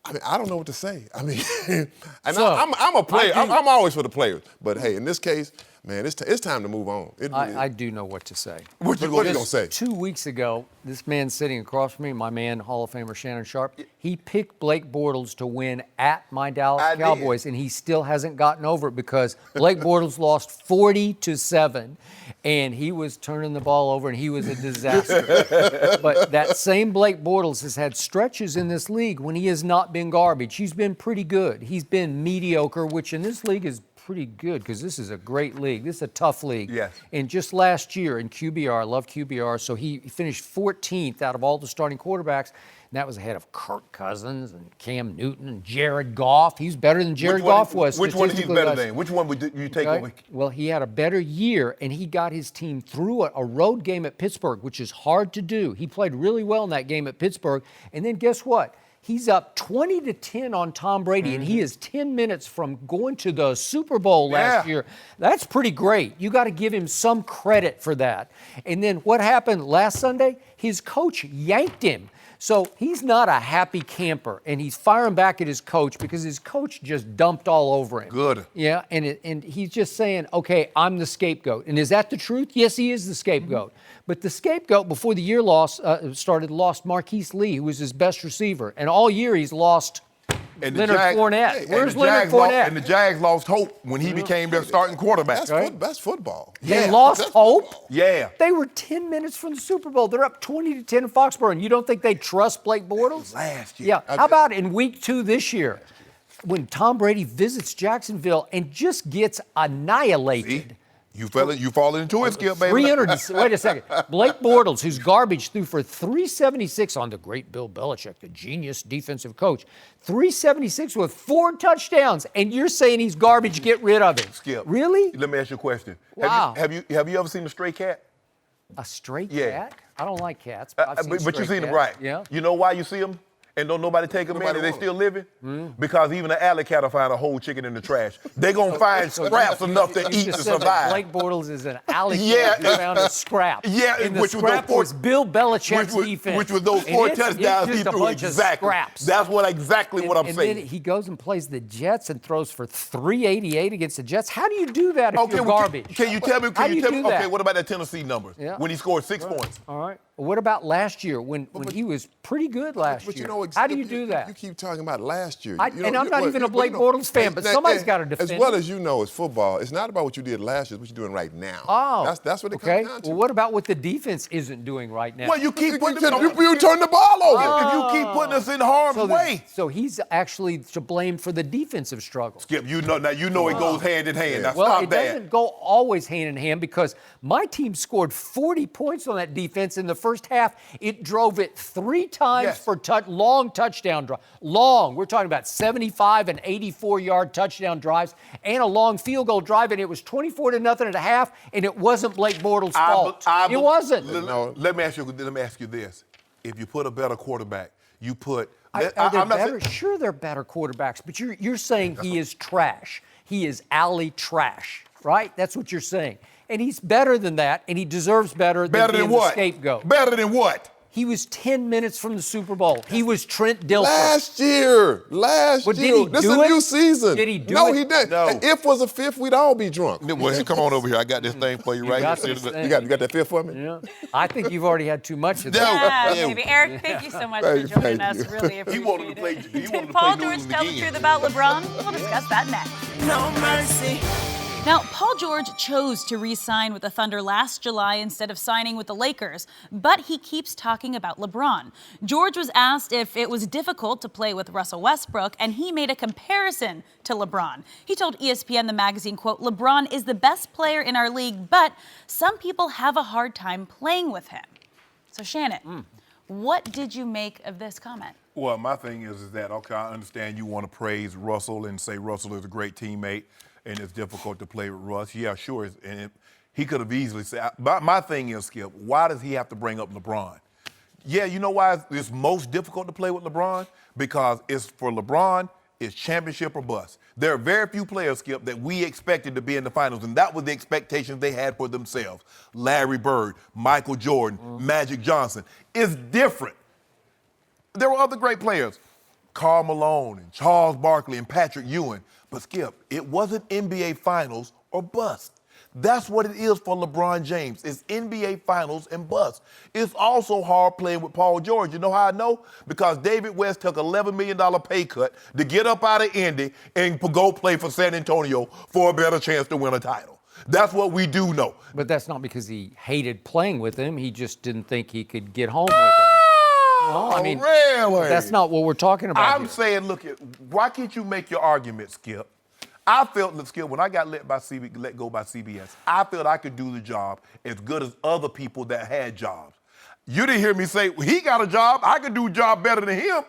I mean, I don't know what to say. I mean, and so, I'm a player. I'm always for the players. But, hey, in this case, man, it's time to move on. I do know what to say. What you going to say? 2 weeks ago, this man sitting across from me, my man, Hall of Famer Shannon Sharpe, he picked Blake Bortles to win at my Dallas Cowboys, and he still hasn't gotten over it because Blake Bortles lost 40-7, and he was turning the ball over, and he was a disaster. But that same Blake Bortles has had stretches in this league when he has not been garbage. He's been pretty good. He's been mediocre, which in this league is pretty good because this is a great league. This is a tough league. Yes. And just last year in QBR, I love QBR, so he finished 14th out of all the starting quarterbacks, and that was ahead of Kirk Cousins and Cam Newton and Jared Goff. He's better than Jared Goff was. Which one is he better than? Which one would you take over? Well, he had a better year, and he got his team through a road game at Pittsburgh, which is hard to do. He played really well in that game at Pittsburgh, and then guess what? He's up 20-10 on Tom Brady, and he is 10 minutes from going to the Super Bowl last year. That's pretty great. You got to give him some credit for that. And then what happened last Sunday? His coach yanked him. So he's not a happy camper, and he's firing back at his coach because his coach just dumped all over him. Good. Yeah, and he's just saying, okay, I'm the scapegoat. And is that the truth? Yes, he is the scapegoat. But the scapegoat before the year started lost Marquise Lee, who was his best receiver. And all year he's lost Leonard Fournette. Where's Leonard Fournette? And the Jags lost hope when he became their starting quarterback. That's football. They lost hope? Football. Yeah. They were 10 minutes from the Super Bowl. They're up 20-10 in Foxborough, and you don't think they trust Blake Bortles? Last year. Yeah. How about in week 2 this year? when Tom Brady visits Jacksonville and just gets annihilated. See? You falling into it, Skip, baby. 300. Wait a second. Blake Bortles, who's garbage, threw for 376 on the great Bill Belichick, the genius defensive coach. 376 with 4 touchdowns, and you're saying he's garbage. Get rid of him. Skip. Really? Let me ask you a question. Wow. Have you ever seen a stray cat? A stray Yeah. cat? I don't like cats. But, I've seen But you stray seen them, cats. right? Yeah. You know why you see them? And don't nobody take them in and they want 'em. still living? Because even an alley cat will find a whole chicken in the trash. They gonna find scraps enough to You eat just to said that survive. Blake Bortles is an alley Yeah. cat who found a scrap. Yeah, and the which was scrap those was Bill Belichick's which defense. was those And 4 it's touchdowns just he a threw. bunch Exactly. Of scraps. That's exactly what I'm and saying. then he goes and plays the Jets and throws for 388 against the Jets. How do you do that if you're well, garbage? Can you tell me? How do you do that? Okay, what about that Tennessee numbers? Yeah. When he scored 6 points. All right. What about last year when he was pretty good last But year? you know, How do you do that? You keep talking about last year. And I'm not even a Blake Bortles fan, but somebody's got to defend As well him. as you know, it's football. It's not about what you did last year. It's what you're doing right now. Oh, that's what it okay. comes down to. Well, what about what the defense isn't doing right now? Well, you keep putting you turn the ball over. If you keep putting us in harm's way. So he's actually to blame for the defensive struggle. Skip, you know it goes hand in hand. Now Well, stop it that. doesn't go always hand in hand because my team scored 40 points on that defense in the first half. It drove it 3 times Yes. for long touchdown drive. Long. We're talking about 75 and 84-yard touchdown drives and a long field goal drive, and it was 24-0 at a half, and it wasn't Blake Bortles' fault. It wasn't. Let me ask you this: if you put a better quarterback, you put. Are they I'm not better? saying- Sure, they're better quarterbacks, but you're saying he is trash. He is alley trash, right? That's what you're saying. And he's better than that, and he deserves better Better being than the what? scapegoat. Better than what? He was 10 minutes from the Super Bowl. He was Trent Dilfer. Last year. But did he This do is a it? new season. Did he do no, it? he didn't. No. If was a fifth, we'd all be drunk. Well, come on over here. I got this thing for you right got here. this thing. You got that fifth for me? Yeah. I think you've already had too much of No. that. Yeah, Yeah. maybe. Eric, thank you so much Thank for joining you. us. Really appreciate He wanted to play. it. He wanted to Did Paul play George Newton tell the again. truth about LeBron? We'll discuss that next. No mercy. Now, Paul George chose to re-sign with the Thunder last July instead of signing with the Lakers, but he keeps talking about LeBron. George was asked if it was difficult to play with Russell Westbrook, and he made a comparison to LeBron. He told ESPN, the magazine, quote, "LeBron is the best player in our league, but some people have a hard time playing with him." So, Shannon, what did you make of this comment? Well, my thing is that, okay, I understand you want to praise Russell and say Russell is a great teammate and it's difficult to play with Russ. Yeah, sure. He could have easily said, my thing is, Skip, why does he have to bring up LeBron? Yeah, you know why it's most difficult to play with LeBron? Because it's for LeBron, it's championship or bust. There are very few players, Skip, that we expected to be in the finals, and that was the expectations they had for themselves. Larry Bird, Michael Jordan, Magic Johnson. It's different. There were other great players, Karl Malone and Charles Barkley and Patrick Ewing. But Skip, it wasn't NBA Finals or bust. That's what it is for LeBron James. It's NBA Finals and bust. It's also hard playing with Paul George. You know how I know? Because David West took an $11 million pay cut to get up out of Indy and go play for San Antonio for a better chance to win a title. That's what we do know. But that's not because he hated playing with him. He just didn't think he could get home with him. Well, I mean, really? that's not what we're talking about. I'm here. saying, look, why can't you make your argument, Skip? I felt, Skip, when I got let go by CBS, I felt I could do the job as good as other people that had jobs. You didn't hear me say, well, he got a job, I could do a job better than him.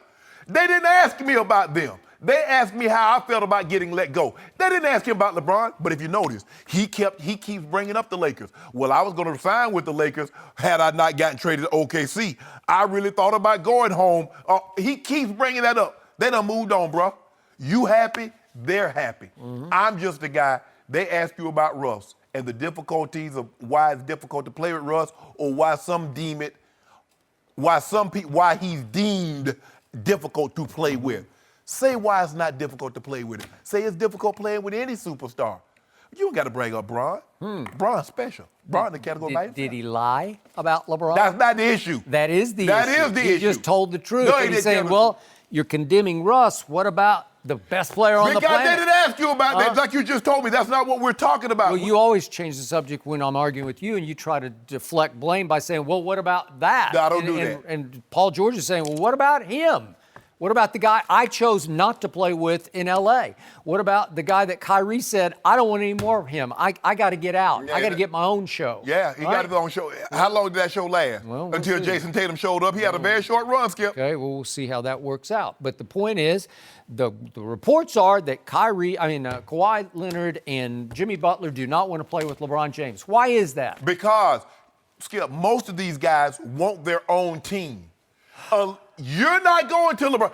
They didn't ask me about them. They asked me how I felt about getting let go. They didn't ask him about LeBron, but if you notice, he keeps bringing up the Lakers. Well, I was going to sign with the Lakers had I not gotten traded to OKC. I really thought about going home. He keeps bringing that up. They done moved on, bro. You happy? They're happy. I'm just a guy. They ask you about Russ and the difficulties of why it's difficult to play with Russ, or why some deem it, why he's deemed difficult to play with. Say why it's not difficult to play with him. Say it's difficult playing with any superstar. You don't got to bring up Bron. Bron's special. Bron in the category by himself. Did he lie about LeBron? That's not the issue. That is the issue. That is the he issue. just told the truth. No, he and he's didn't saying, tell the well, you're condemning Russ. What about the best player on the Because planet? they didn't ask you about that, like you just told me. That's not what we're talking about. Well, you always change the subject when I'm arguing with you, and you try to deflect blame by saying, well, what about that? No, I don't do that. And Paul George is saying, well, what about him? What about the guy I chose not to play with in L.A.? What about the guy that Kyrie said, I don't want any more of him. I got to get out. I got to get my own show. Yeah, he got his own show. How long did that show last? Well, we'll Until see. Jason Tatum showed up. He had a very short run, Skip. Okay, well, we'll see how that works out. But the point is, the reports are that Kawhi Leonard and Jimmy Butler do not want to play with LeBron James. Why is that? Because, Skip, most of these guys want their own team. You're not going to LeBron.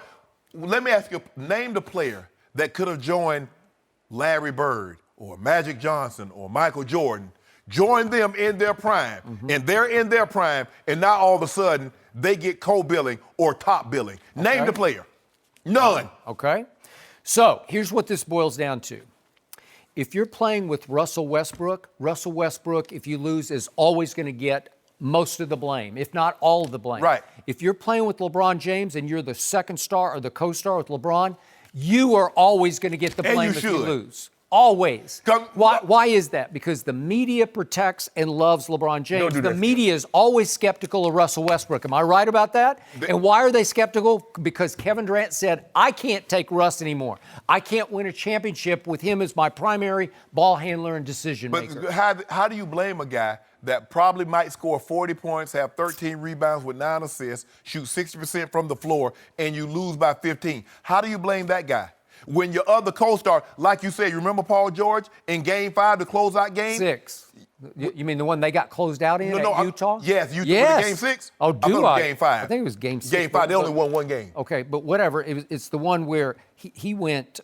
Let me ask you, name the player that could have joined Larry Bird or Magic Johnson or Michael Jordan, joined them in their prime, and they're in their prime, and now all of a sudden they get co-billing or top billing. Name the player. None. Okay. So here's what this boils down to. If you're playing with Russell Westbrook, if you lose, is always going to get most of the blame, if not all of the blame. Right. If you're playing with LeBron James and you're the second star or the co-star with LeBron, you are always going to get the blame if you lose. Always. Why is that? Because the media protects and loves LeBron James. The media is always skeptical of Russell Westbrook. Am I right about that? And why are they skeptical? Because Kevin Durant said, I can't take Russ anymore. I can't win a championship with him as my primary ball handler and decision maker. But how do you blame a guy that probably might score 40 points, have 13 rebounds with 9 assists, shoot 60% from the floor, and you lose by 15? How do you blame that guy? When your other co-star, like you said, you remember Paul George in Game 5, the closeout game? 6. You mean the one they got closed out in at Utah? Yes, Utah. Yes. Game 6? Oh, do I? Game 5. I think it was Game 6. Game 5, they only won one game. Okay, but whatever. It's the one where he went,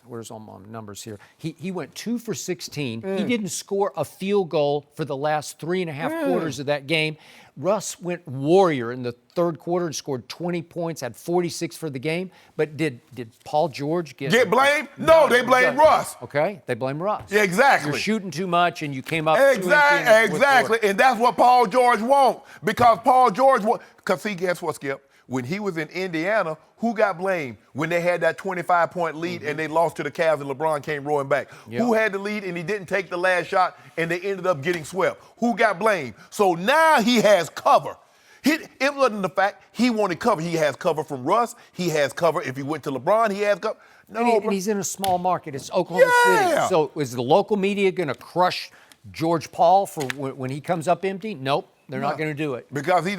where's all my numbers here? He went 2 for 16. He didn't score a field goal for the last 3.5 quarters of that game. Russ went warrior in the third quarter and scored 20 points, had 46 for the game. But did Paul George get blamed? No, they blamed Russ. Okay, they blame Russ. Yeah, exactly. You're shooting too much and you came up Exactly, and that's what Paul George wants. Because Paul George because see, guess what, Skip? When he was in Indiana, who got blamed when they had that 25-point lead and they lost to the Cavs and LeBron came roaring back? Yep. Who had the lead and he didn't take the last shot and they ended up getting swept? Who got blamed? So now he has cover. It wasn't the fact he wanted cover. He has cover from Russ. He has cover if he went to LeBron. He has cover. No, and he's in a small market. It's Oklahoma City. So is the local media going to crush George Paul for when he comes up empty? Nope. They're not going to do it. Because they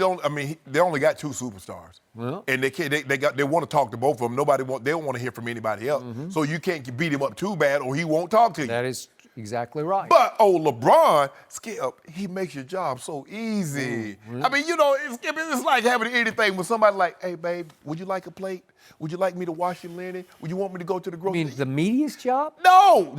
only got 2 superstars. Well, and they want to talk to both of them. They don't want to hear from anybody else. So you can't beat him up too bad or he won't talk to you. That is exactly right. But, LeBron, Skip, he makes your job so easy. I mean, it's like having anything with somebody like, hey, babe, would you like a plate? Would you like me to wash your linen? Would you want me to go to the grocery? You mean the media's job? No.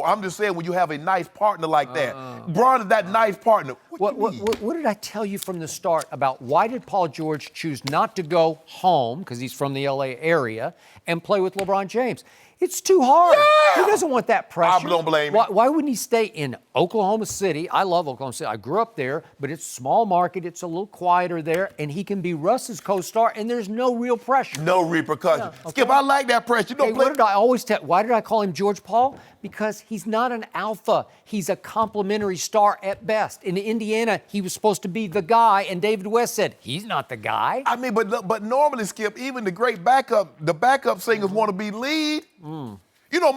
I'm just saying when you have a nice partner like that. Bron is that nice partner. What did I tell you from the start about why did Paul George choose not to go home, because he's from the L.A. area, and play with LeBron James? It's too hard. Yeah. He doesn't want that pressure. I don't blame him. Why wouldn't he stay in Oklahoma City? I love Oklahoma City. I grew up there, but it's a small market. It's a little quieter there, and he can be Russ's co-star, and there's no real pressure. No repercussion. Yeah, okay. Skip, I like that pressure. What did I always tell? Why did I call him George Paul? Because he's not an alpha. He's a complimentary star at best. In Indiana, he was supposed to be the guy, and David West said, he's not the guy. I mean, but normally, Skip, even the great backup singers want to be lead.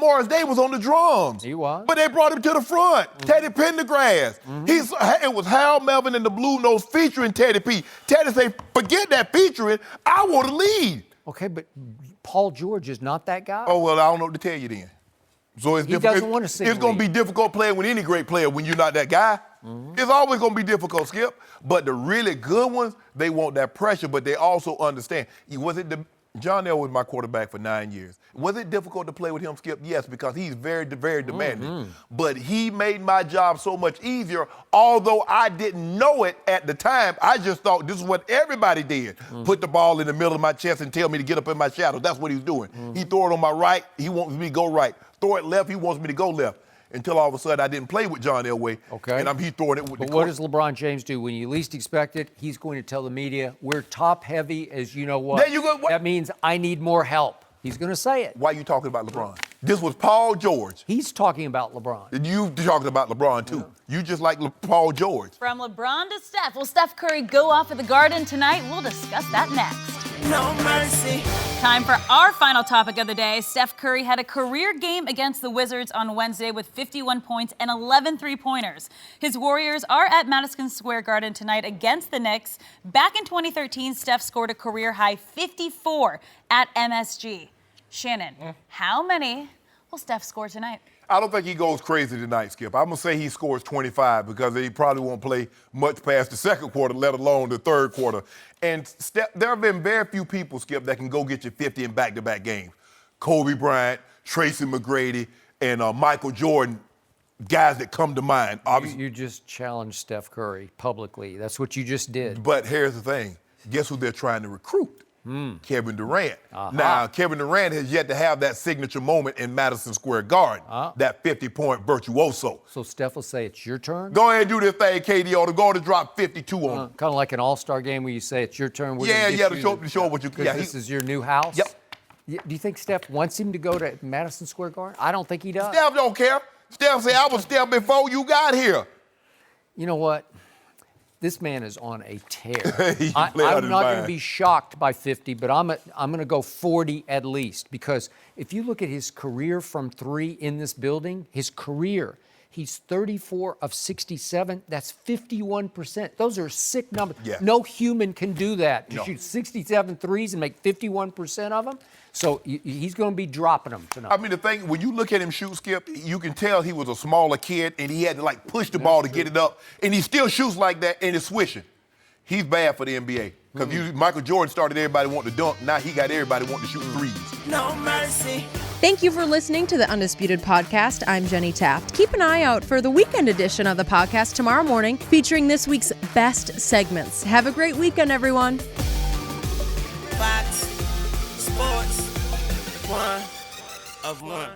Morris Day was on the drums. He was. But they brought him to the front. Teddy Pendergrass. It was Hal Melvin and the Blue Notes featuring Teddy P. Teddy said, forget that featuring. I want to lead. Okay, but Paul George is not that guy? Oh, well, I don't know what to tell you then. So it's he doesn't want to sing. It's going to be difficult playing with any great player when you're not that guy. It's always going to be difficult, Skip. But the really good ones, they want that pressure, but they also understand. John L. was my quarterback for 9 years. Was it difficult to play with him, Skip? Yes, because he's very, very demanding. But he made my job so much easier, although I didn't know it at the time. I just thought this is what everybody did. Put the ball in the middle of my chest and tell me to get up in my shadow. That's what he was doing. He throw it on my right. He wants me to go right. Throw it left. He wants me to go left. Until all of a sudden I didn't play with John Elway. Okay. And he's throwing it with But what does LeBron James do? When you least expect it, he's going to tell the media, we're top heavy as you know what. There you go. That means I need more help. He's going to say it. Why are you talking about LeBron? This was Paul George. He's talking about LeBron. You talking about LeBron, too. You just like Paul George. From LeBron to Steph. Will Steph Curry go off at the Garden tonight? We'll discuss that next. No mercy. Time for our final topic of the day. Steph Curry had a career game against the Wizards on Wednesday with 51 points and 11 three-pointers. His Warriors are at Madison Square Garden tonight against the Knicks. Back in 2013, Steph scored a career-high 54 at MSG. Shannon, how many will Steph score tonight? I don't think he goes crazy tonight, Skip. I'm going to say he scores 25 because he probably won't play much past the second quarter, let alone the third quarter. And Steph, there have been very few people, Skip, that can go get you 50 in back-to-back games. Kobe Bryant, Tracy McGrady, and Michael Jordan, guys that come to mind. Obviously. You just challenged Steph Curry publicly. That's what you just did. But here's the thing. Guess who they're trying to recruit? Kevin Durant. Now, Kevin Durant has yet to have that signature moment in Madison Square Garden, that 50-point virtuoso. So Steph will say it's your turn? Go ahead and do this thing, KD, or go to drop 52 on him. Kind of like an all-star game where you say it's your turn. To show what you can. This is your new house? Yep. Do you think Steph wants him to go to Madison Square Garden? I don't think he does. Steph don't care. Steph say, I was Steph before you got here. You know what? This man is on a tear. I'm not going to be shocked by 50, but I'm going to go 40 at least, because if you look at his career from three in this building, his career, he's 34 of 67. That's 51%. Those are sick numbers. Yeah. No human can do that, to No. shoot 67 threes and make 51% of them. So he's going to be dropping them tonight. I mean, the thing, when you look at him shoot, Skip, you can tell he was a smaller kid, and he had to, push the ball to get it up. And he still shoots like that, and it's swishing. He's bad for the NBA. Because Michael Jordan started everybody wanting to dunk. Now he got everybody wanting to shoot threes. No mercy. Thank you for listening to the Undisputed Podcast. I'm Jenny Taft. Keep an eye out for the weekend edition of the podcast tomorrow morning, featuring this week's best segments. Have a great weekend, everyone. Fox Sports 1 of 1.